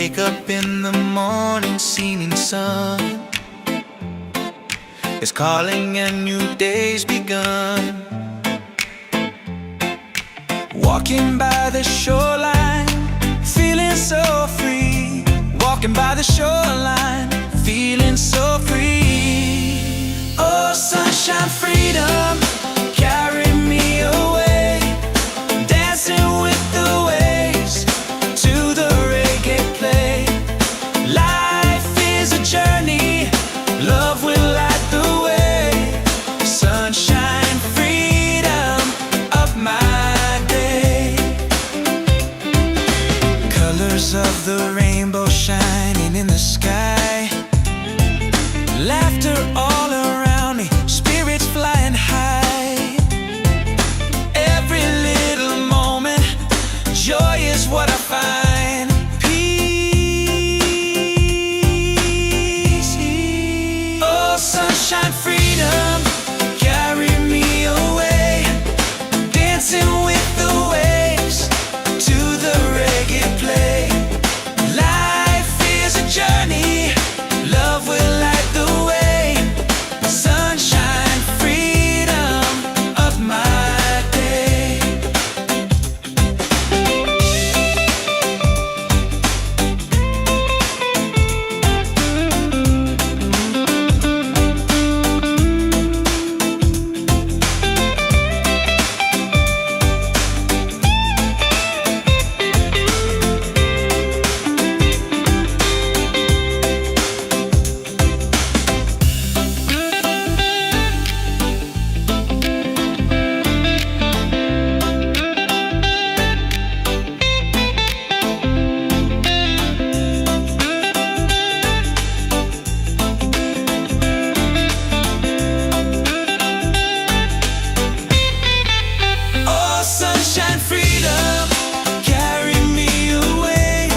wake up in the morning, seeing sun is calling and new day's begun. Walking by the shoreline, feeling so free. Walking by the shoreline, feeling so free. Oh, sunshine, freedom, carry me away. Dancing with the waves to the reggae play. Life is a journey, love will light the way. Sunshine, freedom of my day. Colors of the rainbow shining in the sky. Laughter all around me, spirits flying high. Every little moment, joy is what I find. Peace. Oh, sunshine, freedom, carry me away. Dancing with the waves to the reggae play. Life is a journey, love will light the way. Sunshine, freedom of my day. Oh, sunshine, freedom, carry me away.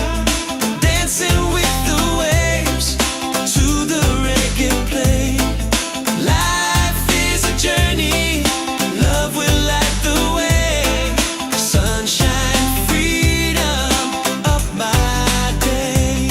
Dancing with the waves to the reggae play. Life is a journey, love will light the way. Sunshine, freedom of my day.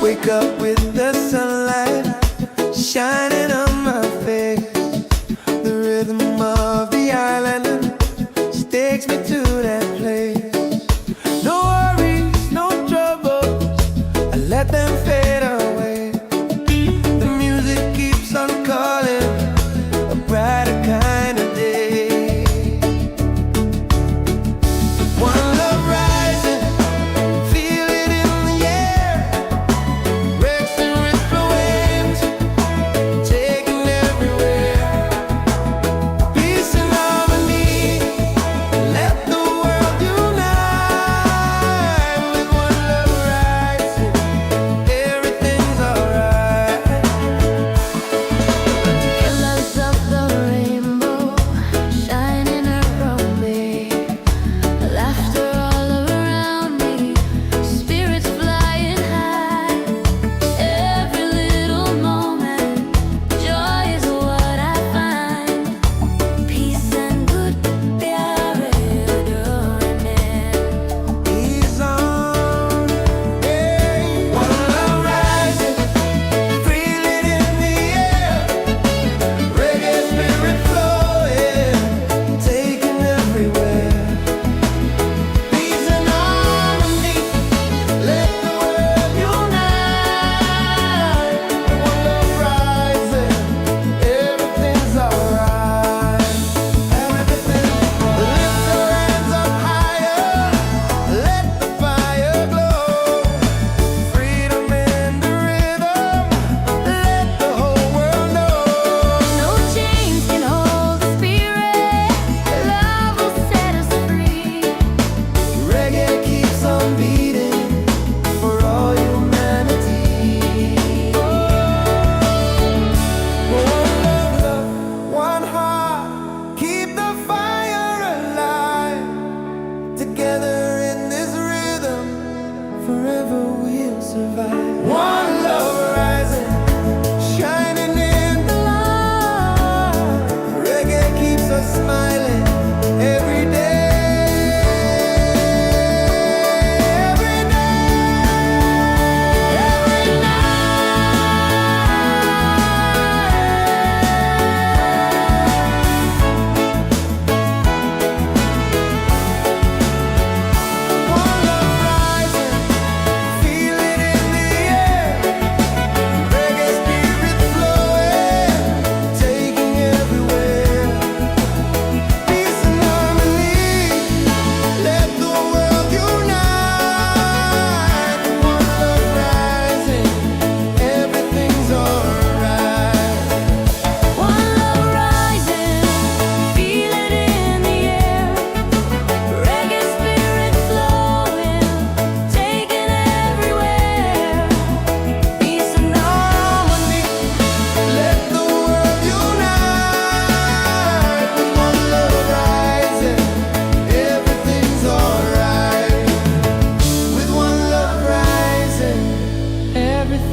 Wake up with the sunlight shining on my face. The rhythm of the island takes me to that place. No worries, no troubles, I let them fade away. The music keeps on calling, a brighter kind of day. One love rising, feel it in the air. Breaks and ripple waves, take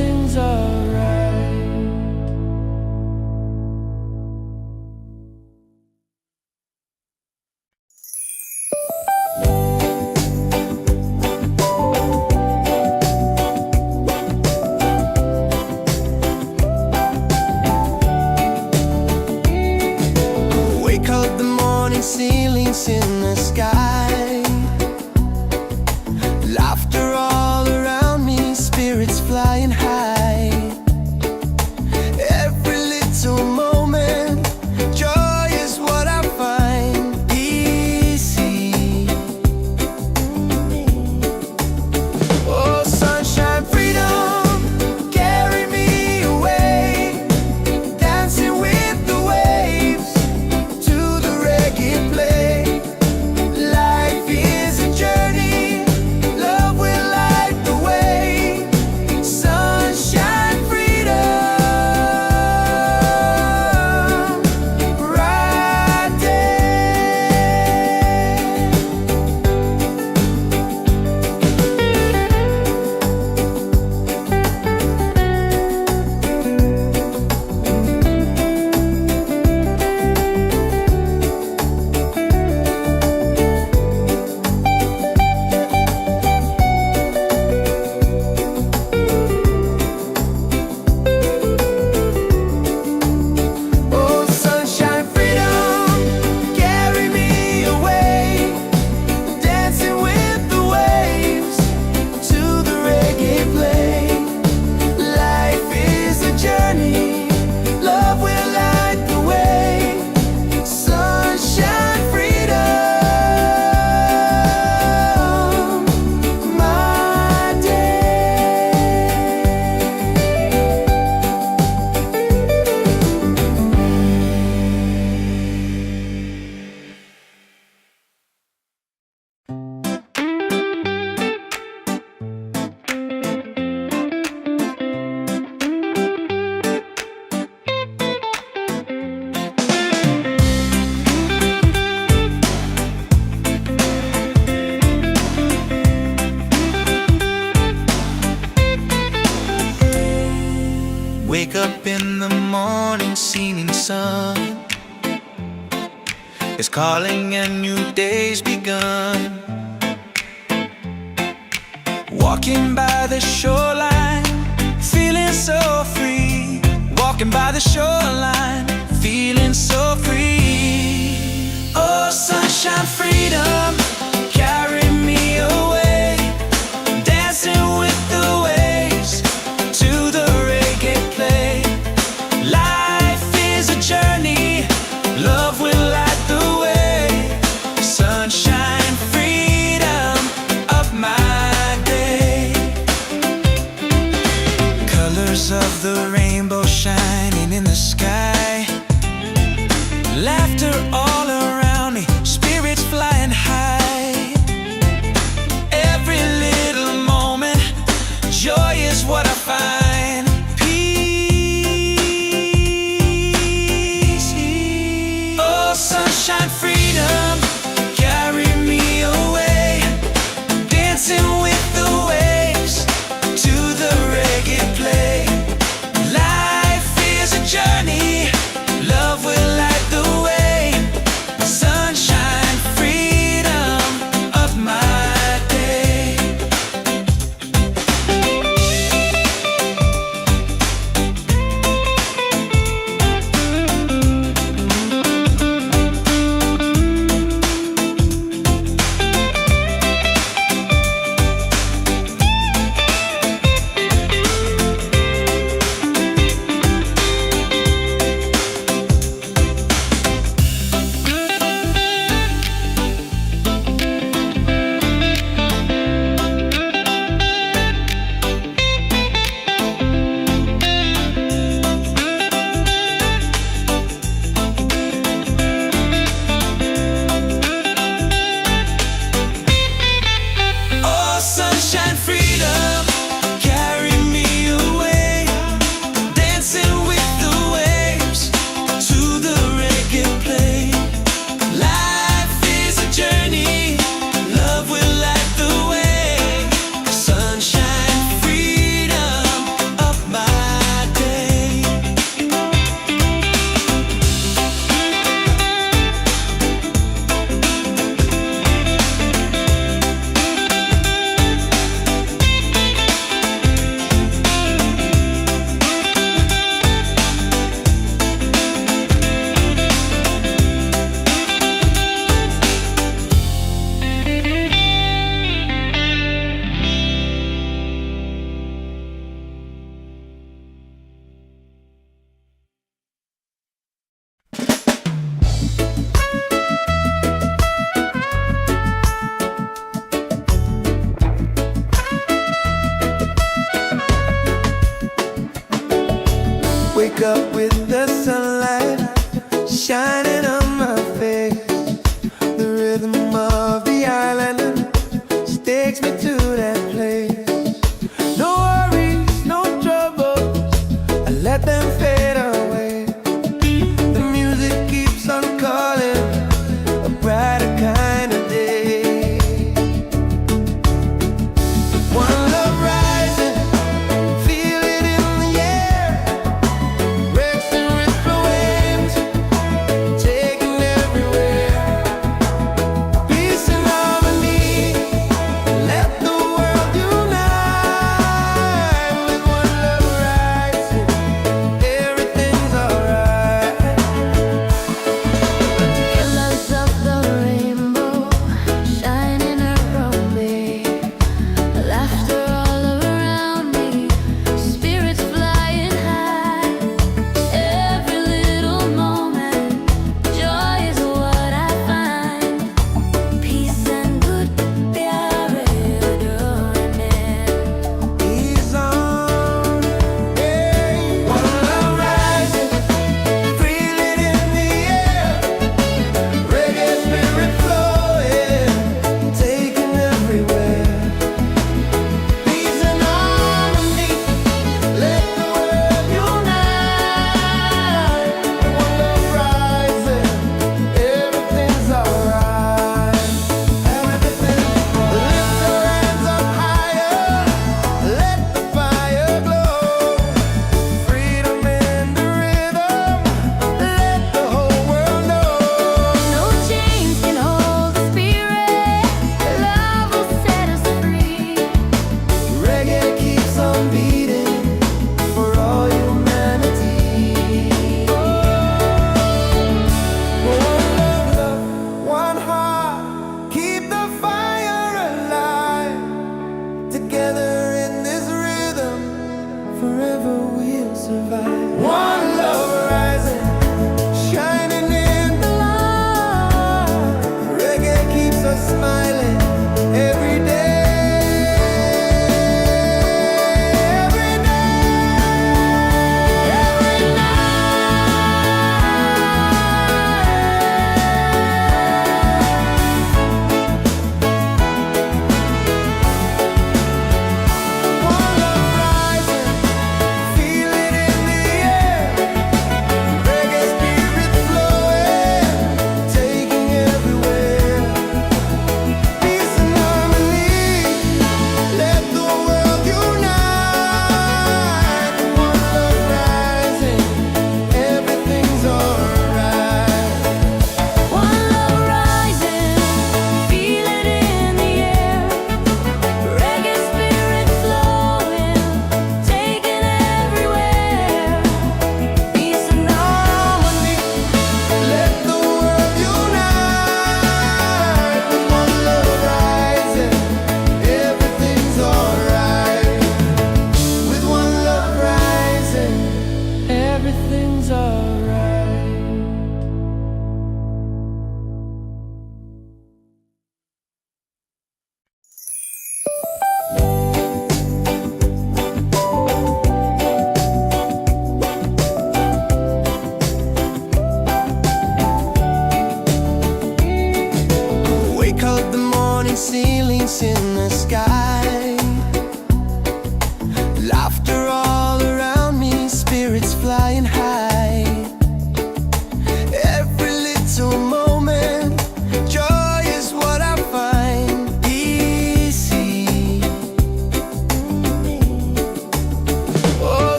everything's alright. Wake up, the morning ceilings in the sky, laughter all around me, spirits flying high. Every little moment, joy is what I find. Easy. Oh, sunshine, freedom, carry me away, dancing with the waves to the reggae play. Life is a journey, love will light the way. Sunshine, freedom, right there. Oh, sunshine, freedom, carry me away, dancing with the waves to the reggae play. Life is a journey, love will light the way. Sunshine, freedom, my day. Wake up in the morning, seeing sun is calling and new day's begun. Walking by the shoreline, feeling so free. Walking by the shoreline, feeling so free. Oh, sunshine, freedom, carry me away, dancing with the waves to the reggae play. Life is a journey, love will light the way. Sunshine, freedom of my day. Colors of the rainbow shining in the sky, laughter all around me, spirits flying high. Every little moment, joy is what I find. Peace. Oh, sunshine, freedom, carry me away, dancing with the waves to the reggae play. Life is a journey, love will light the way. Sunshine, freedom of my day. Wake up with the sunlight shining on my face. The rhythm of the island takes me to that place. No worries, no troubles, I let them fade away. The music keeps on calling, a brighter kind of day. One love rising, feel it in the air. Breaks and ripple waves, taking everywhere. Peace and harmony, let the world unite. With one love rising, everything's alright. Colors of the rainbow shining around me, laughter all around me, spirits flying high. Every little moment, joy is what I find. Peace and good, प्यारे डोने. Ease on, hey. One love rising, feel it in the air. Reggae spirit flowing, taking everywhere. Peace and harmony, let the world unite. One love rising, everything's alright. Everything, lift your hands up higher, let the fire glow. Freedom in the rhythm, let the whole world know. No chains can hold the spirit. Love will set us free. Reggae keeps on beating for all humanity. One love, one heart, keep the fire alive. Together in this rhythm, forever we'll survive. One love rising, shining in the light. Reggae keeps us smiling every day. Every day, every night. One love rising, feel it in the air.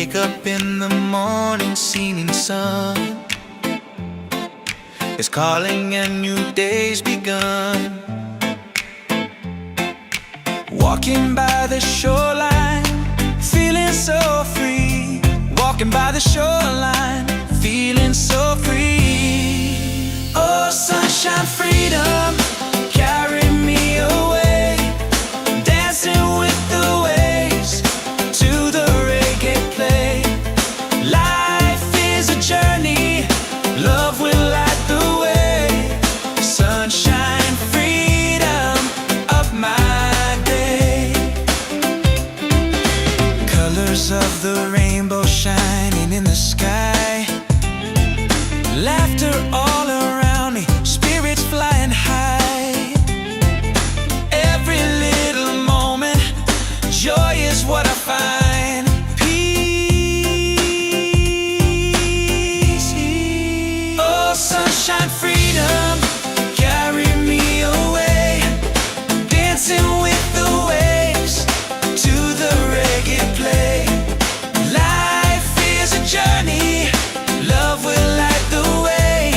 Wake up in the morning, seeing sun is calling and new day's begun. Walking by the shoreline, feeling so free. Walking by the shoreline, feeling so free. Oh, sunshine, freedom, carry me away. Dancing with the waves to the reggae play. Life is a journey, love will light the way. Sunshine, freedom of my day. Colors of the rainbow shining in the sky. Laughter all around me, spirits flying high. Every little moment, joy is what I find. Peace. Oh, sunshine, freedom, carry me away. Dancing with the waves to the reggae play. Life is a journey, love will light the way.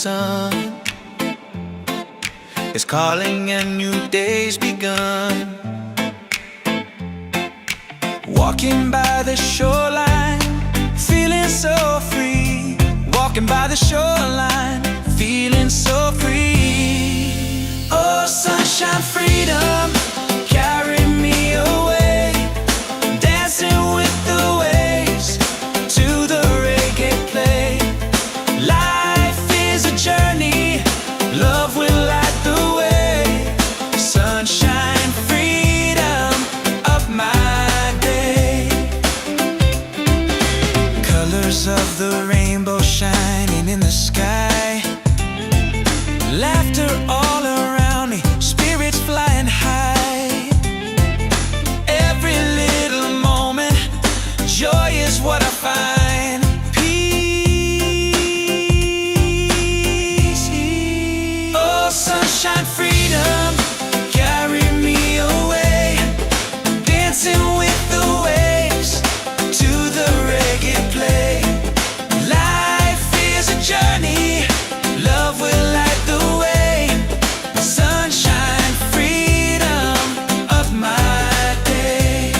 sun is calling and new day's begun. Walking by the shoreline, feeling so free. Walking by the shoreline, feeling so free. Oh, sunshine, freedom, carry me away. Dancing with the waves to the reggae play. Life is a journey, love will light the way. Sunshine, freedom of my day. Colors of the rainbow shining in the sky. Laughter all around me, spirits flying high. Every little moment, joy is what I find. Peace. Oh, sunshine, freedom, carry me away. Dancing with the waves to the reggae play. Life is a journey, love will light the way. Sunshine, freedom of my day.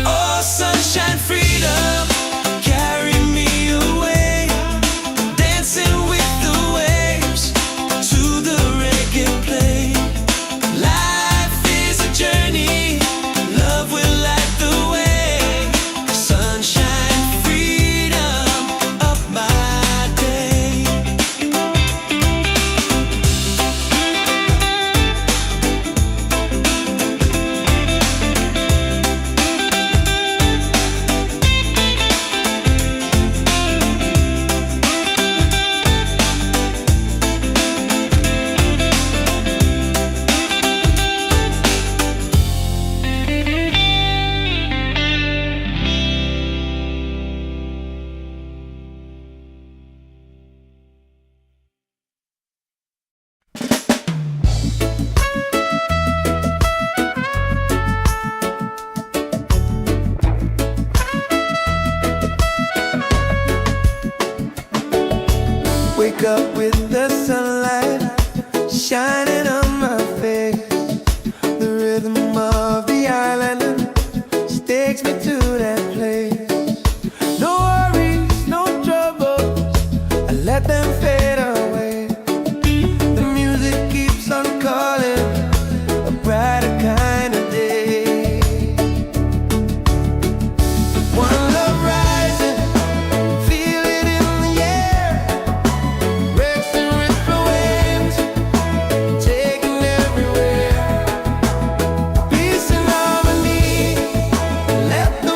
Oh, sunshine, freedom, carry me away. Dancing with the waves to the reggae play. Life is a journey, love will light the way. Sunshine, freedom of my day. Wake up with the sunlight shining on my face. The rhythm of the island takes me to that place. No worries, no troubles, I let them fade away. The music keeps on calling, a brighter kind of day. One love rising, feel it in the air. Racing with the waves, taking everywhere. Peace and harmony, let the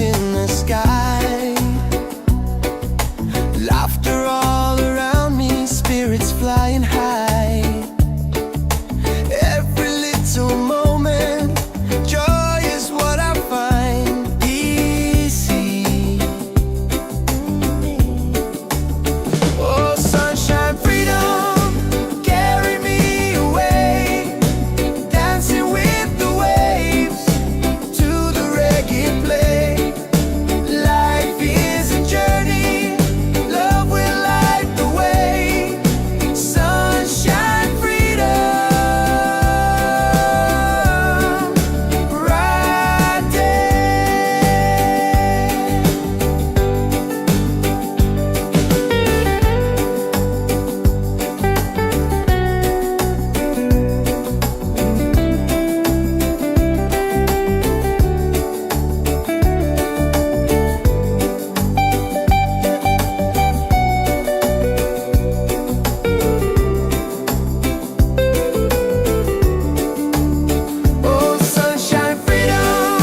lights in the sky, laughter all around me, spirits flying high. Every little moment, joy is what I find easy. Oh, sunshine, freedom, carry me away, dancing with the waves to the reggae play. Life is a journey, love will light the way. Sunshine, freedom, bright day. Oh, sunshine, freedom,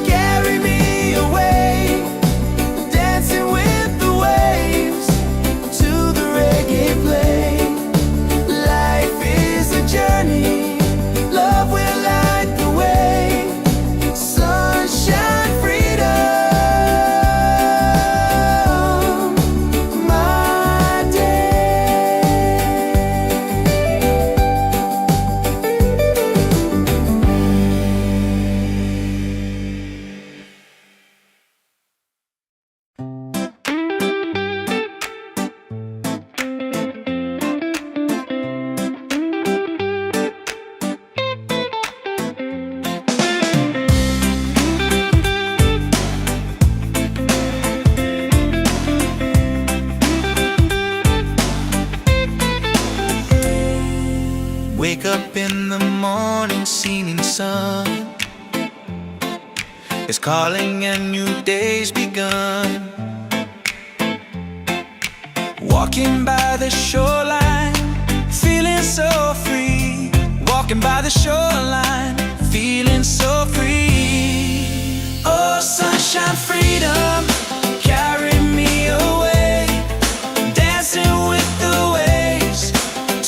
carry me away, dancing with the waves to the reggae play. Life is a journey, love will light the way. Sunshine, freedom, my day. Wake up in the morning, seeing sun is calling and new day's begun. Walking by the shoreline, feeling so free. Walking by the shoreline, feeling so free. Oh, sunshine, freedom, carry me away, dancing with the waves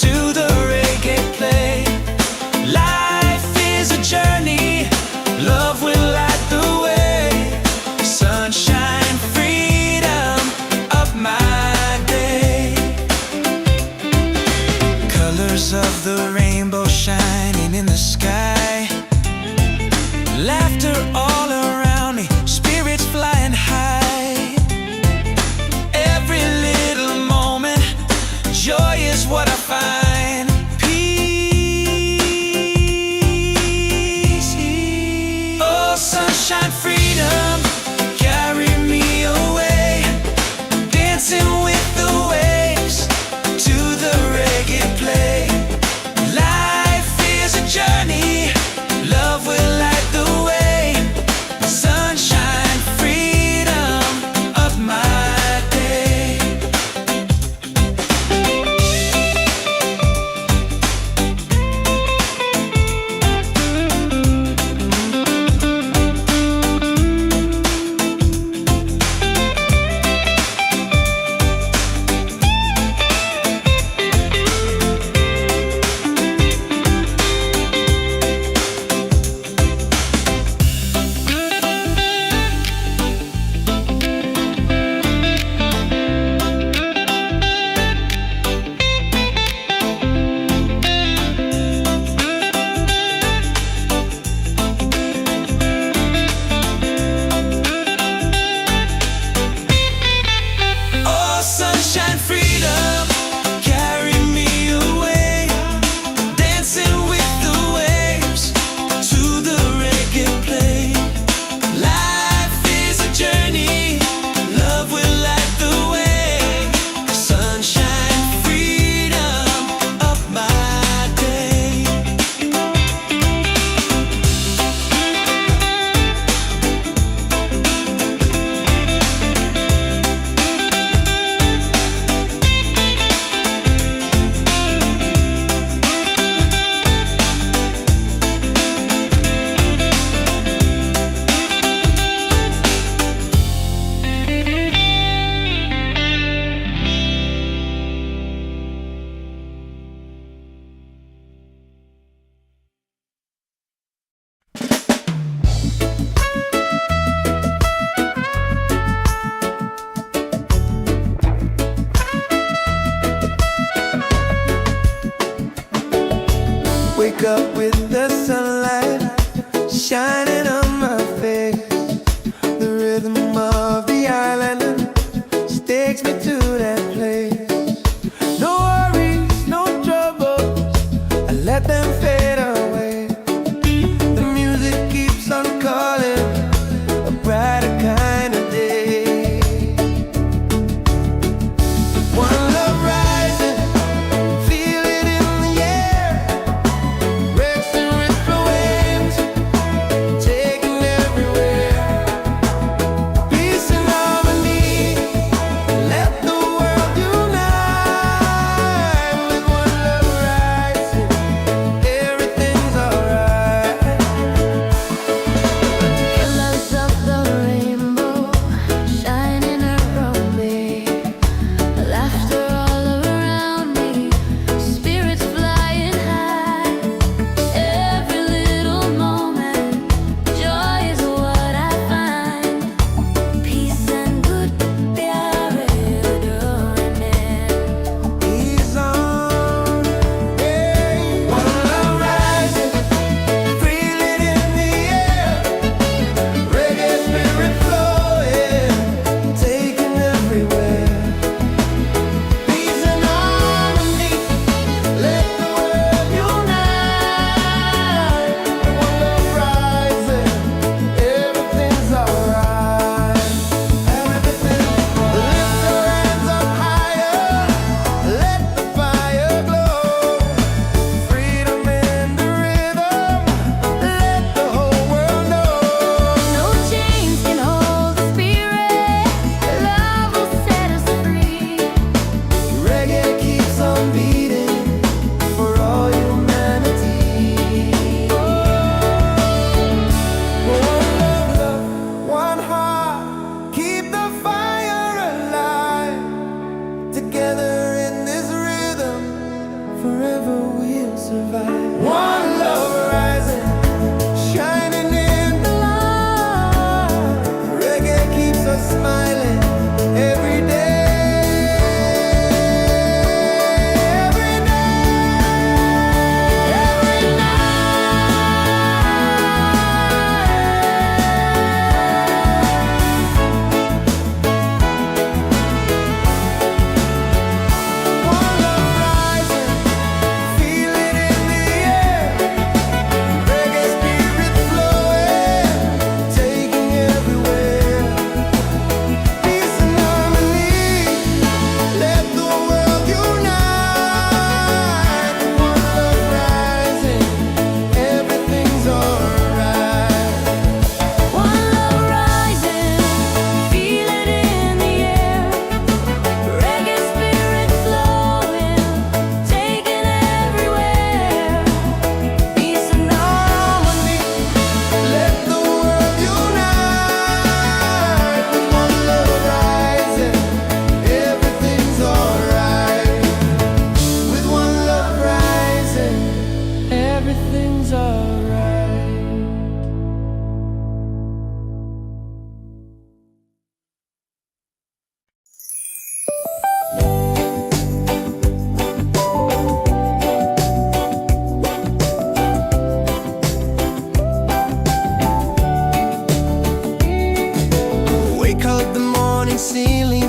to the reggae play. Life is a journey, love will light the way. Sunshine, freedom of my day. Colors of the rainbow shining in the sky, laughter all around me,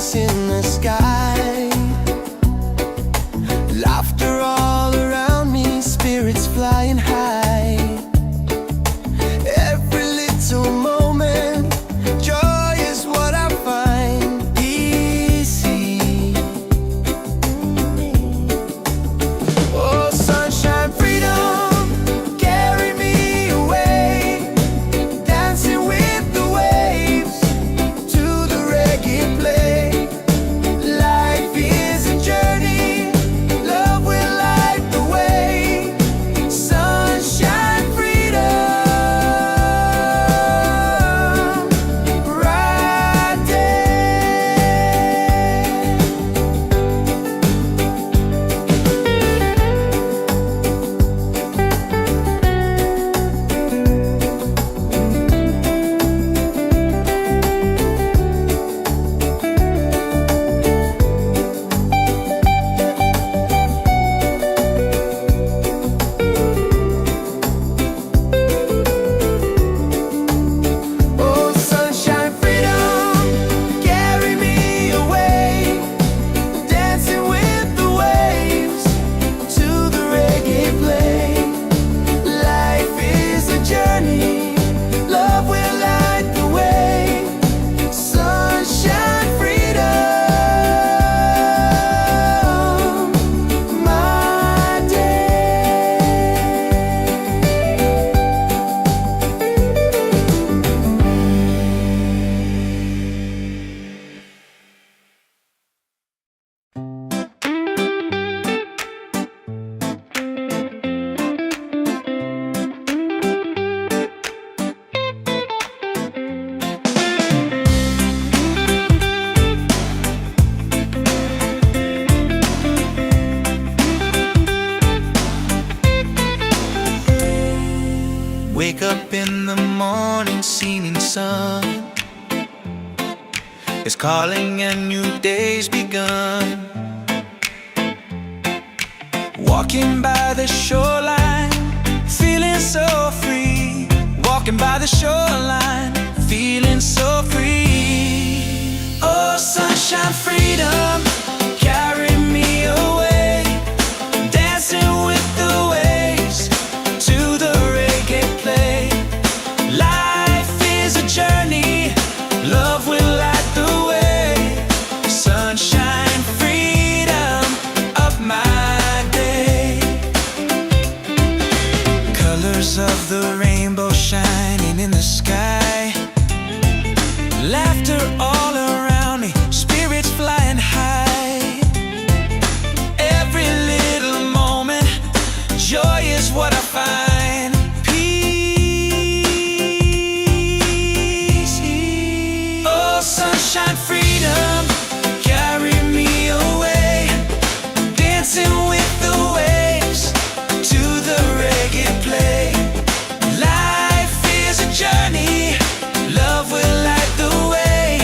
dance in the sky. Laughter all around me, spirits flying high. Every little moment, joy is what I find. Easy. Oh, sunshine, freedom, carry me away. Dancing with the waves to the reggae play. Life is a journey, love will light the way. Sunshine, freedom, right there. Oh, sunshine, freedom, carry me away. Dancing with the waves to the reggae play. Life is a journey, love will light the way. Sunshine, freedom, my day. Wake up in the morning, seeing sun is calling and new day's begun. Walking by the shoreline, feeling so free. Walking by the shoreline, feeling so free. Oh, sunshine, freedom, carry me away. Dancing with the waves to the reggae play. Life is a journey, love will light the way. Sunshine, freedom of my day. Colors of the rainbow shining in the sky. Laughter all around me, spirits flying high. Every little moment, joy is what I find. Peace. Oh, sunshine, freedom, carry me away. Dancing with the waves to the reggae play. Life is a journey, love will light the way.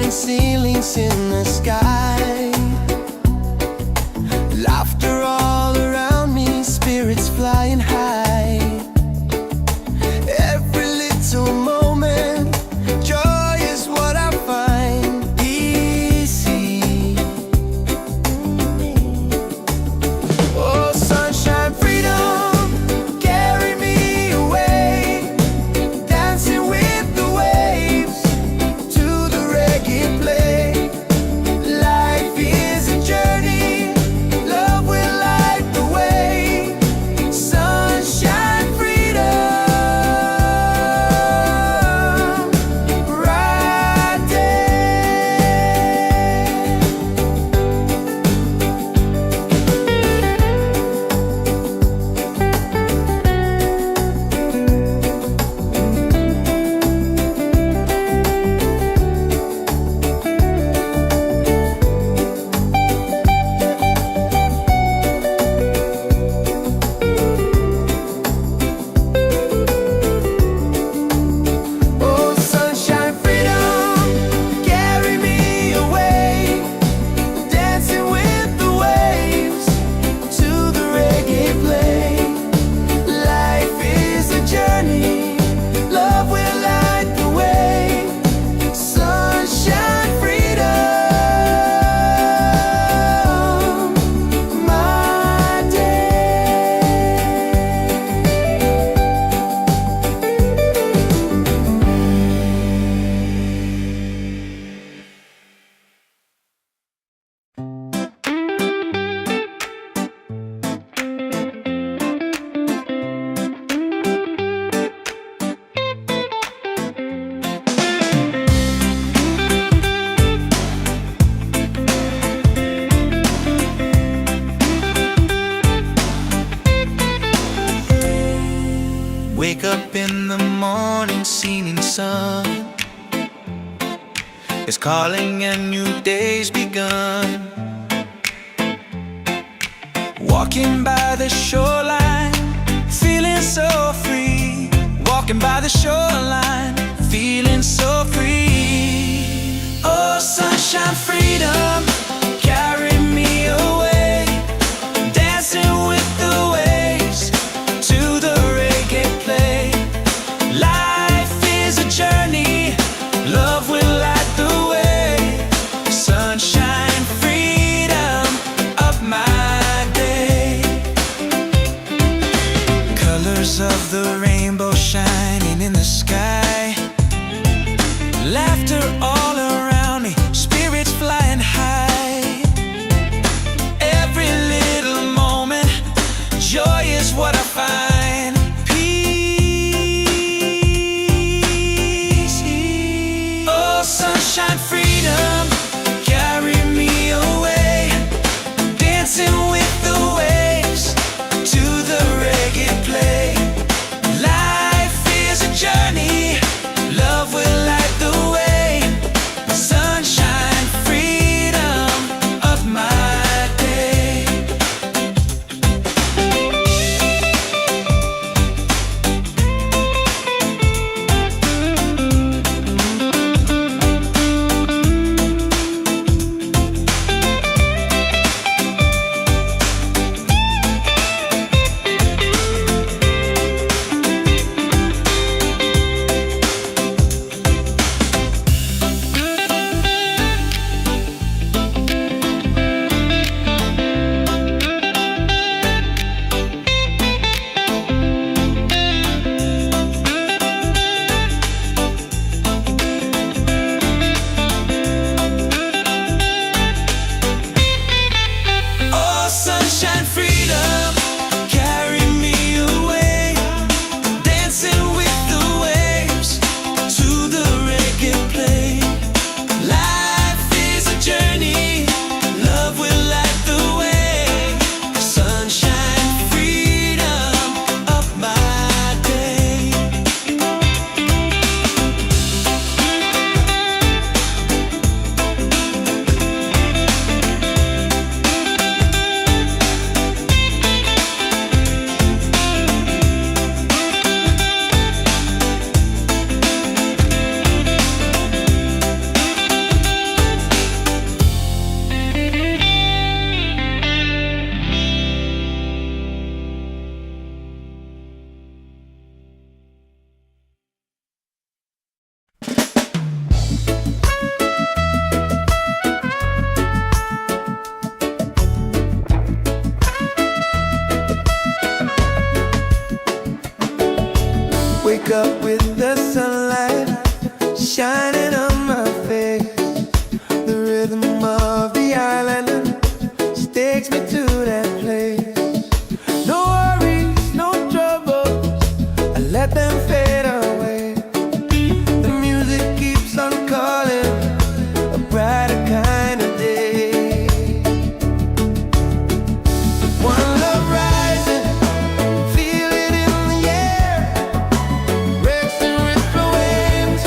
falling ceilings in the sky. Laughter all around me, spirits flying high. Every little moment, joy is what I find easy. Oh, sunshine, freedom, carry me away, dancing with the waves to the reggae play. Life is a journey, love will light the way. Sunshine, freedom, right there. Oh, sunshine, freedom, carry me away, dancing with the waves to the reggae play. Life is a journey, love will light the way. Sunshine, freedom, my day. Wake up in the morning, seeing sun is calling and new day's begun. Walking by the shoreline, feeling so free. Walking by the shoreline, feeling so free. Oh, sunshine, freedom, carry me away, dancing with the waves to the reggae play. Life is a journey, love will light the way. Sunshine, freedom of my day. Colors of the rainbow shining in the sky. shining on my face. The rhythm of the island takes me to that place. No worries, no troubles, I let them fade away. The music keeps on calling, a brighter kind of day. One love rising, feel it in the air. Breaks and ripple waves,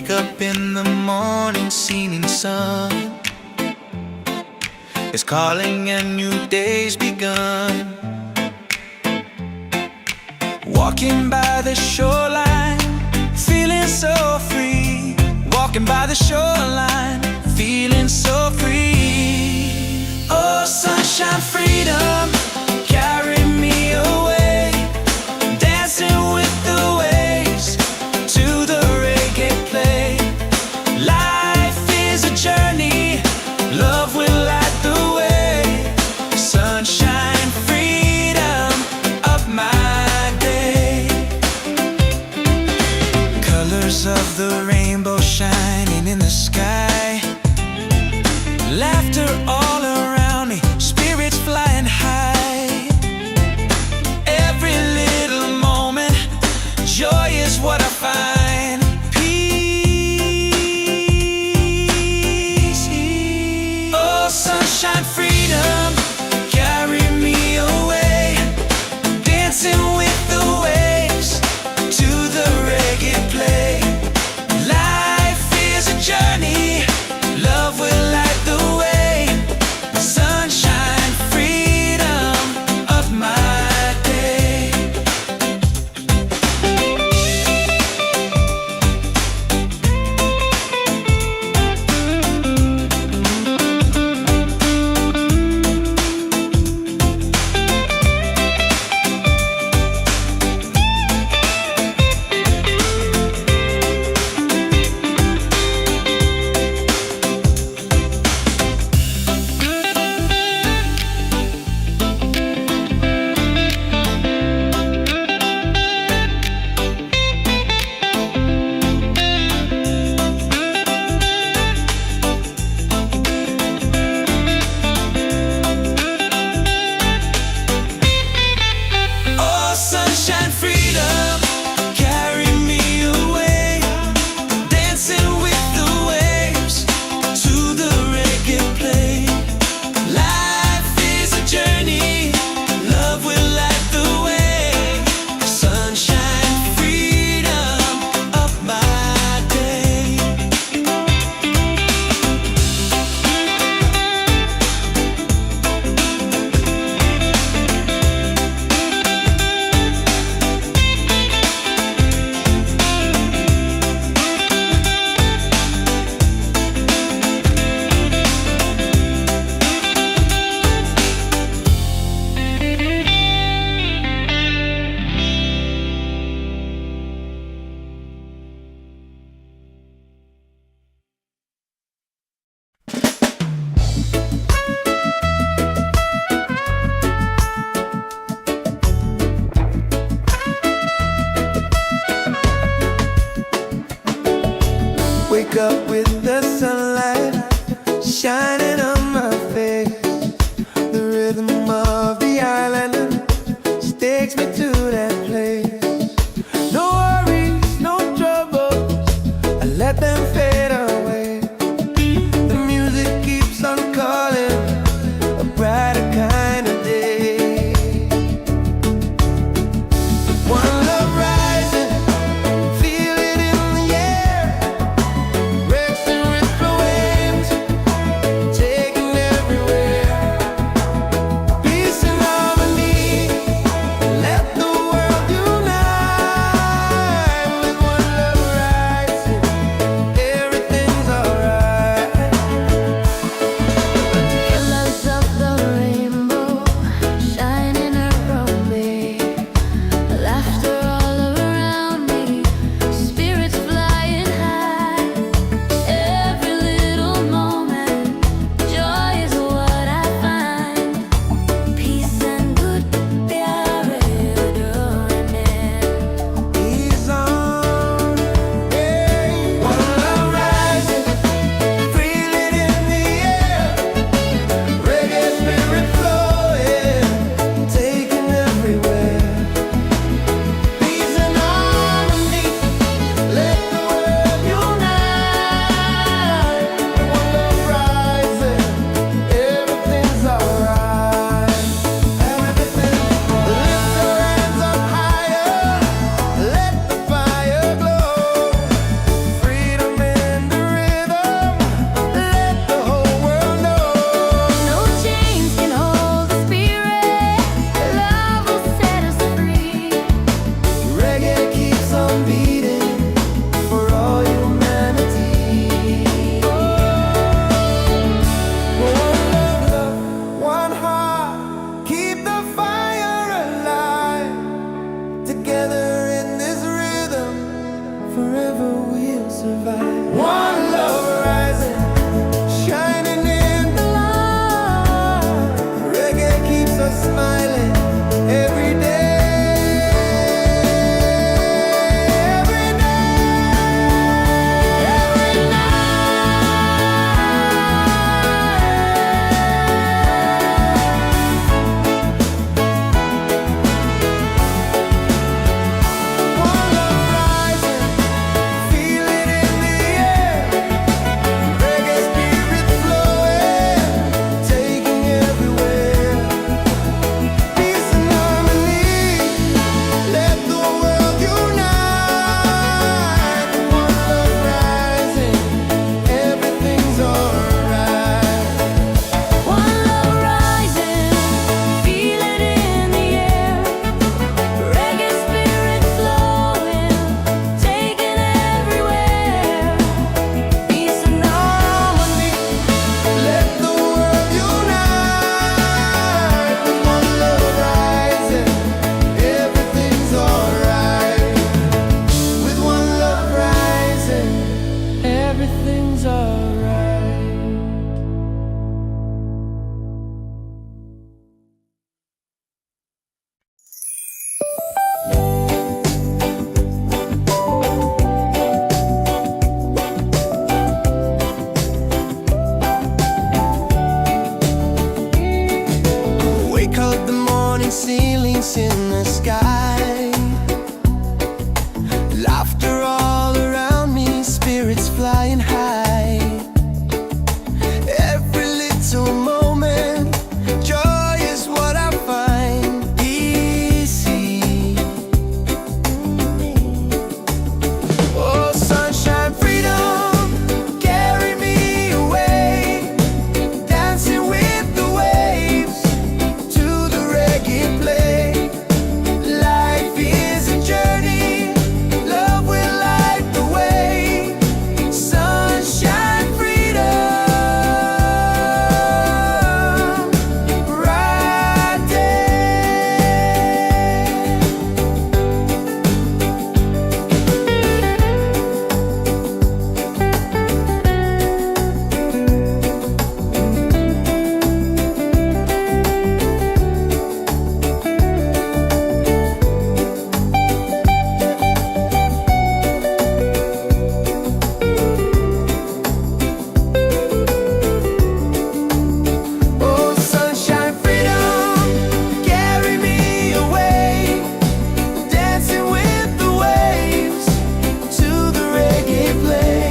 Wake up in the morning, seeing sun is calling and new day's begun. Walking by the shoreline, feeling so free. Walking by the shoreline, feeling so free. Oh, sunshine, freedom, carry me away. Dancing with the waves to the reggae play. Life is a journey, love will light the way. Sunshine, freedom of my day. Colors of the rainbow shining in the sky. Laughter all around me, spirits flying high. Every little moment, joy is what I find. Peace. Oh, sunshine, freedom, carry me away. Dancing with the waves to the reggae play. Life is a journey, love will light the way. Sunshine, freedom of my day. Oh, sunshine, freedom, carry me away. Dancing with the waves to the reggae play. Life is a journey, love will light the way. Sunshine, freedom of my day. Wake up with the sunlight shining on my face. The rhythm of the island just takes me to that place. No worries, no troubles, I let them fade away. The music keeps on calling, a brighter kind of day. One love rising, feel it in the air. Breaks and ripple waves, taking everywhere. Peace and harmony, let the world unite. With one love rising, feels alright. Wake up, the morning ceilings in the sky, laughter all around me, spirits flying high. Every little moment, joy is what I find easy. Oh, sunshine, freedom, carry me away, dancing with the waves to the reggae play. Life is a journey, love will light the way. Sunshine, freedom, right there. Oh, sunshine, freedom, carry me away, dancing with the waves to the reggae play.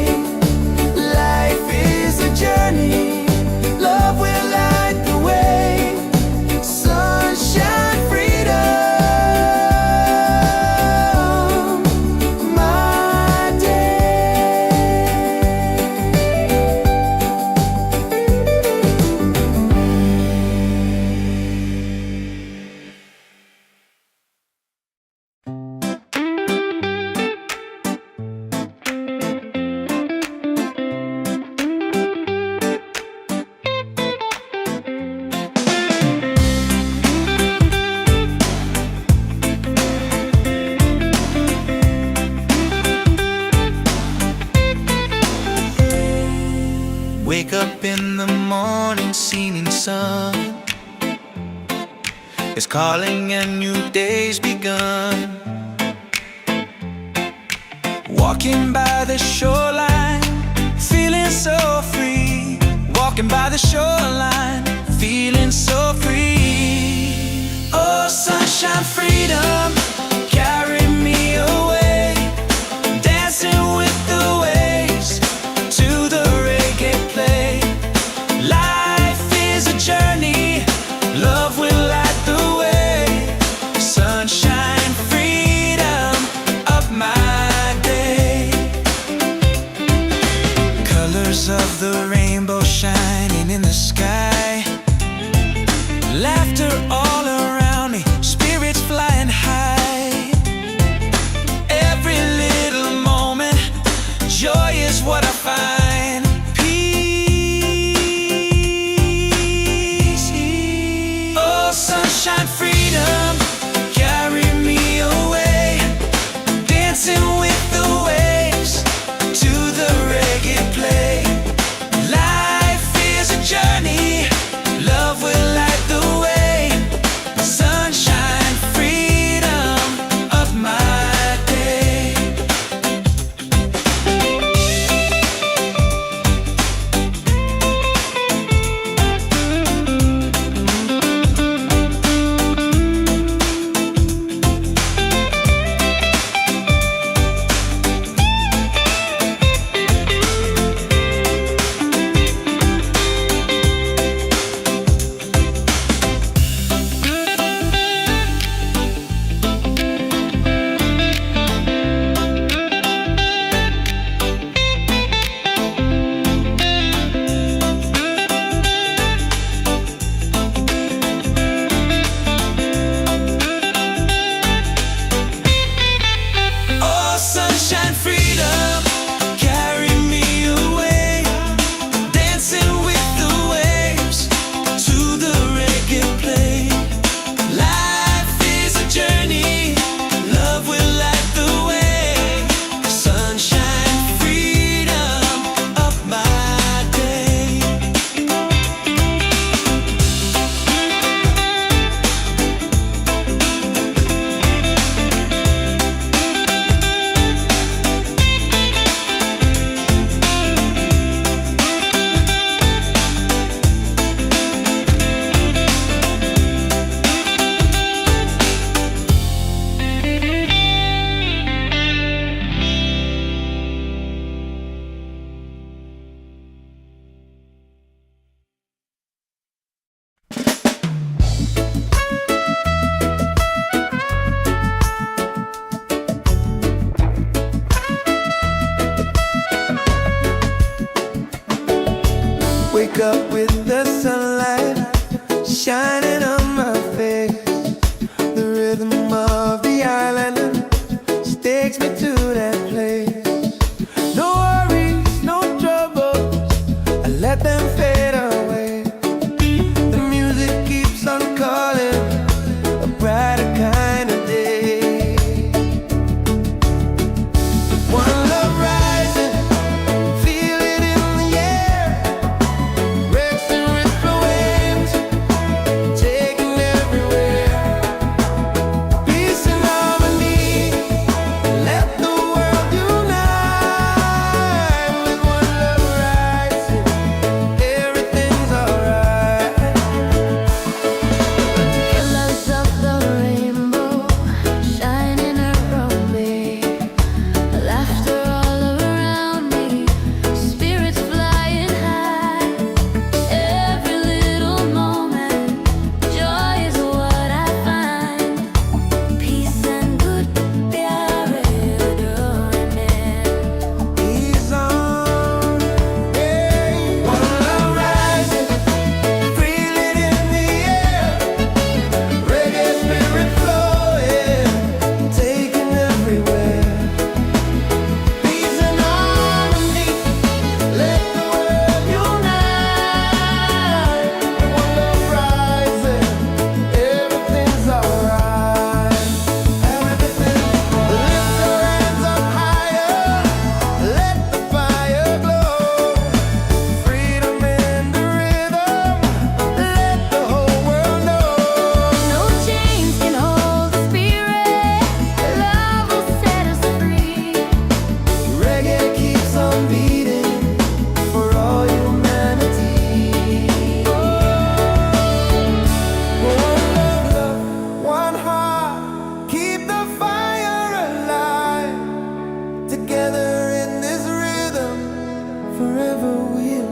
Life is a journey, love will light the way. Sunshine, freedom, my day. Wake up in the morning, seeing sun is calling and new day's begun. Walking by the shoreline, feeling so free. Walking by the shoreline, feeling so free. Oh, sunshine, freedom, carry me away, dancing with the waves to the reggae play. Life is a journey, love will light the way. Sunshine, freedom of my day. Colors of the rainbow shining in the sky, laughter all around me, spirits flying high. Every little moment, joy is what I find. Peace. Oh, sunshine, freedom, carry me away, dancing with the waves to the reggae play. Life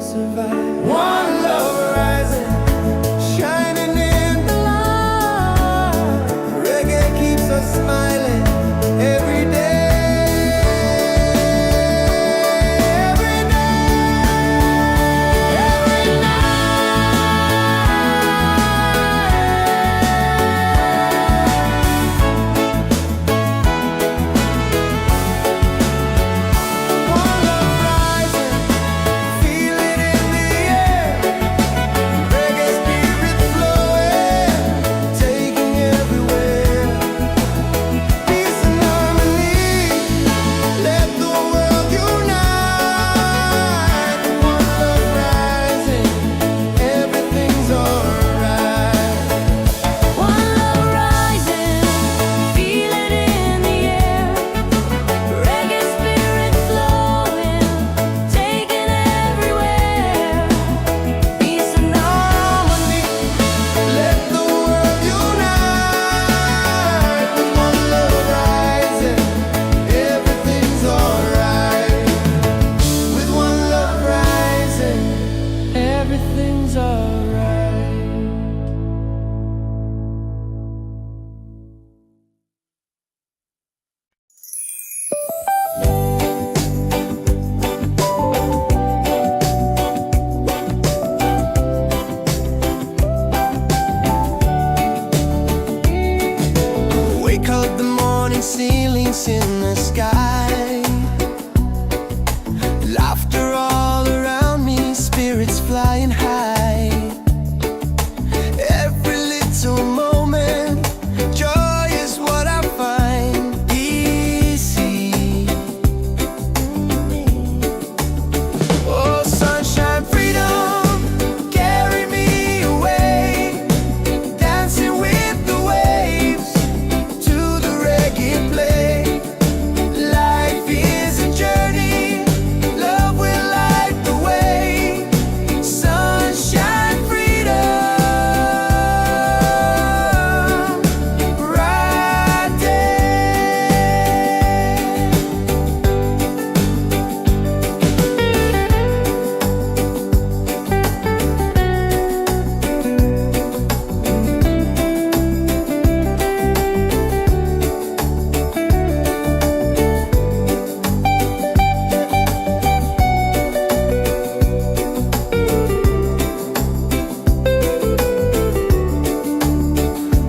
survive. One love rising, shining in the light. Reggae keeps us smiling every day. Ceilings in the sky, laughter all around me, spirits flying high. Every little moment, joy is what I find easy. Oh, sunshine, freedom, carry me away, dancing with the waves to the reggae play. Life is a journey, love will light the way. Sunshine, freedom, bright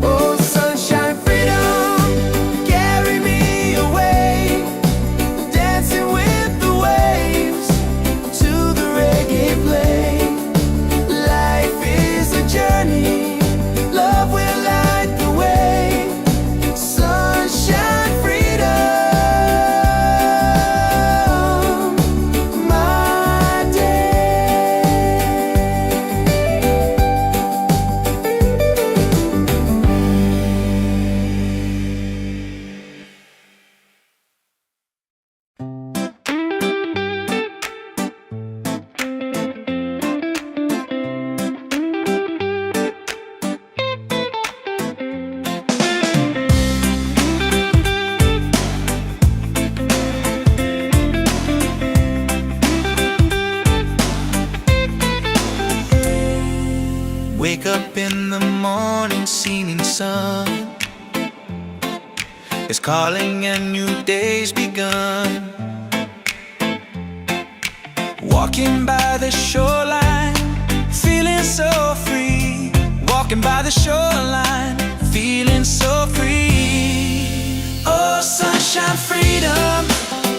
Oh, sunshine, freedom, carry me away, dancing with the waves to the reggae play. Life is a journey, love will light the way. Sunshine, freedom, my day. Wake up in the morning, seeing sun is calling and new day's begun. Walking by the shoreline, feeling so free. Walking by the shoreline, feeling so free. Oh, sunshine, freedom,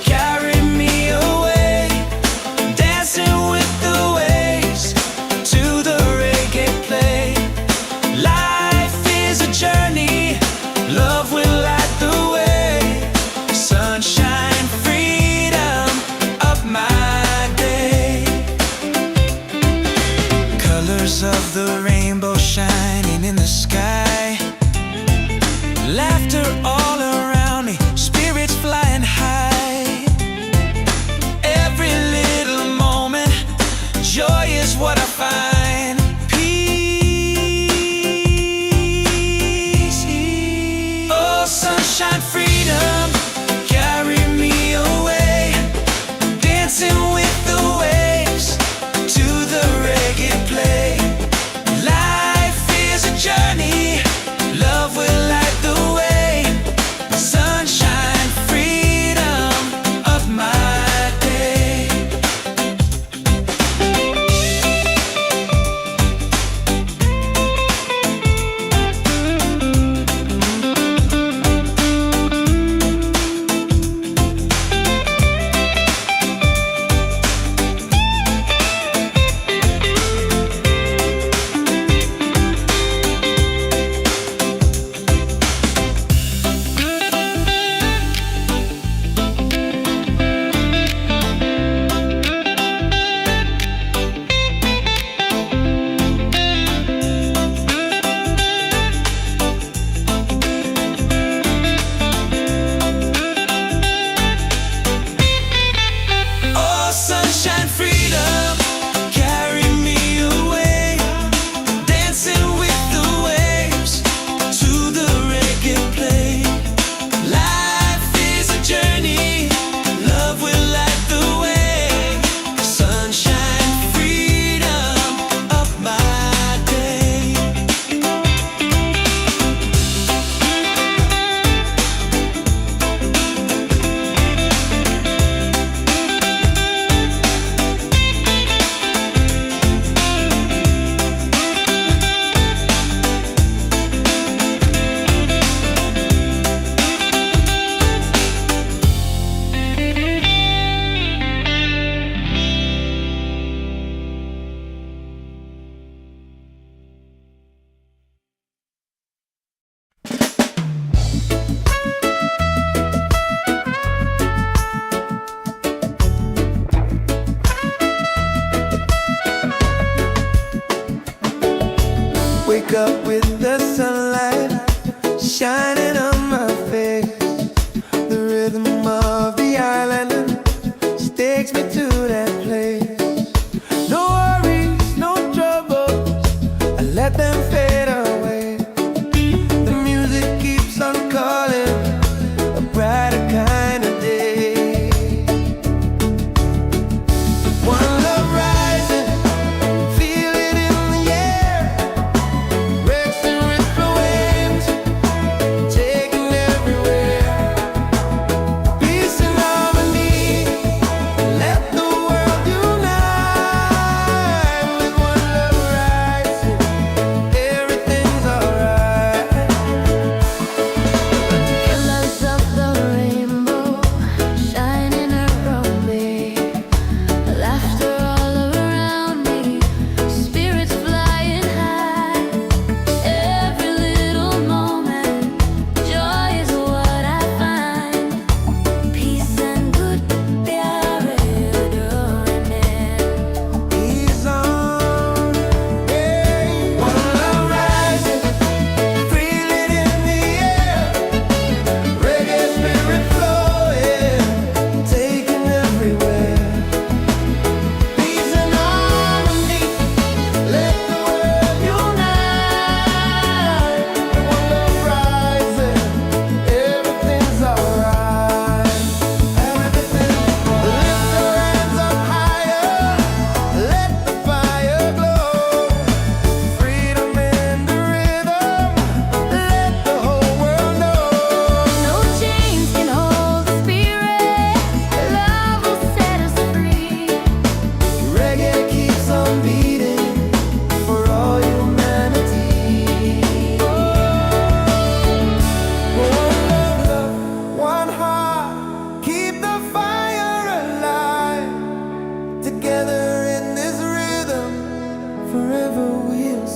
carry me away, dancing with the waves to the reggae play. Life is a journey, love will light the way. Sunshine, freedom, of my day. Colors of the rainbow shining in the sky, laughter all around me, spirits flying high.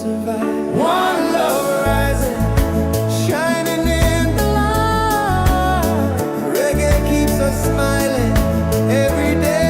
survive. One love rising, shining in the light. Reggae keeps us smiling every day.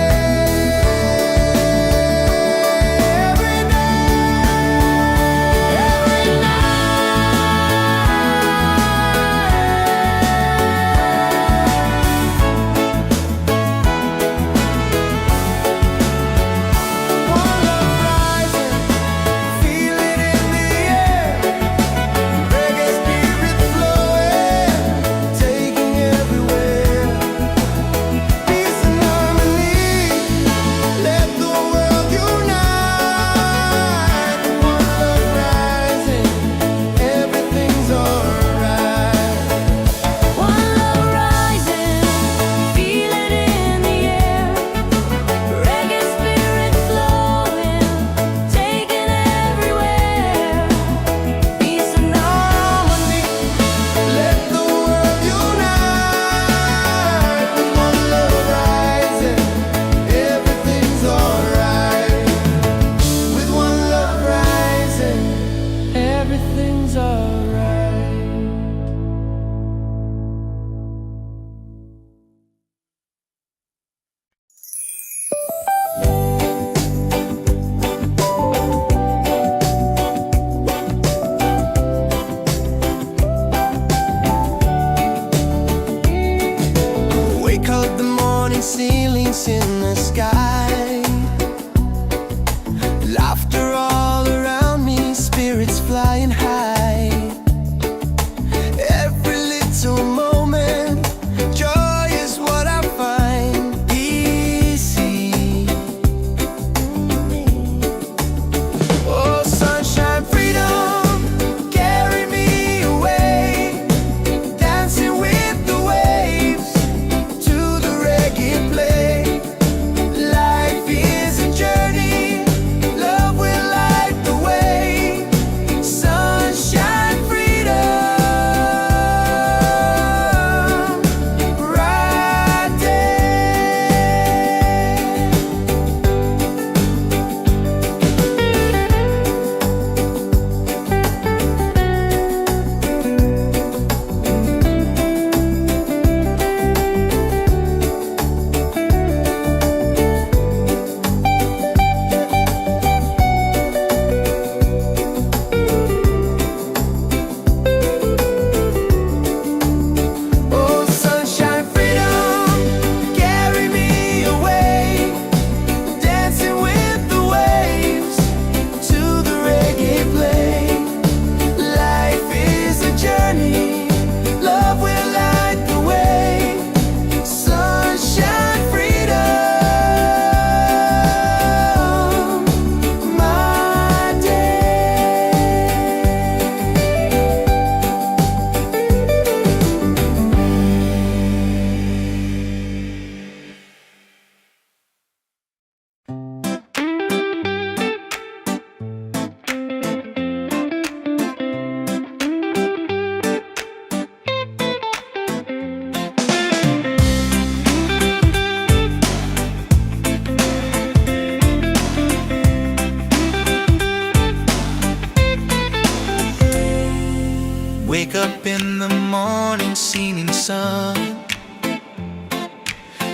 Ceilings in the sky, laughter all around me, spirits flying high. Every little moment, joy is what I find easy. Oh, sunshine, freedom, carry me away, dancing with the waves to the reggae play. Life is a journey, love will light the way. Sunshine, freedom, right there. Oh, sunshine, freedom, carry me away, dancing with the waves to the reggae play. Life is a journey, love will light the way. Sunshine, freedom, my day. Wake up in the morning, seeing sun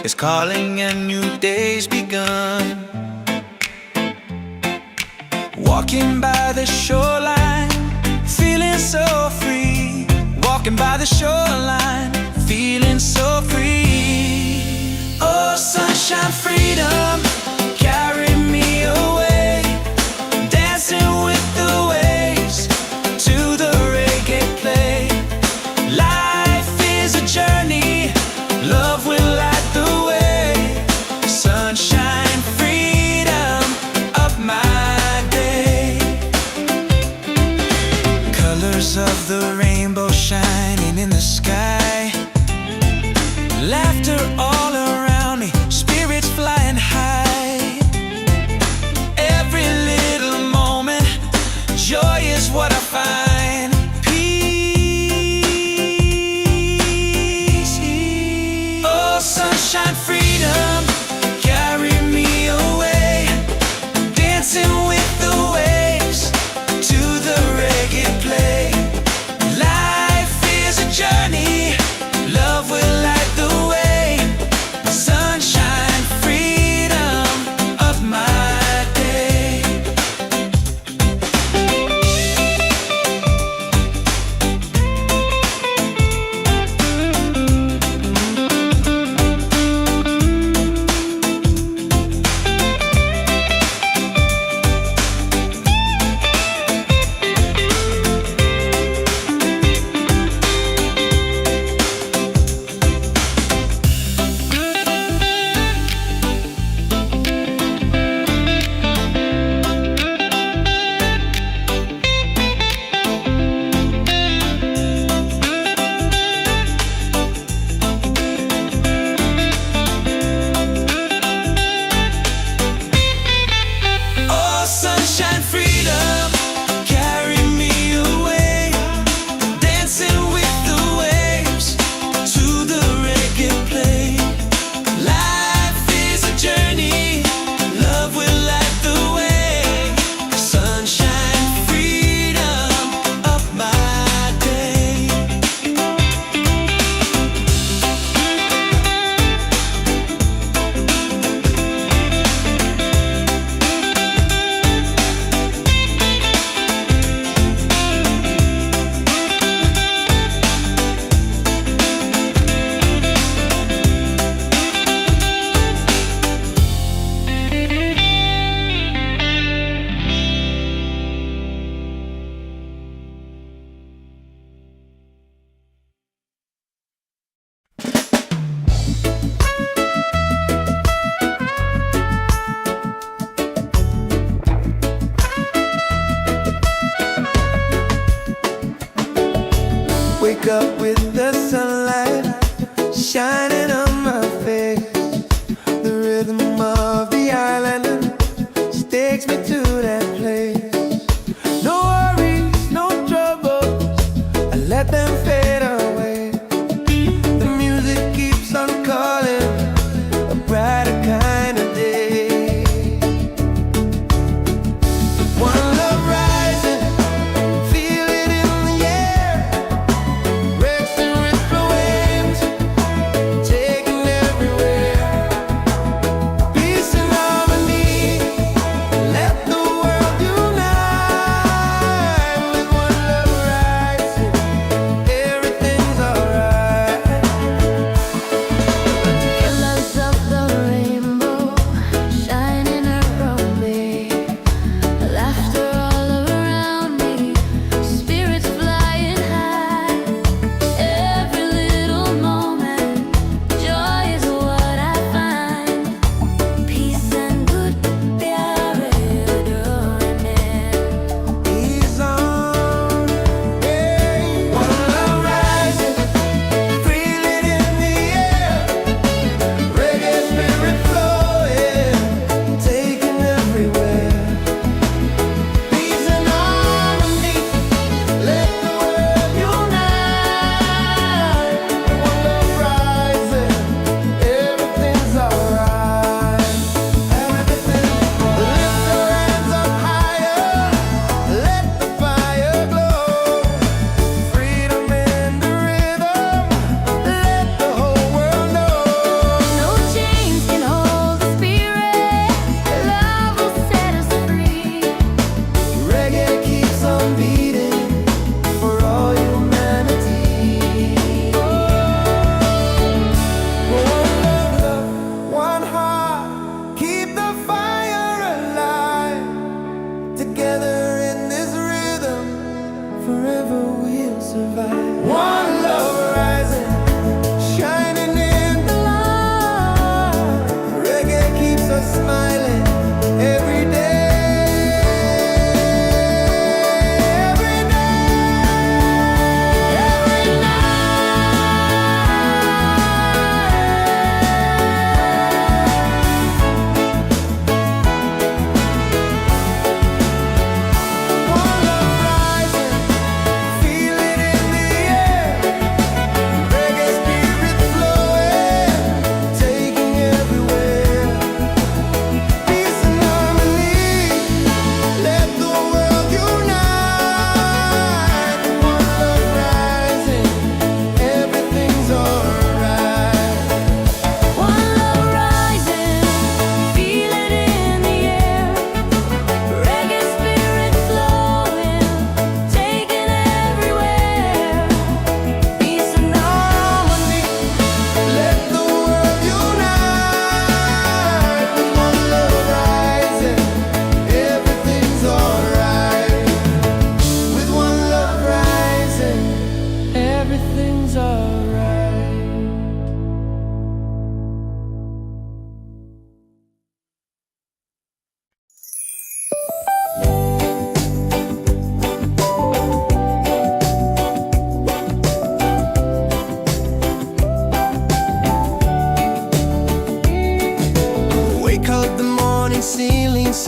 is calling and new day's begun. Walking by the shoreline, feeling so free. Walking by the shoreline, feeling so free. Oh, sunshine, freedom, carry me away, dancing with the waves to the reggae play. Life is a journey, love will light the way. Sunshine, freedom, of my day. Colors of the rainbow shining in the sky, laughter all around me, spirits flying high.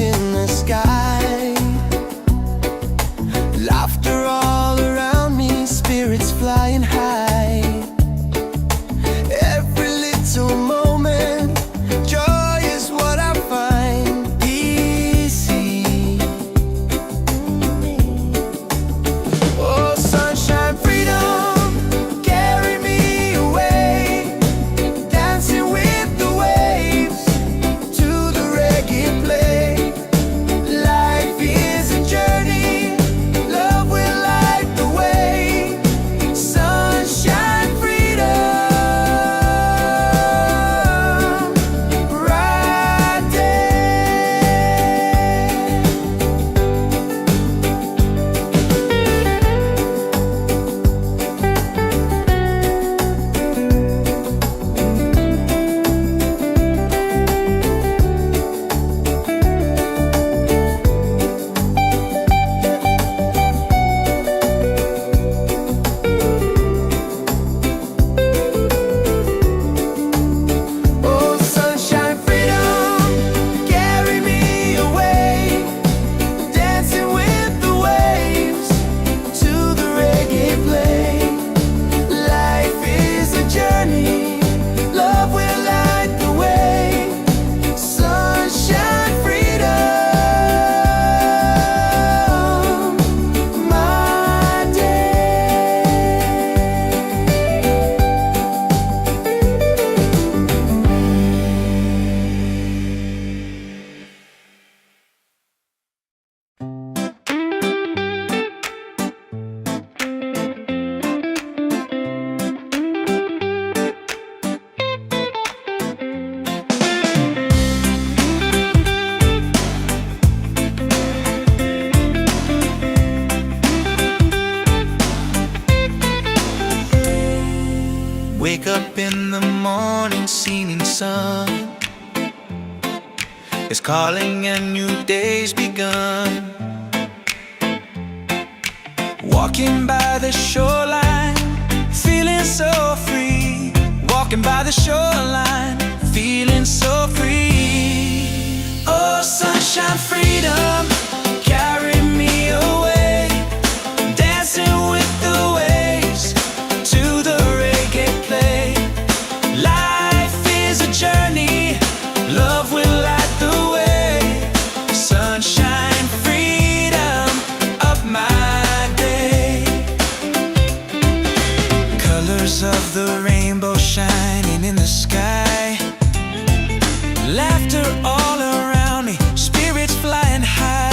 in the sky. Laughter all around me, spirits flying high. Every little moment, joy is what I find. Easy. Oh, sunshine, freedom, carry me away. Dancing with the waves to the reggae play. Life is a journey, love will light the way. Sunshine, freedom, right there. Oh, sunshine, freedom, carry me away. Dancing with the waves to the reggae play. Life is a journey, love will light the way. Sunshine, freedom, my day. Wake up in the morning, seeing sun is calling and new day's begun. Walking by the shoreline, feeling so free. Walking by the shoreline, feeling so free. Oh, sunshine, freedom, carry me away. Dancing with the waves to the reggae play. Life is a journey, love will light the way. Sunshine, freedom of my day. Colors of the rainbow shining in the sky. Laughter all around me, spirits flying high.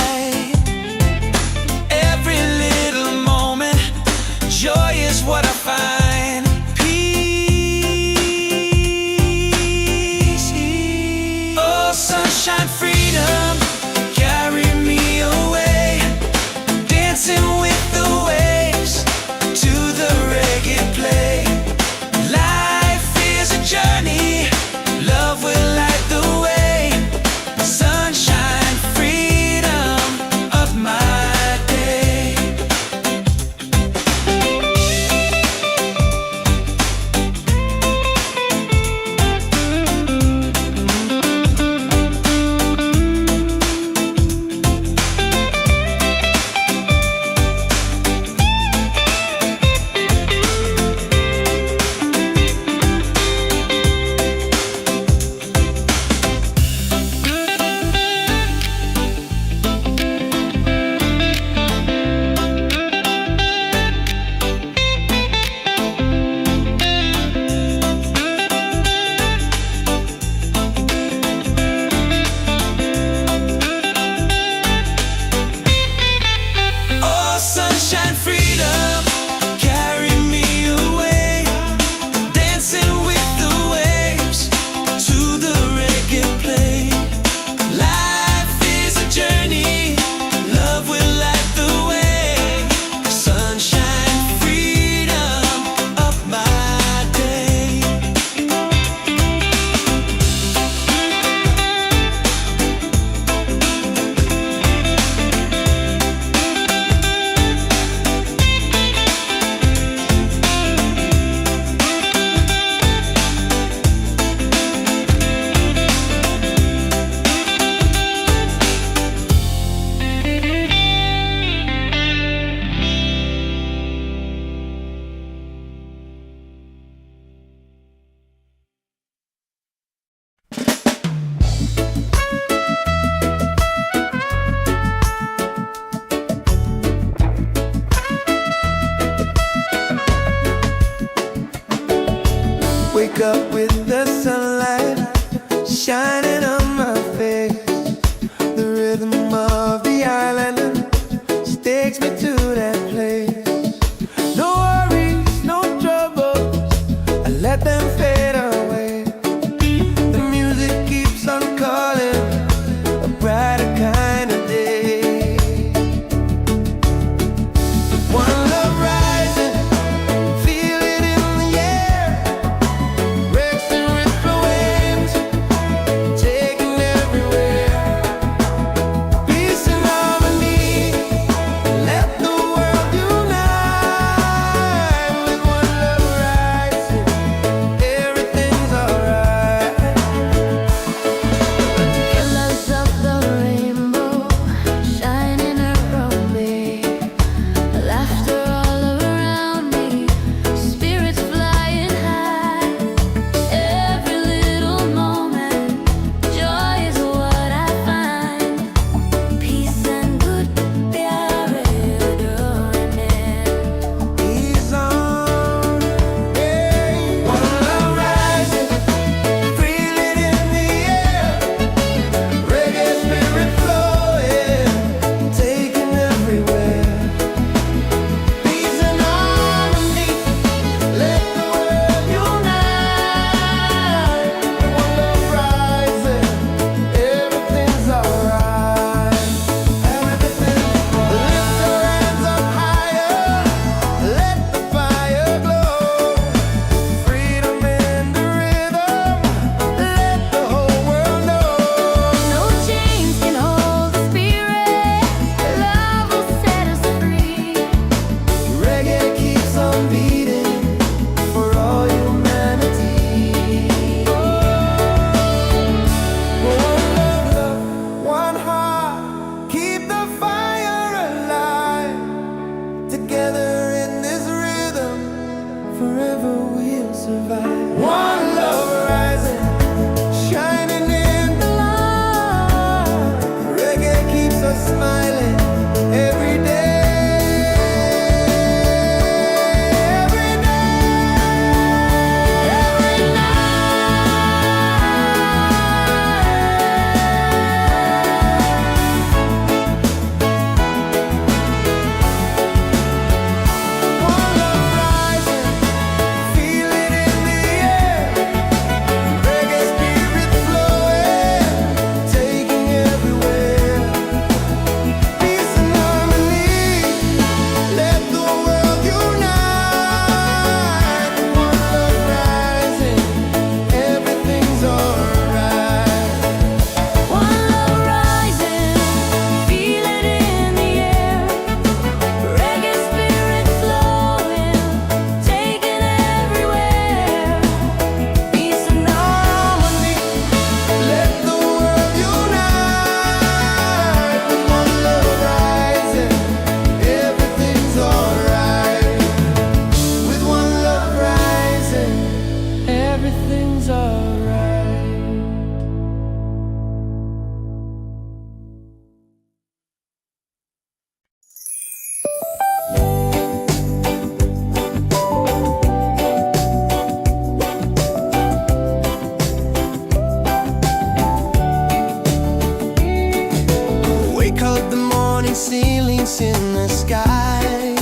ceilings in the sky.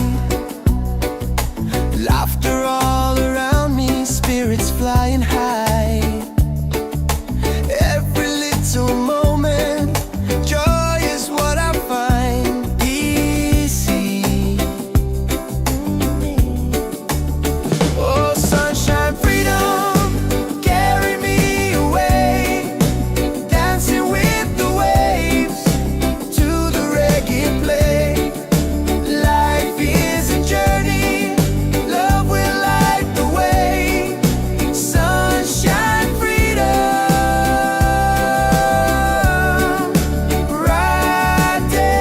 Laughter all around me, spirits flying high. Every little moment, joy is what I find easy. Oh, sunshine, freedom, carry me away, dancing with the waves to the reggae play. Life is a journey, love will light the way. Sunshine, freedom, right there.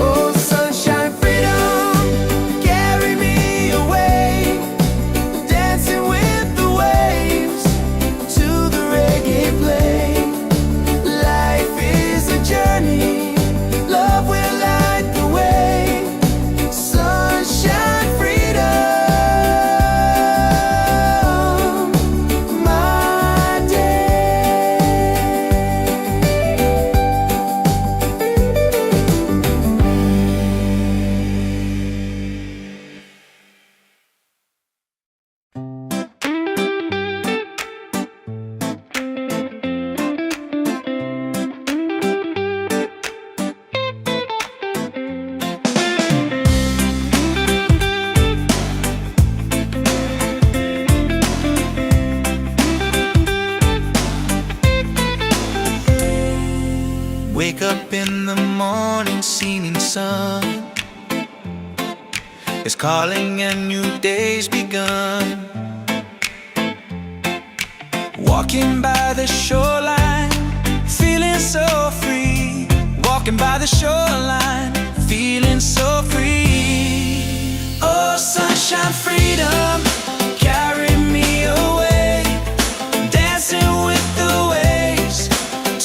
Oh, sunshine, freedom, carry me away, dancing with the waves to the reggae play. Life is a journey, love will light the way. Sunshine, freedom, my day. Wake up in the morning, seeing sun is calling and new day's begun. Walking by the shoreline, feeling so free. Walking by the shoreline, feeling so free. Oh, sunshine, freedom, carry me away, dancing with the waves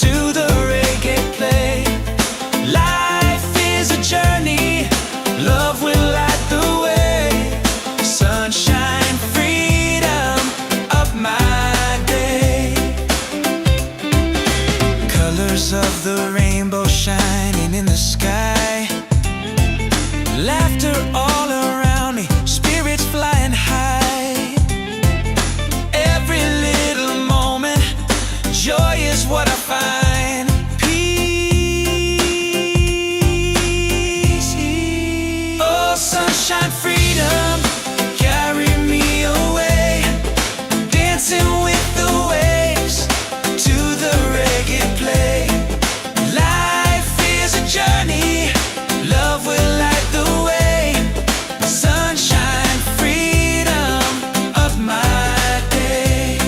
to the reggae play. Life is a journey, love will light the way. Sunshine, freedom of my day. Colors of the rainbow shining in the sky. Laughter all around me, spirits flying high. Every little moment, joy is what I find. Peace. Oh, sunshine, freedom, carry me away, dancing with the waves to the reggae play. Life is a journey, love will light the way. Sunshine, freedom of my day.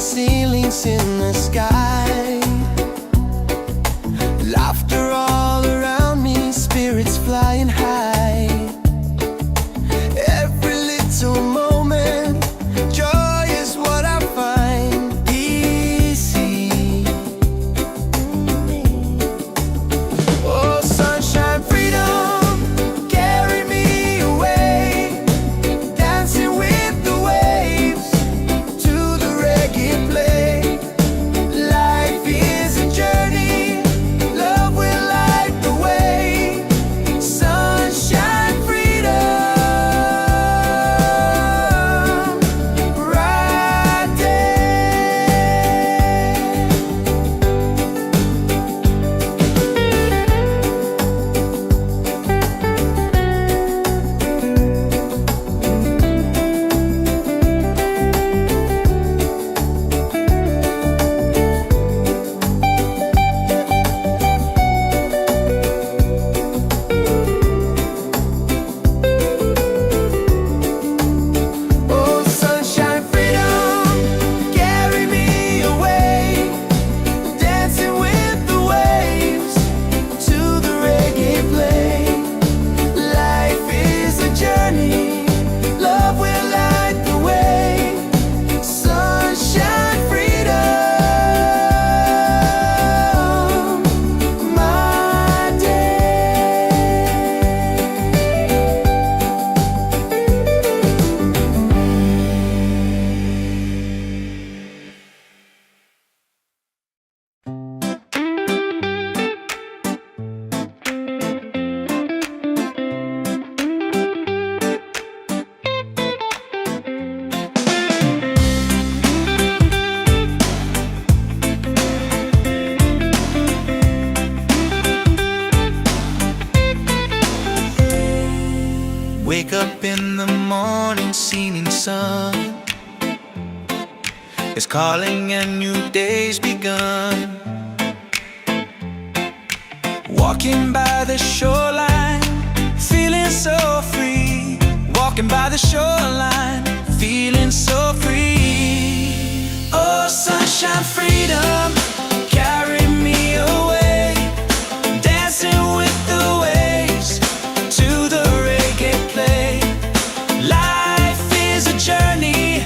ceilings in the sky. Laughter all around me, spirits flying high. Every little moment, joy is what I find easy. Oh, sunshine, freedom, carry me away, dancing with the waves to the reggae play. Life is a journey, love will light the way. Sunshine, freedom, right there. Oh, sunshine, freedom, carry me away, dancing with the waves to the reggae play. Life is a journey, love will light the way. Sunshine, freedom, my day. Wake up in the morning, seeing sun is calling and new day's begun. Walking by the shoreline, feeling so free. Walking by the shoreline, feeling so free. Oh, sunshine, freedom, carry me away, dancing with the waves to the reggae play. Life is a journey,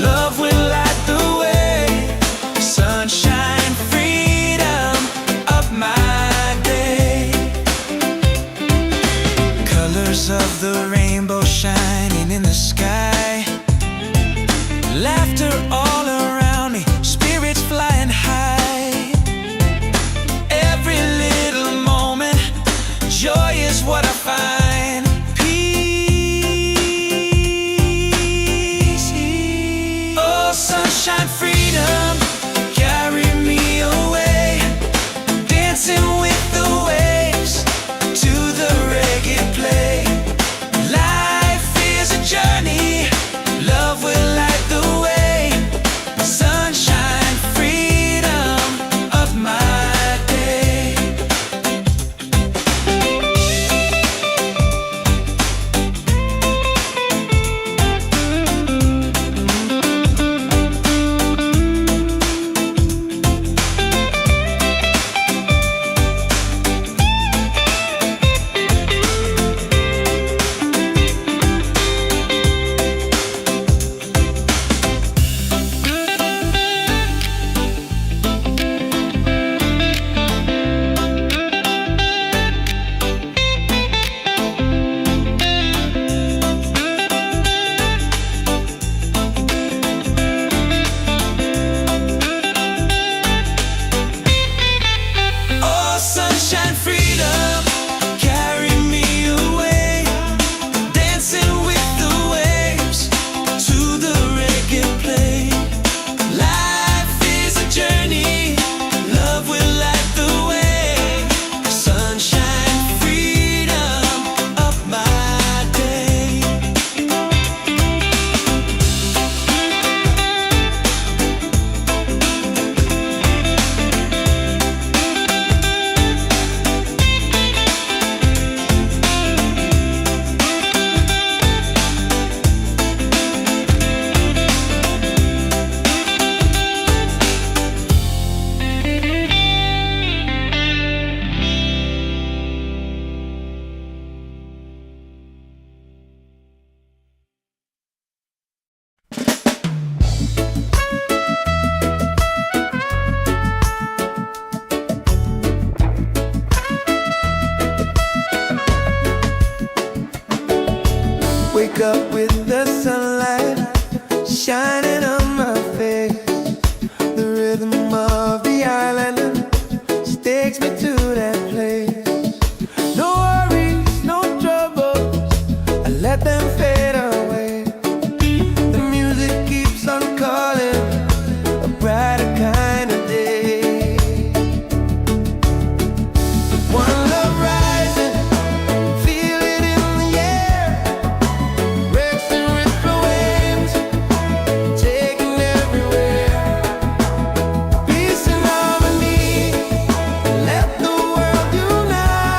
love will light the way. Sunshine, freedom, of my day. Colors of the rainbow shining in the sky. Laughter all around me, spirits flying high. Every little moment, joy is what I find. Peace. Oh, sunshine, freedom, carry me away, dancing with the waves to the reggae play. Life is a journey, love will light the way. shining on my face. The rhythm of the island takes me to that place. No worries, no troubles, I let them fade away. The music keeps on calling, a brighter kind of day. One love rising, feel it in the air. Racing with the waves, taking everywhere. Peace and harmony, let the world unite.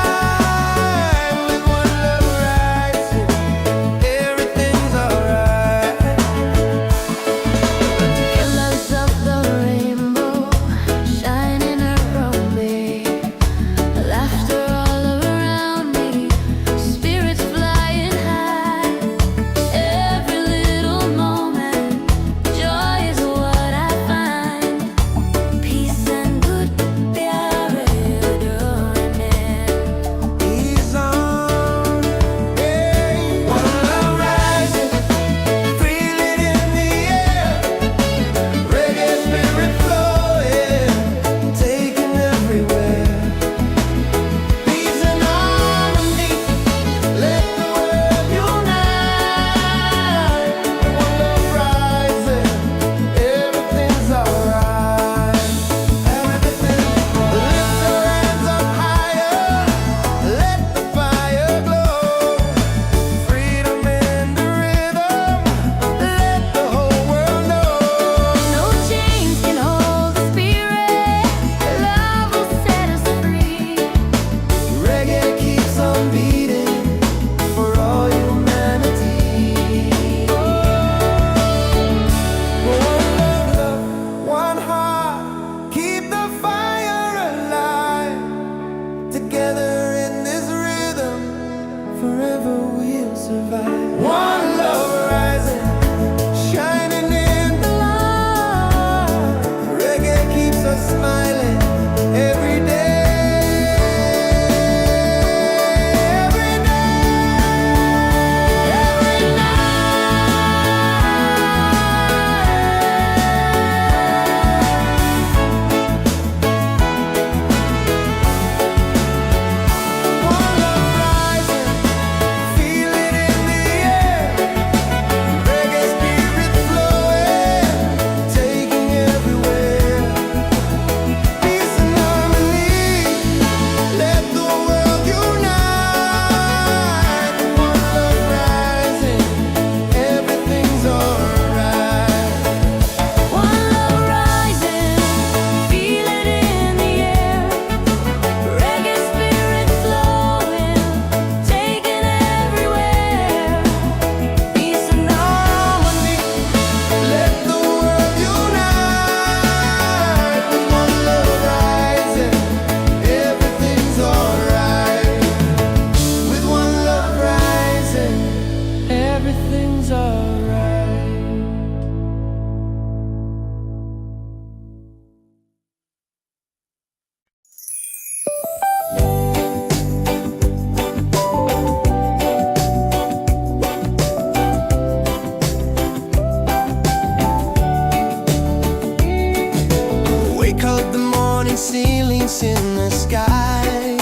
With one love rising, everything's alright. Colors of the rainbow shining around me, laughter all around me, spirits flying high. Every little moment, joy is what I find. Peace and good प्यारे डोरने. He's on, hey. One love rising, feel it in the air. Reggae spirit flowing, taking everywhere. Peace and harmony, let the world unite. One love rising, everything's alright. Everything, lift your hands up higher, let the fire glow. Freedom in the rhythm, let the whole world know. No chains can hold the spirit. Love will set us free. Reggae keeps on beating for all humanity. One love, one heart, keep the fire alive. Together in this rhythm, forever we'll survive. One love rising, shining in the light. Reggae keeps us smiling every day. Every day, every One love rising, feel it in the air. Reggae spirit flowing, taking everywhere. Peace and harmony, let the world unite. One love rising, everything's alright. One love rising, feel it in the air. Reggae spirit flowing, taking everywhere. Peace and harmony, let the world unite. With one love rising, everything's alright. With one love rising, everything's alright. Wake up the morning, ceilings in the sky.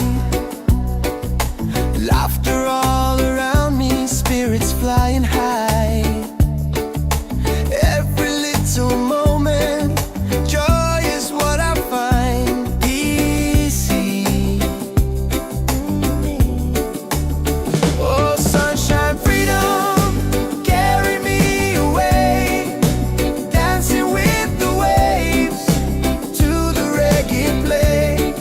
Laughter all around me, spirits flying high. Every little moment, joy is what I find. Easy. Oh, sunshine, freedom, carry me away. Dancing with the waves to the reggae play.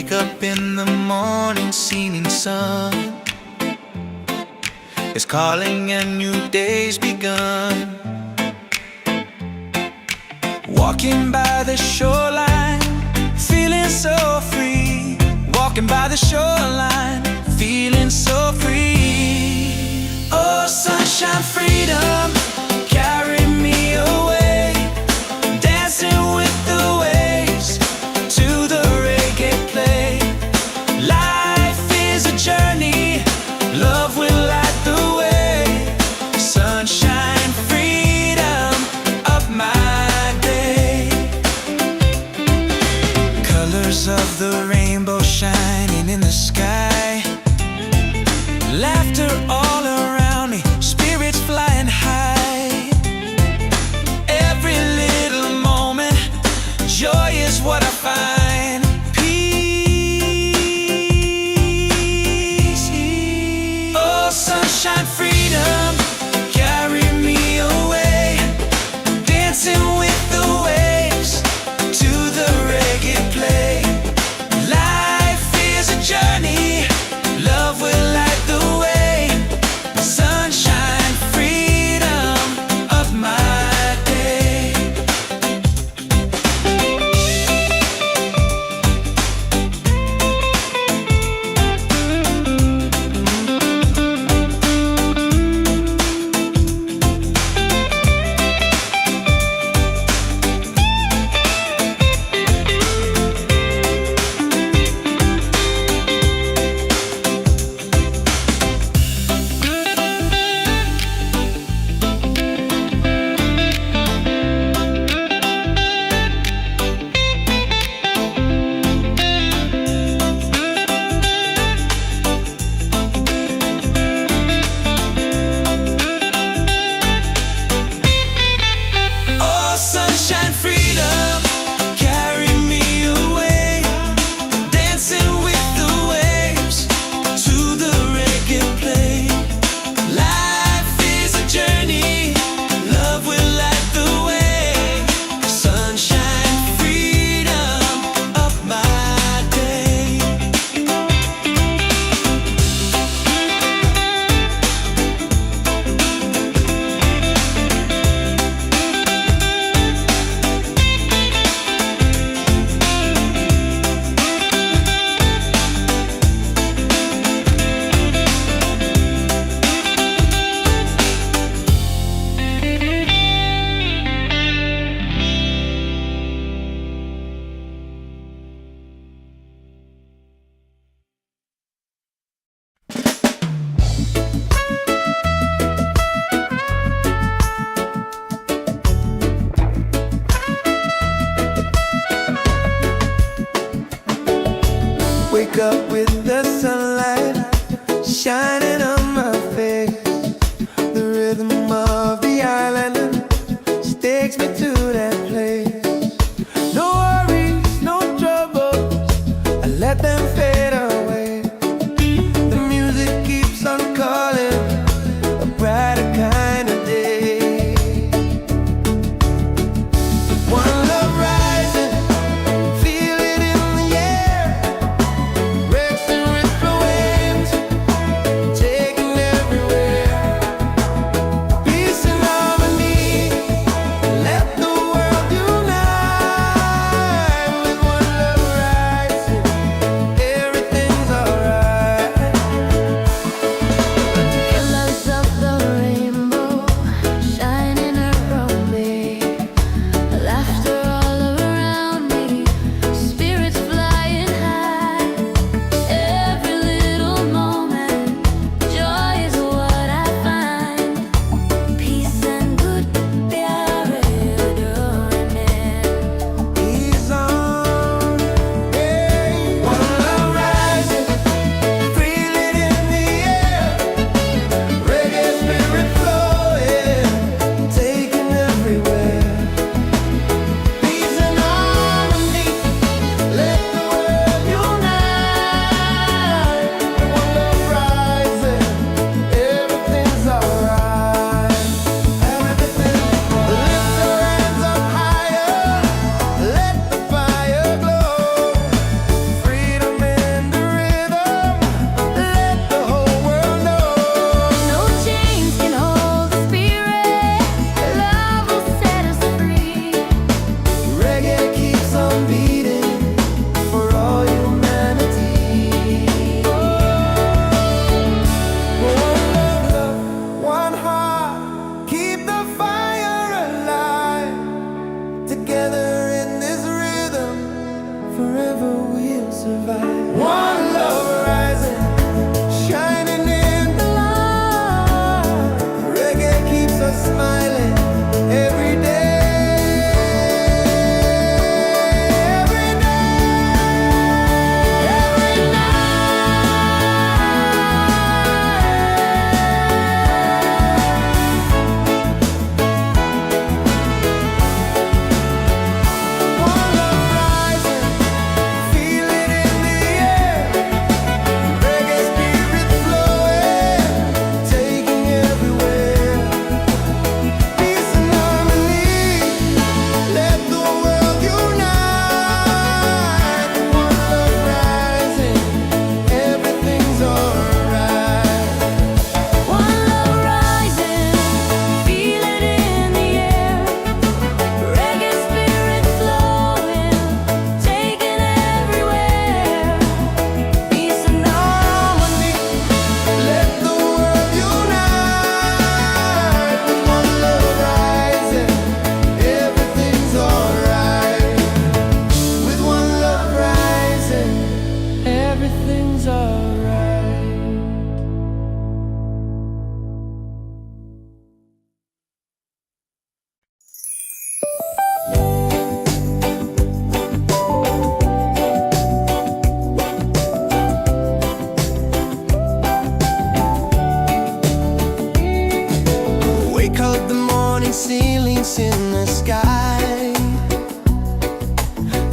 Wake up in the morning, seeing sun is calling and new day's begun. Walking by the shoreline, feeling so free. Walking by the shoreline, feeling so free. Oh, sunshine, freedom, carry me away. Dancing with the waves to the reggae play. Life is a journey, love will light the way. Sunshine, freedom of my day. Colors of the rainbow shining in the sky. Laughter all around me, spirits flying high. Every little moment, joy is what I find. Peace. Oh, sunshine, freedom, carry me away. Dancing with the waves to the reggae play. Life is a journey, love will light the way. Sunshine, freedom of my day. Oh, sunshine, freedom, carry me away. Dancing with the waves to the reggae play. Life is a journey, love will light the way. Sunshine, freedom of my day. Wake up with the sunlight shining on my face. The rhythm of the island takes me to that place. No worries, no troubles, I let them fade away. The music keeps on calling, a brighter kind of day. One love rising, feel it in the air. Rex and ripple waves, taking everywhere. Peace and harmony, let the world unite. With one love rising, dance in the sky.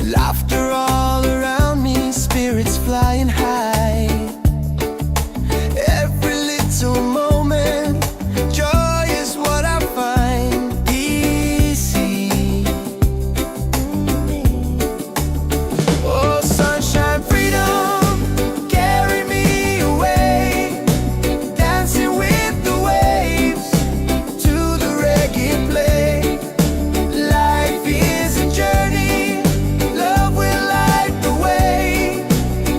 Laughter all around me, spirits flying high. Every little moment, joy is what I find easy. Oh, sunshine, freedom, carry me away, dancing with the waves to the reggae play. Life is a journey, love will light the way.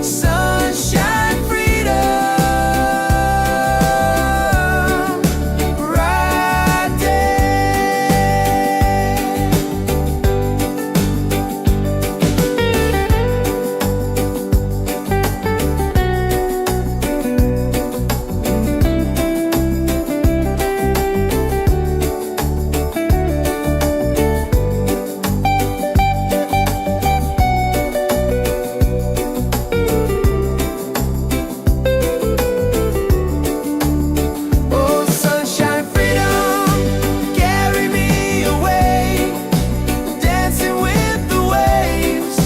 Sunshine, freedom, right there. Oh, sunshine, freedom, carry me away, dancing with the waves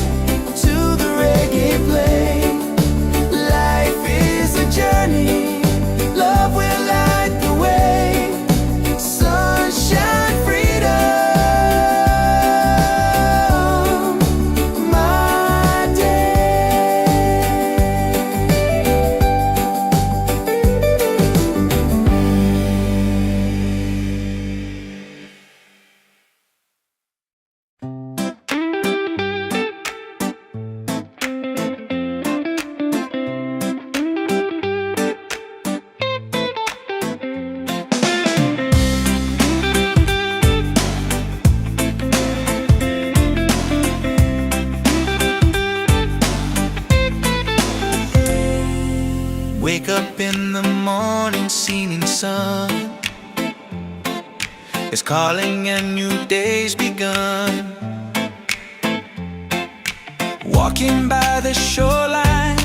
to the reggae play. Life is a journey, love will light the way. Sunshine, freedom, my day. Wake up in the morning, seeing sun is calling and new day's begun. Walking by the shoreline,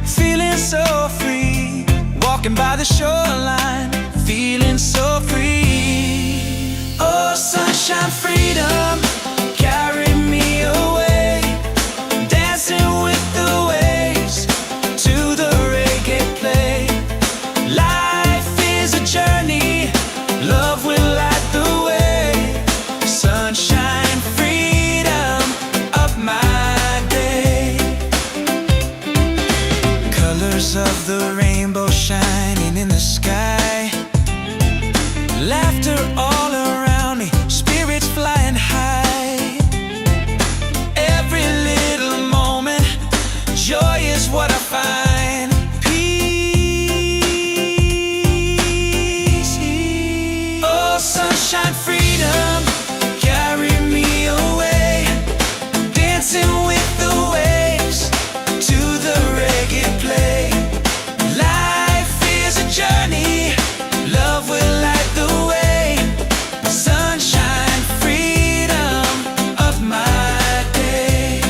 feeling so free. Walking by the shoreline, feeling so free. Oh, sunshine, freedom, carry me away, dancing with the waves to the reggae play. Life is a journey, love will light the way. Sunshine, freedom, of my day. Colors of the rainbow shining in the sky. Laughter all around me, spirits flying high. Every little moment, joy is what I find. Peace. Oh, sunshine, freedom, carry me away, dancing with the waves to the reggae play. Life is a journey, love will light the way. Sunshine, freedom, of my day.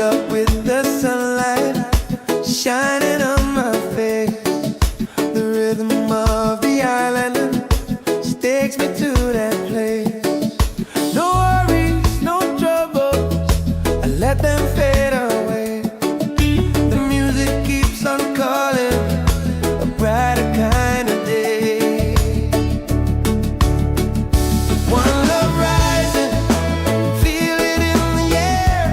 up with the sunlight shining on my face. The rhythm of the island just takes me to that place. No worries, no troubles, I let them fade away. The music keeps on calling, a brighter kind of day. One love rising, feel it in the air.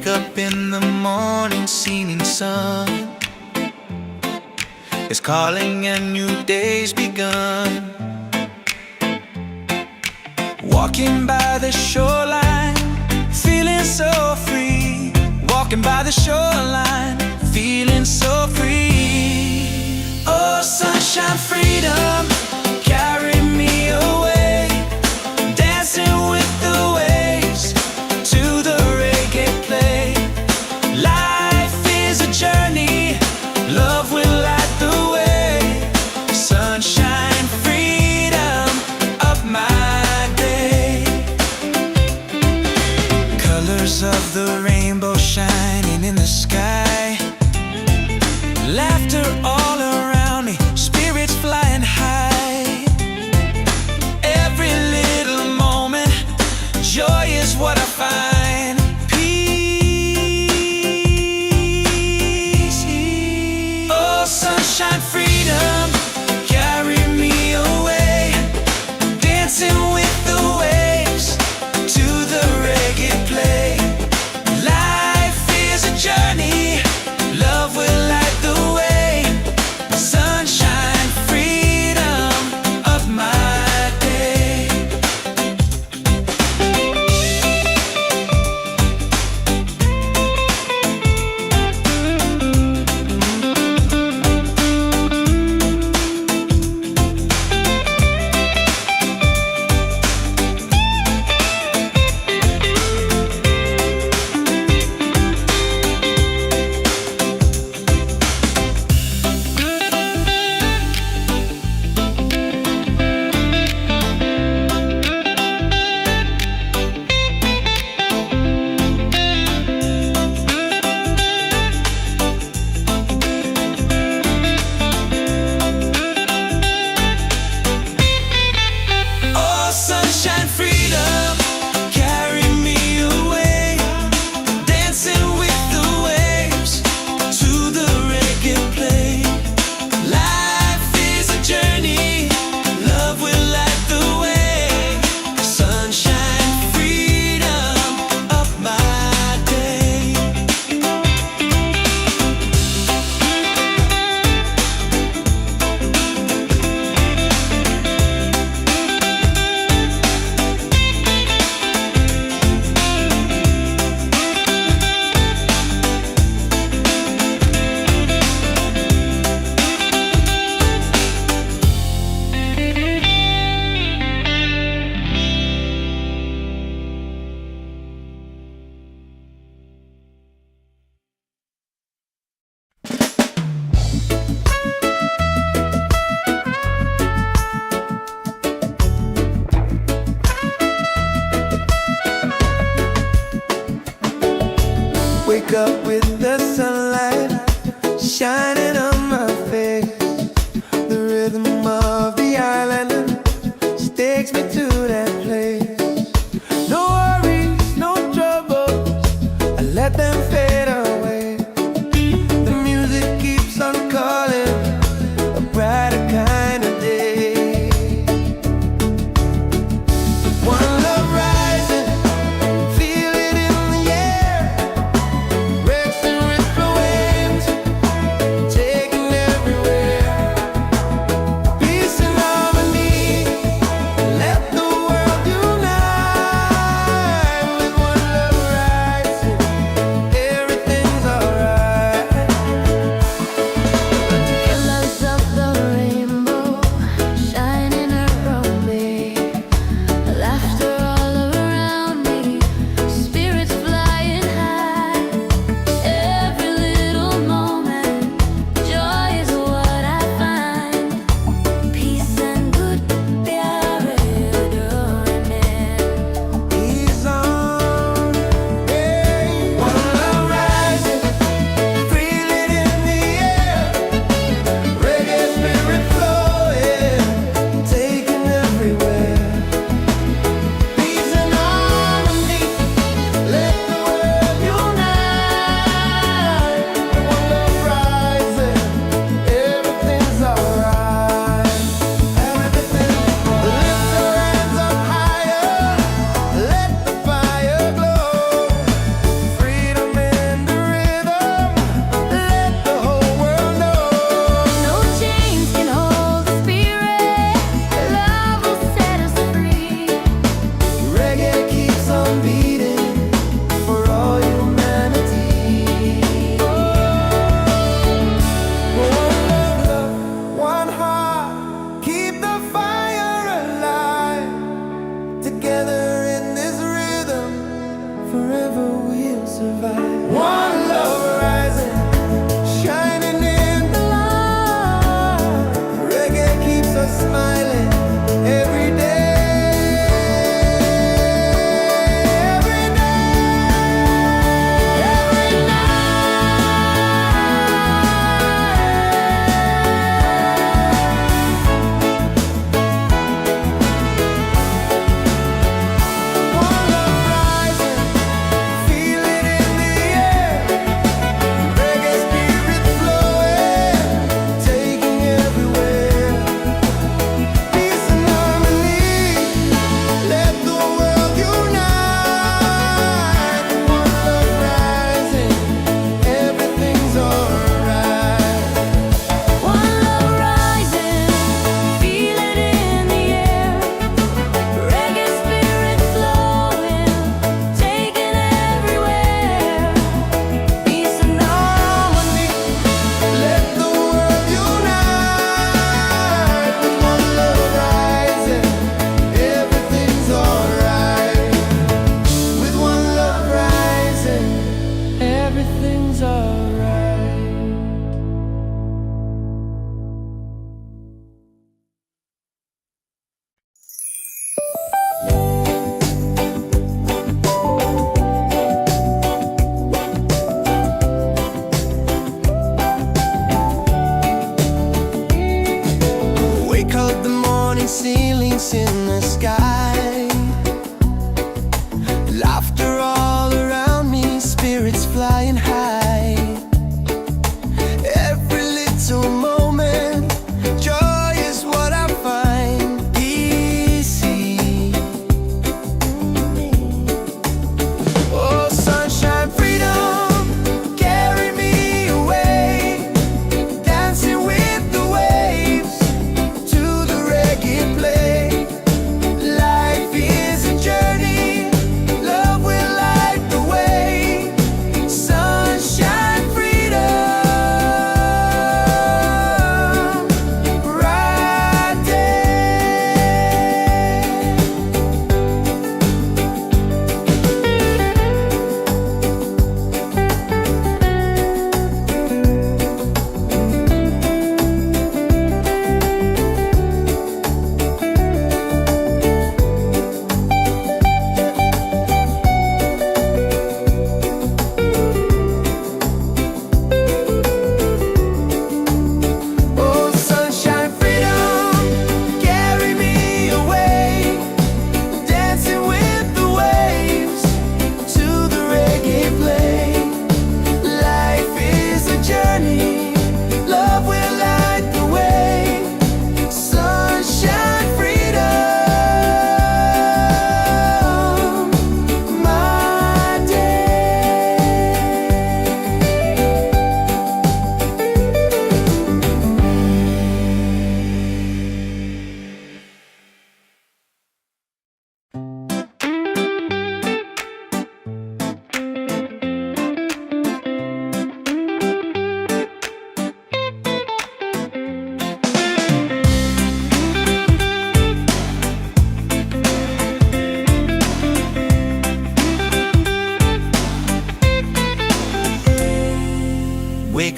Wake up in the morning, seeing sun is calling and new day's begun. Walking by the shoreline, feeling so free. Walking by the shoreline, feeling so free. Oh, sunshine, freedom, carry me away. Dancing with the waves to the reggae play. Life is a journey, love will light the way. Sunshine, freedom of my day. Colors of the rainbow shining in the sky. Laughter all around me, spirits flying high. Every little moment, joy is what I find. Peace. Oh, sunshine, freedom, carry me away. Dancing with the waves to the reggae play. Life is a journey,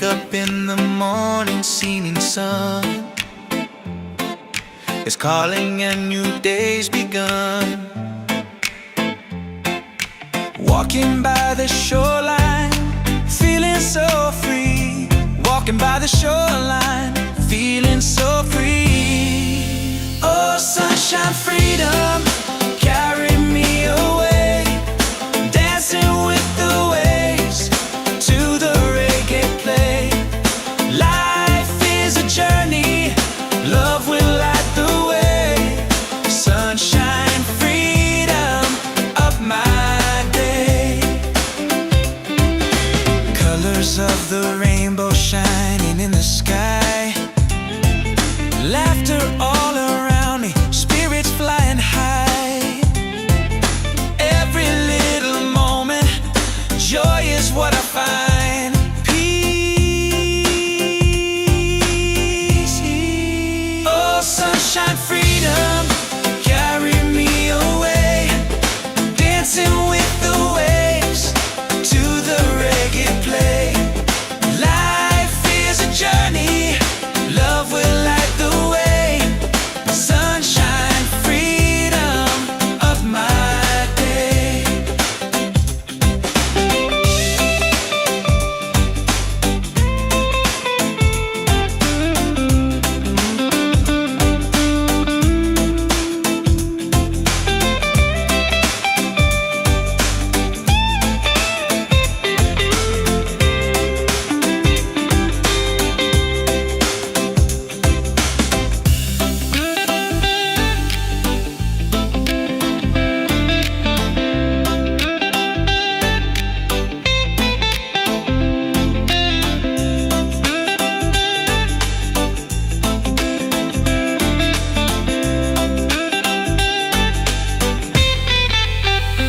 up in the morning, seeing sun is calling and new day's begun. Walking by the shoreline, feeling so free. Walking by the shoreline, feeling so free. Oh, sunshine, freedom, carry me away. Dancing with the waves to the reggae play. Life is a journey, love will light the way. Sunshine, freedom, up my day. Colors of the rainbow shining in the sky. Laughter all around me, spirits flying high. Every little moment, joy is what I find. Peace. Oh, sunshine, freedom, carry me away. Dancing with the waves to the reggae play. Life is a journey, love will light the way. Sunshine, freedom, of my day.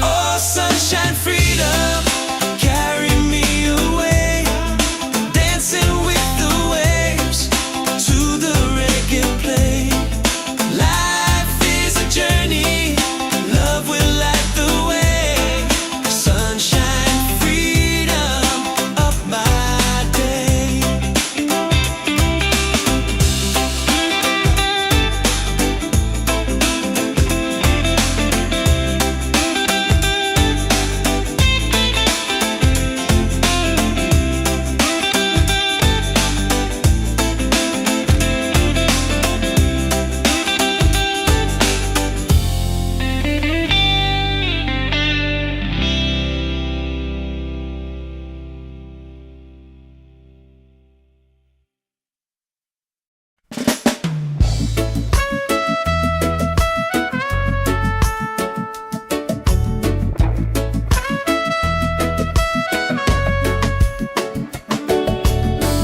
Oh, sunshine, freedom, carry me away. Dancing with the waves to the reggae play. Life is a journey, love will light the way. Sunshine, freedom, up my day.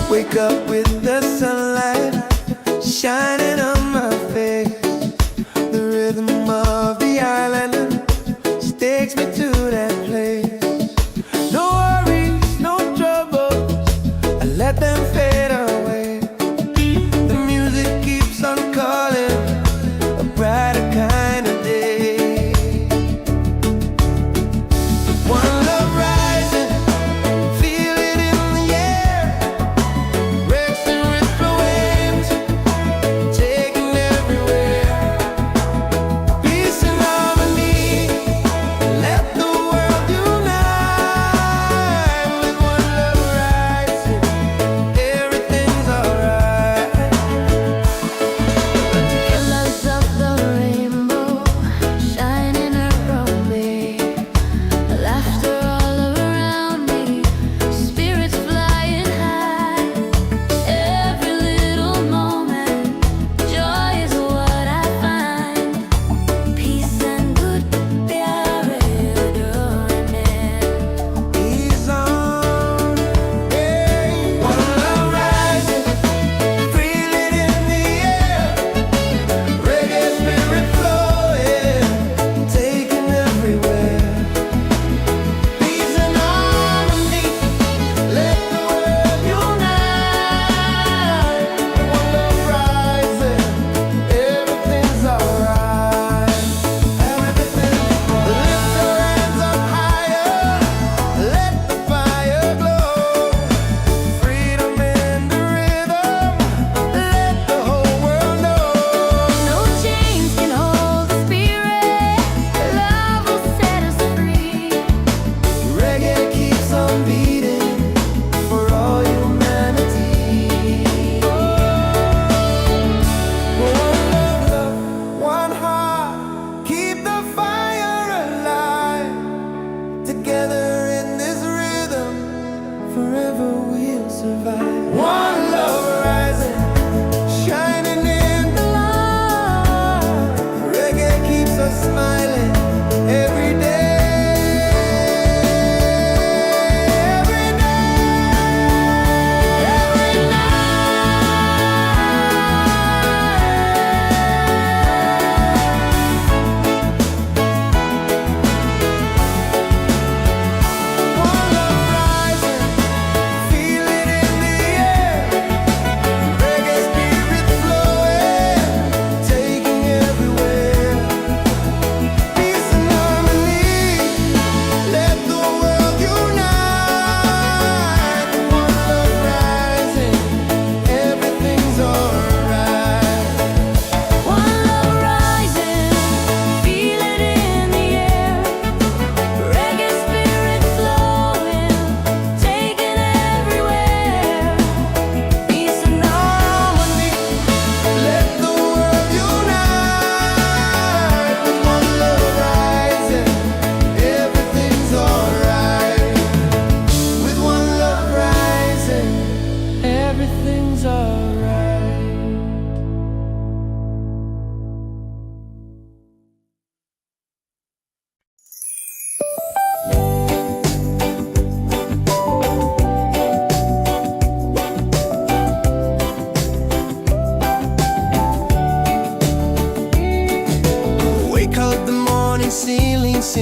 Wake up with the sunlight shining on my face. The rhythm of the island just takes me to that place. No worries, no troubles, I let them fade away. The music keeps on calling, a brighter kind of day. One love rising, feel it in the air.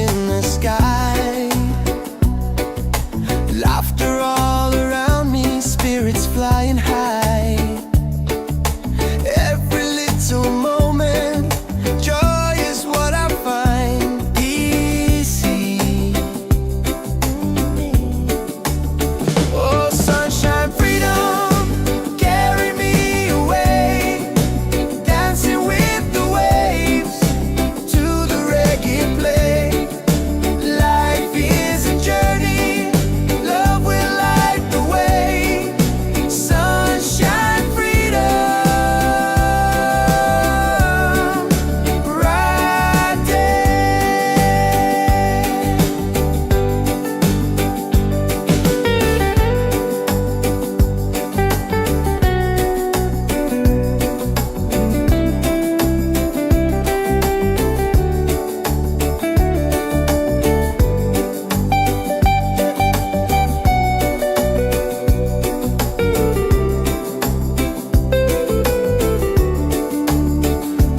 in the sky. Laughter all around me, spirits flying high. Every little moment, joy is what I find. Easy. Oh, sunshine, freedom, carry me away. Dancing with the waves to the reggae play. Life is a journey, love will light the way. Sunshine, freedom, right there.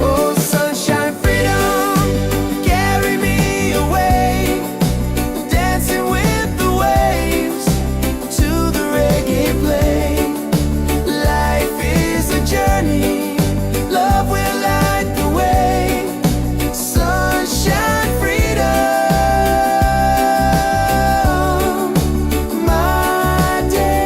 Oh, sunshine, freedom, carry me away. Dancing with the waves to the reggae play. Life is a journey, love will light the way. Sunshine, freedom, my day.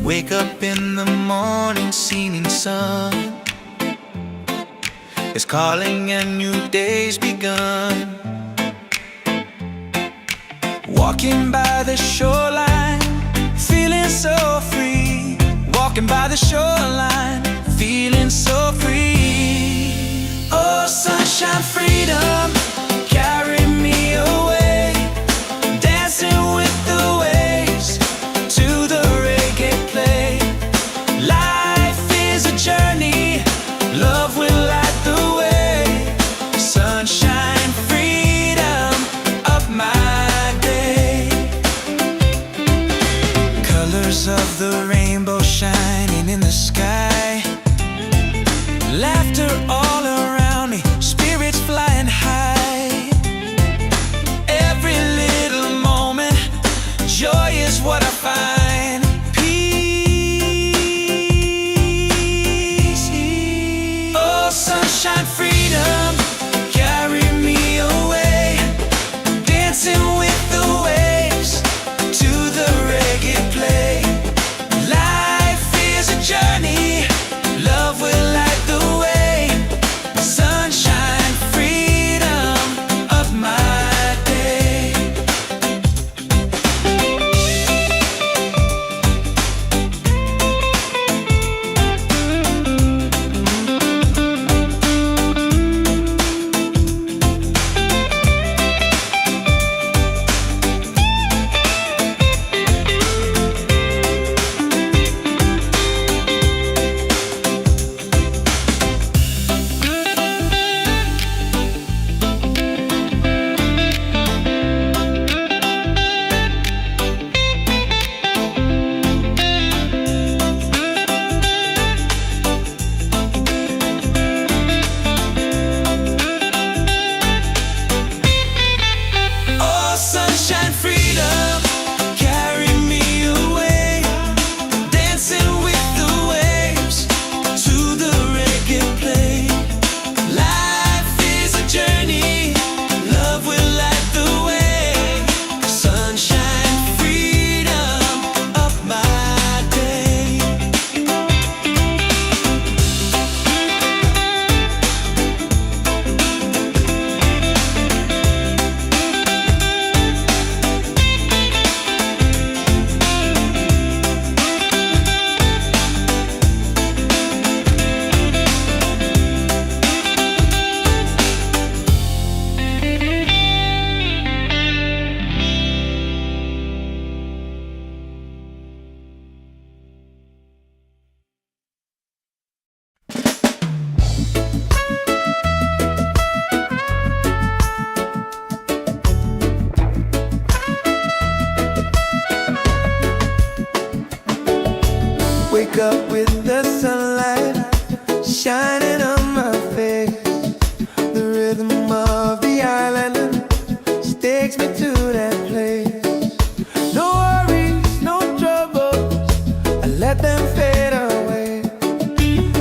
Wake up in the morning, seeing sun is calling and new day's begun. Walking by the shoreline, feeling so free. Walking by the shoreline, feeling so free. Oh, sunshine, freedom, carry me away. Dancing with the waves to the reggae play. Life is a journey, love will light the way. Sunshine, freedom, up my day. Colors of the rainbow shining in the sky. Laughter all around me, spirits flying high. rhythm of the island takes me to that place. No worries, no troubles, I let them fade away.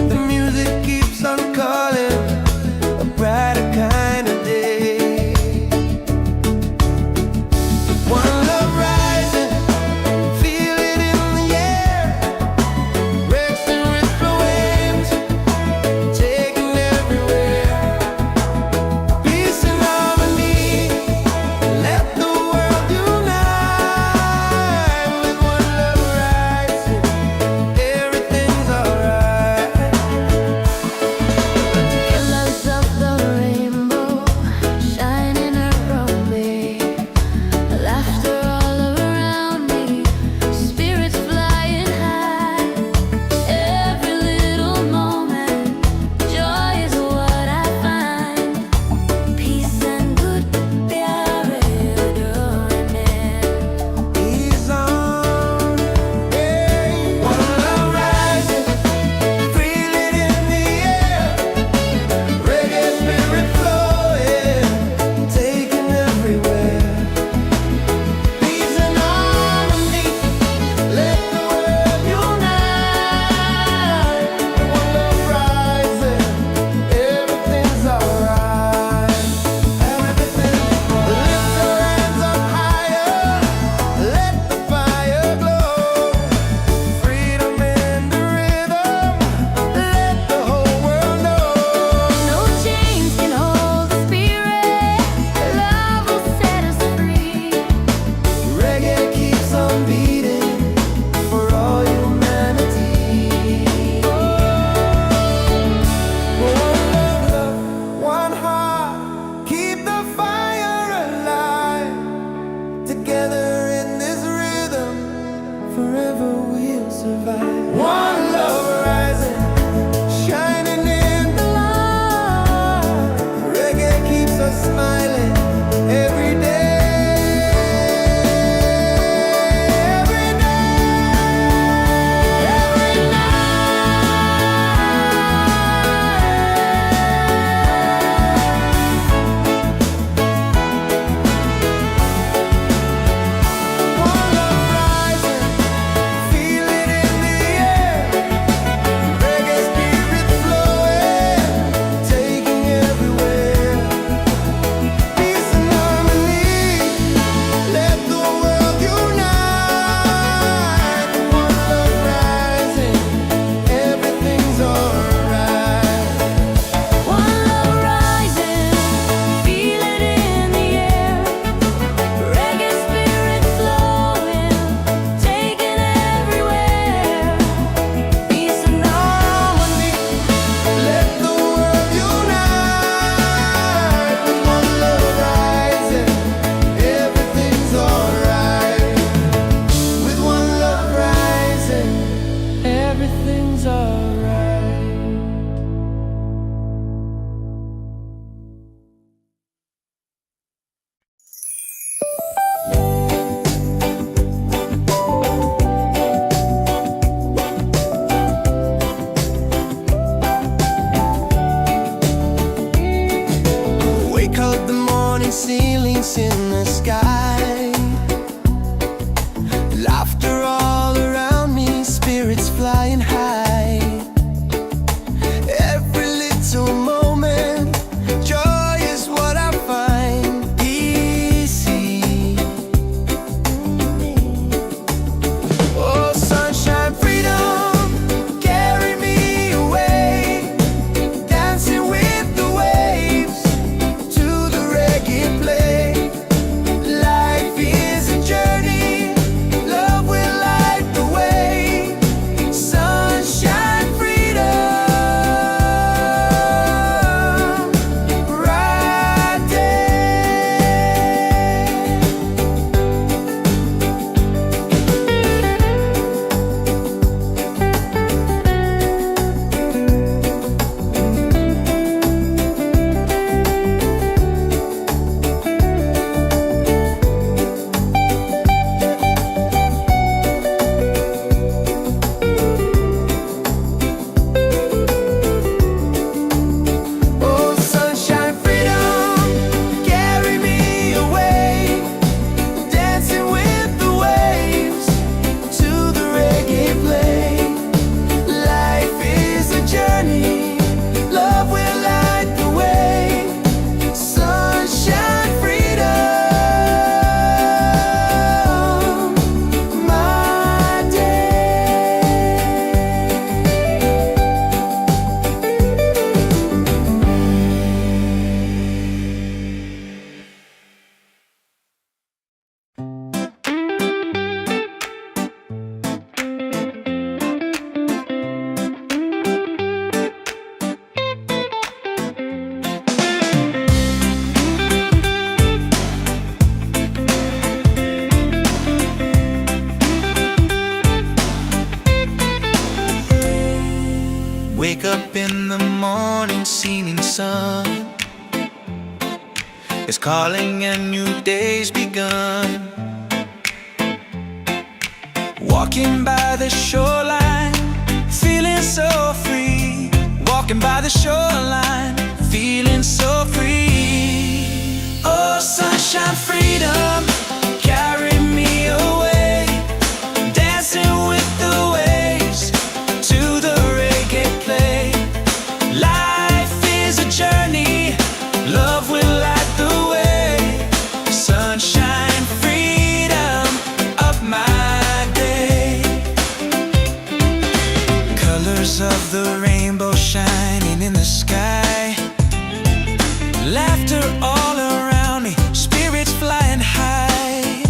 The music keeps on calling, a brighter kind of day. One love rising, feel it in the air. Racing with the waves, taking everywhere. Peace and harmony, let the world unite. With one love rising, everything's alright. Colors of the rainbow shining around me, laughter all around me, spirits flying high. Every little moment, joy is what I find. Peace and good प्यारे डोरने. He's on, hey. One love rising, feel it in the air. Reggae spirit flowing, taking everywhere. Peace and harmony, let the world unite. One love rising, everything's alright. Everything, lift your hands up higher, let the fire glow. Freedom in the rhythm, let the whole world know. No chains can hold the spirit. Love will set us free. Reggae keeps on beating for all humanity. One love, one heart, keep the fire alive. Together in this rhythm, forever we'll survive. One love rising, shining in the light. Reggae keeps us smiling every day. Every day, every One love rising, feel it in the air. Reggae spirit flowing, taking everywhere. Peace and harmony, let the world unite. One love rising, everything's alright. One love rising, feel it in the air. Reggae spirit flowing, taking everywhere. Peace and harmony. Let the world unite. With one love rising, everything's alright. With one love rising, everything's alright. Wake up the morning, ceilings in the sky. Laughter all around me, spirits flying high. Every little moment, joy is what I find. Easy. Oh, sunshine, freedom, carry me away. Dancing with the waves to the reggae play. Life is in the morning, seeing sun is calling and new day's begun. Walking by the shoreline, feeling so free. Walking by the shoreline, feeling so free. Oh, sunshine, freedom, carry me away. Dancing with the waves to the reggae play. Life is a journey, love will light the way. Sunshine, freedom, up my day. Colors of the rainbow shining in the sky. Laughter all around me, spirits flying high.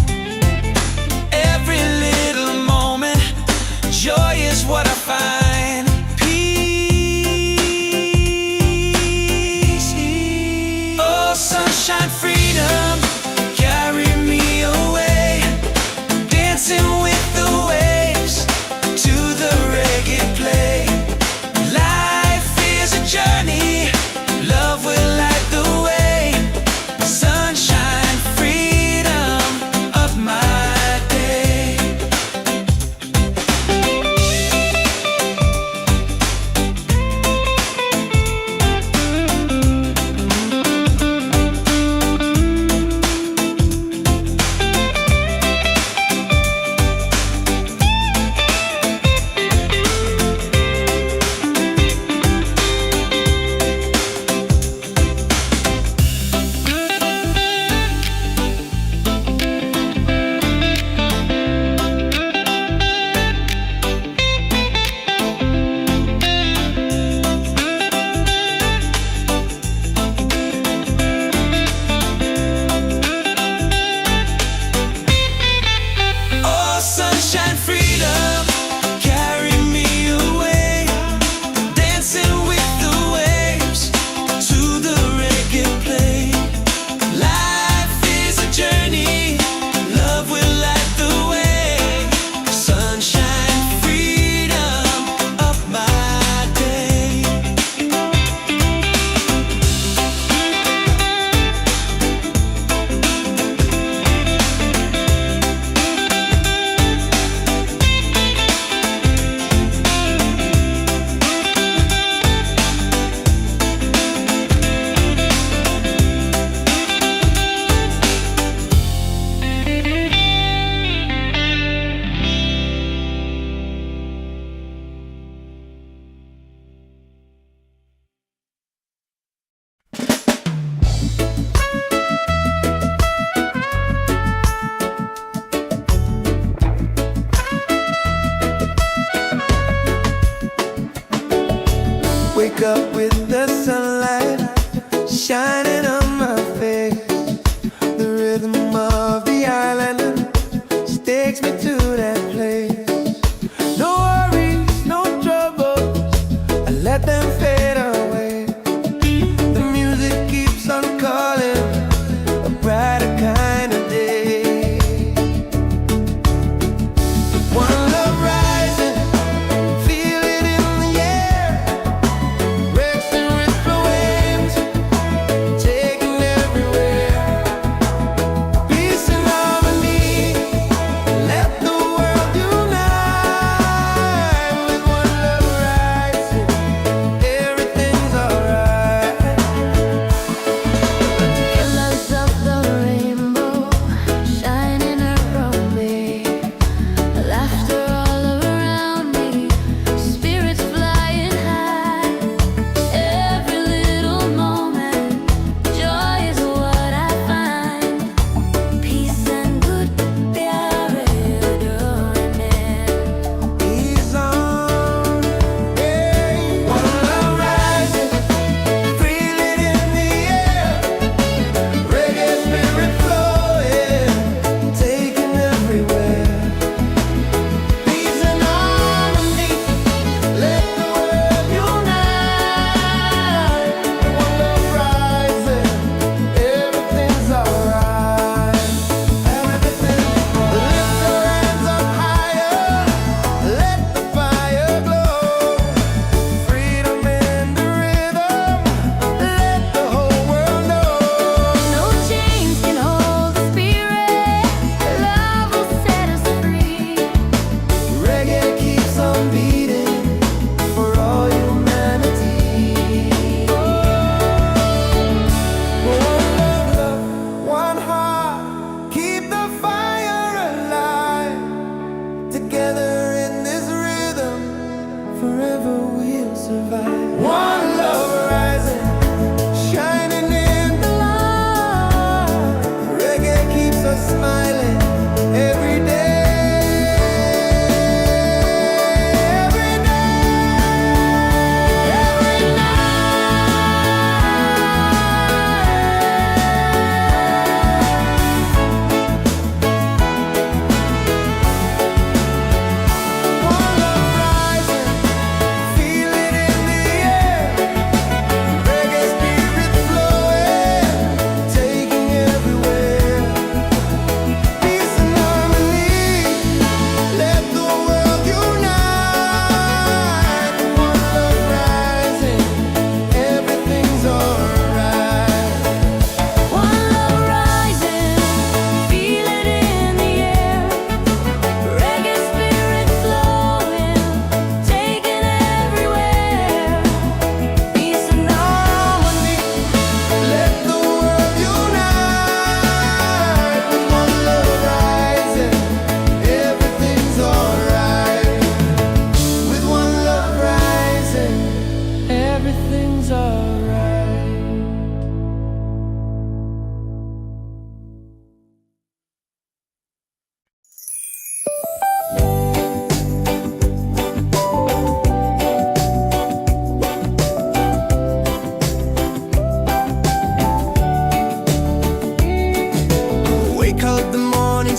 Every little moment, joy is what I find. Peace. Oh, sunshine, freedom, carry me away. Dancing with the waves to the reggae play. Life is a journey, love will light the way. Sunshine, freedom, of my day.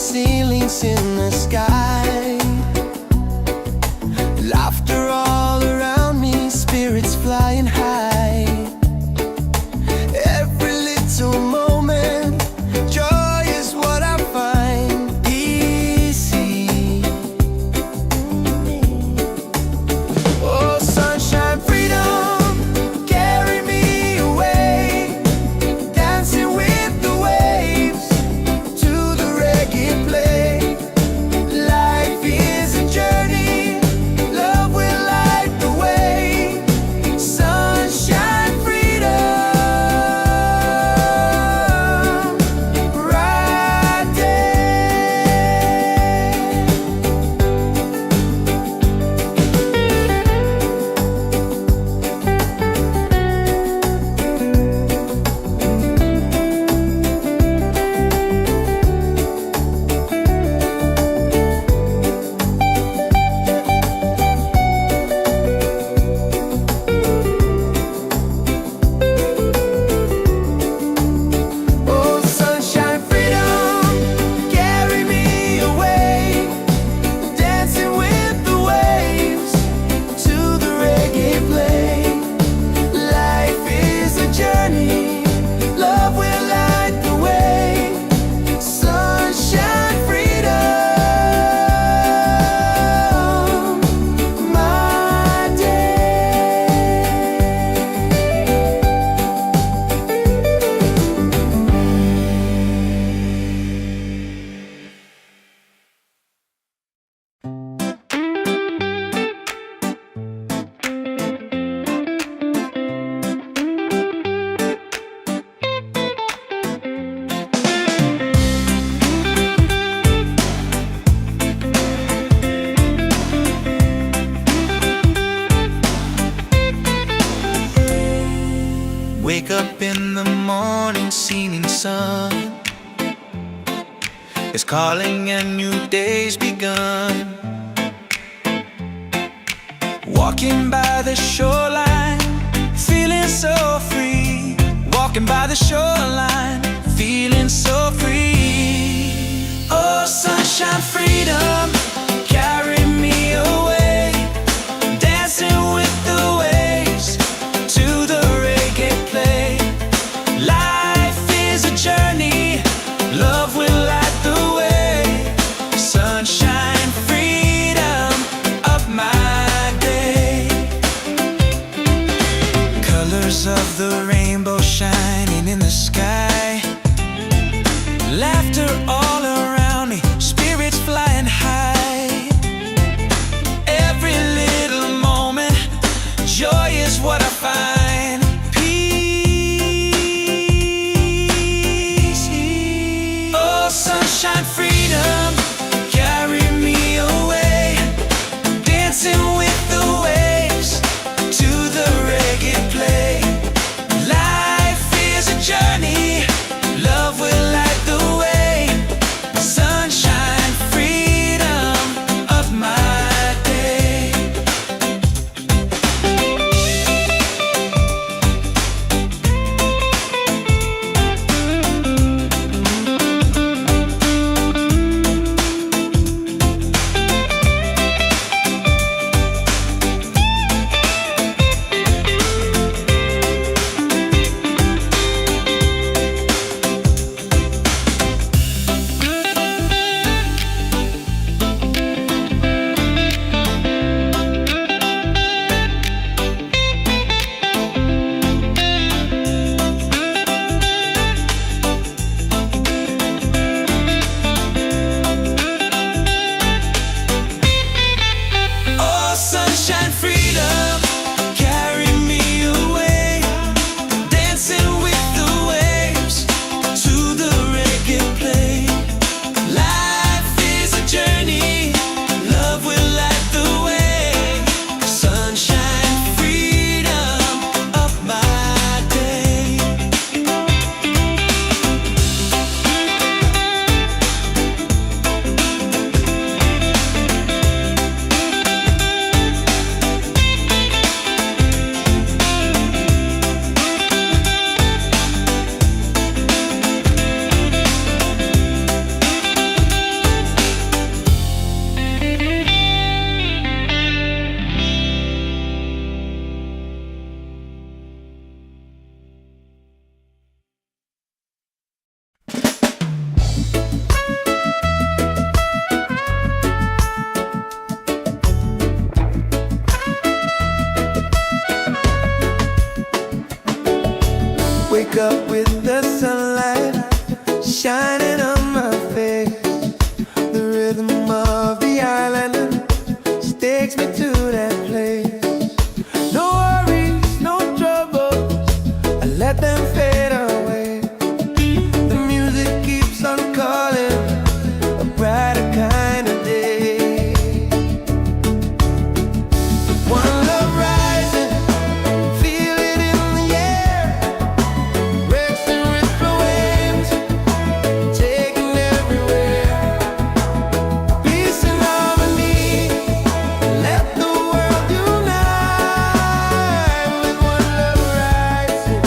ceilings in the sky. Laughter all around me, spirits flying high. Every little moment, joy is what I find easy. Oh, sunshine, freedom, carry me away, dancing with the waves to the reggae play. Life is a journey, love will light the way. Sunshine, freedom, right there. Oh, sunshine, freedom, carry me away, dancing with the waves to the reggae play. Life is a journey, love will light the way. Sunshine, freedom, my day. Wake up in the morning, seeing sun is calling and new day's begun. Walking by the shoreline, feeling so free. Walking by the shoreline, feeling so free. Oh, sunshine, freedom, carry me away, dancing with the waves to the reggae play. Life is a journey, love will light the way. Sunshine, freedom of my day. Colors of the rainbow shining in the sky. Laughter all around me, spirits flying high. Every little moment, joy is what I find. Peace. Oh, sunshine, freedom, carry me away, dancing with the waves to the reggae play. Life is a journey, love will light the way. Sunshine, freedom of my day. shining on my face. The rhythm of the island just takes me to that place. No worries, no troubles, I let them fade away. The music keeps on calling, a brighter kind of day. One love rising, feel it in the air. Racing with the waves, taking everywhere. Peace and harmony, let the world unite. With one love rising,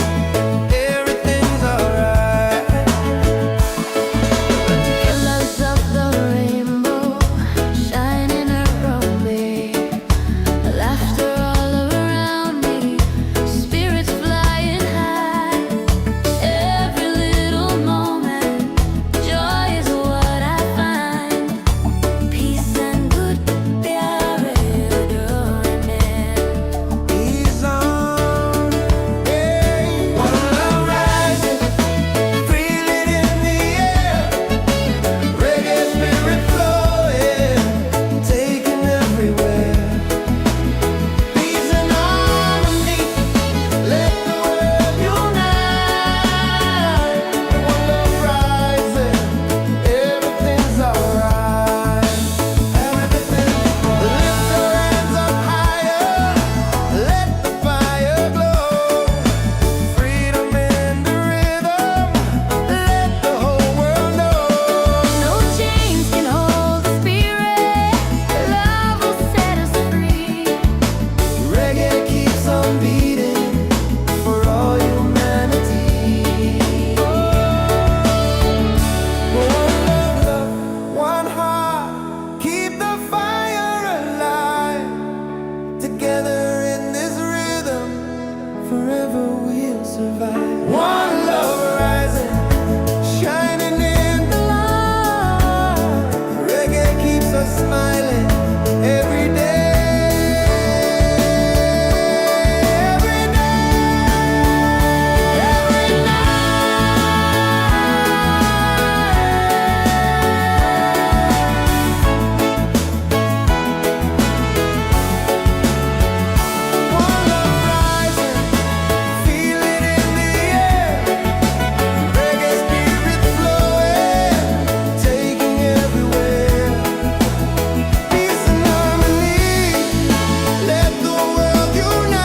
everything's alright. Colors of the rainbow shining around me, laughter all around me, spirits flying high. Every little moment, joy is what I find. Peace and good प्यार में He's on, yeah. One love rising, feel it in the air. Reggae spirit flowing, taking everywhere. Peace and harmony, let the world unite. One love rising, everything's alright. Everything, lift your hands up higher, let the fire glow. Freedom in the rhythm, let the whole world know. No chains can hold the spirit, love will set us free. Reggae keeps on beating for all humanity. One love, one heart, keep the fire alive. Together in this rhythm, forever we'll survive. One love rising, shining in the light. Reggae keeps us smiling every day. Every day, every One love rising, feel it in the air. Reggae spirit flowing, taking everywhere. Peace and harmony, let the world unite.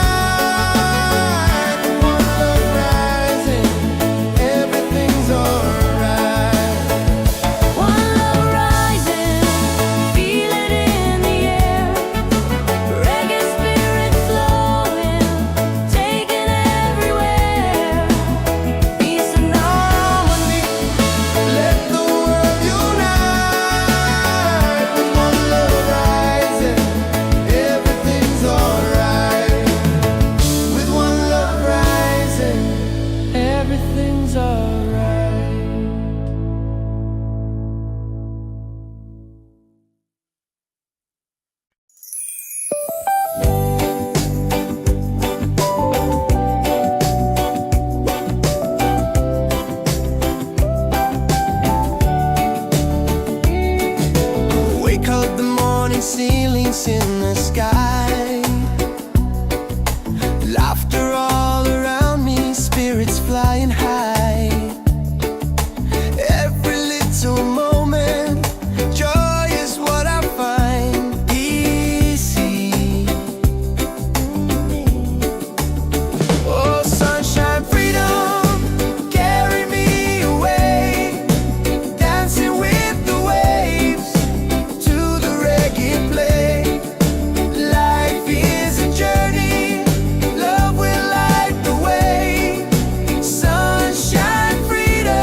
One love rising, everything's alright. One love rising, feel it in the air. Reggae spirit flowing, taking everywhere. Peace and harmony, Let the world unite. With one love rising, everything's alright. With one love rising, everything's alright. Wake up the morning, ceilings in the sky. Laughter all around me, spirits flying high. Every little moment, joy is what I find. Easy. Oh, sunshine, freedom, carry me away. Dancing with the waves to the reggae play. Life is a journey, love will light the way. Sunshine, freedom.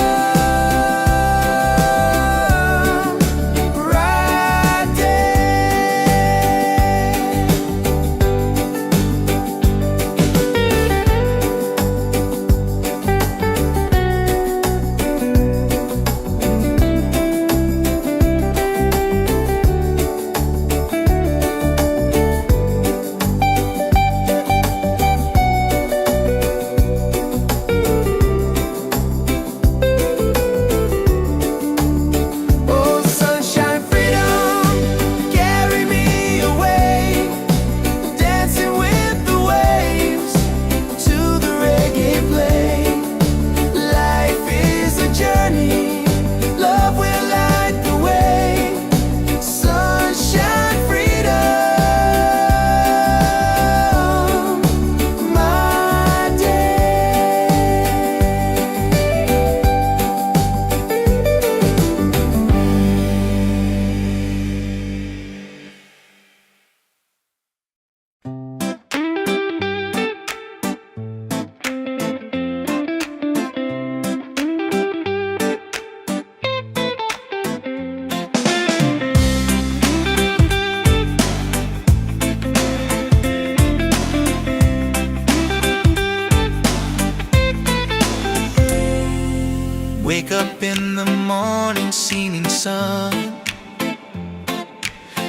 Wake up in the morning, seeing sun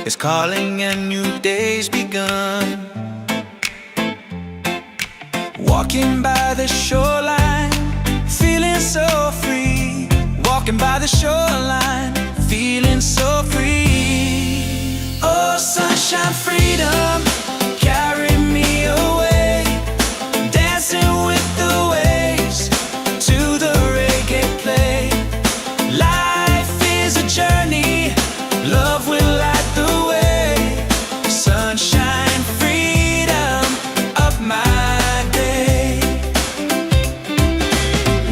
is calling and new day's begun. Walking by the shoreline, feeling so free. Walking by the shoreline, feeling so free. Oh, sunshine, freedom, carry me away. Dancing with the waves to the reggae play. Life is a journey, love will light the way. Sunshine, freedom of my day.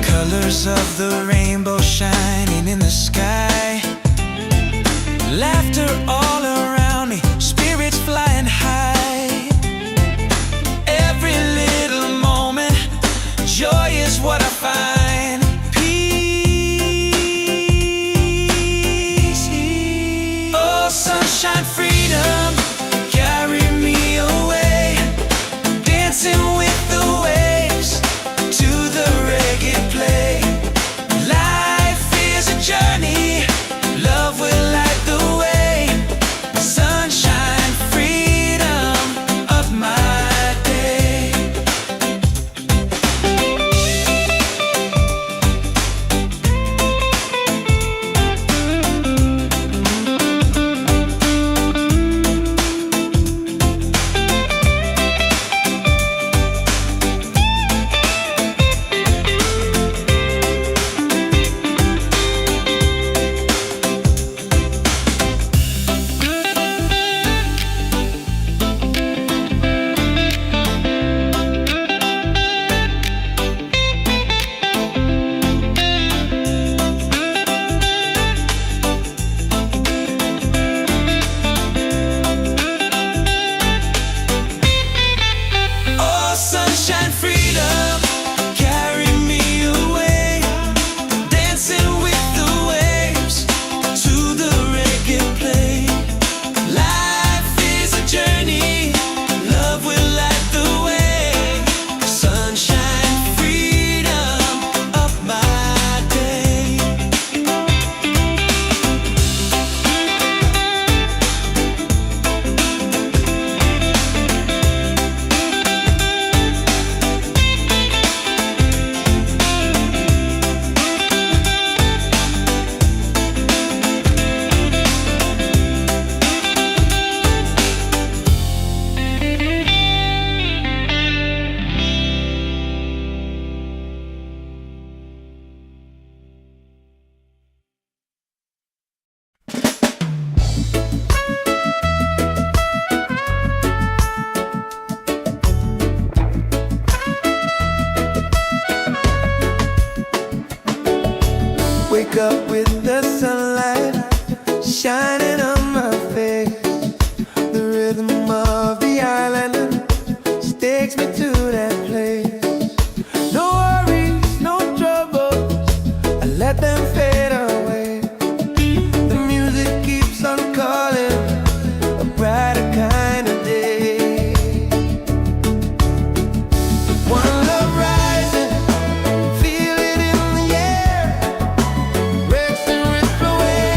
Colors of the rainbow shining in the sky. Laughter all around me, spirits flying high. Every little moment, joy is what I find. Peace. Oh, sunshine, freedom, carry me away. Dancing with the waves to the reggae play. Life is a journey, love will light the way. Sunshine, freedom of my day. Oh, sunshine, freedom, carry me away. Dancing with the waves to the reggae play. Life is a journey, love will light the way. Sunshine, freedom of my day. Wake up with the sunlight shining on my face. The rhythm of the island takes me to that place. No worries, no troubles, I let them fade away. The music keeps on calling, a brighter kind of day. One love rising, feel it in the air. Racing with the waves.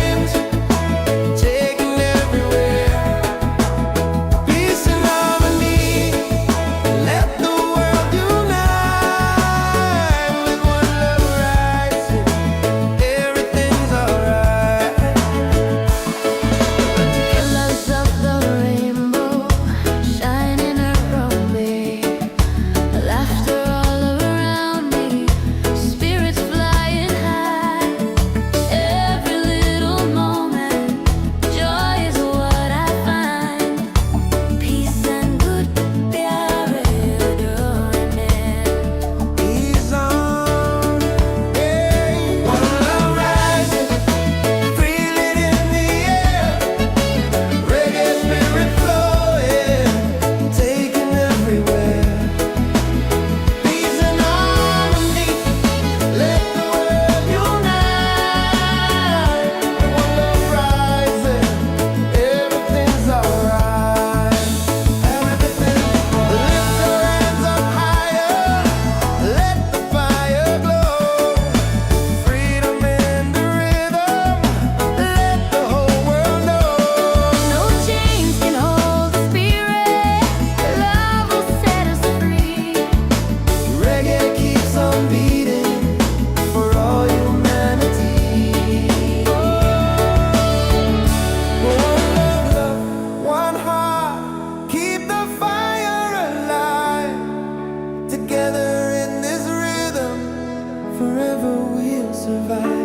survive.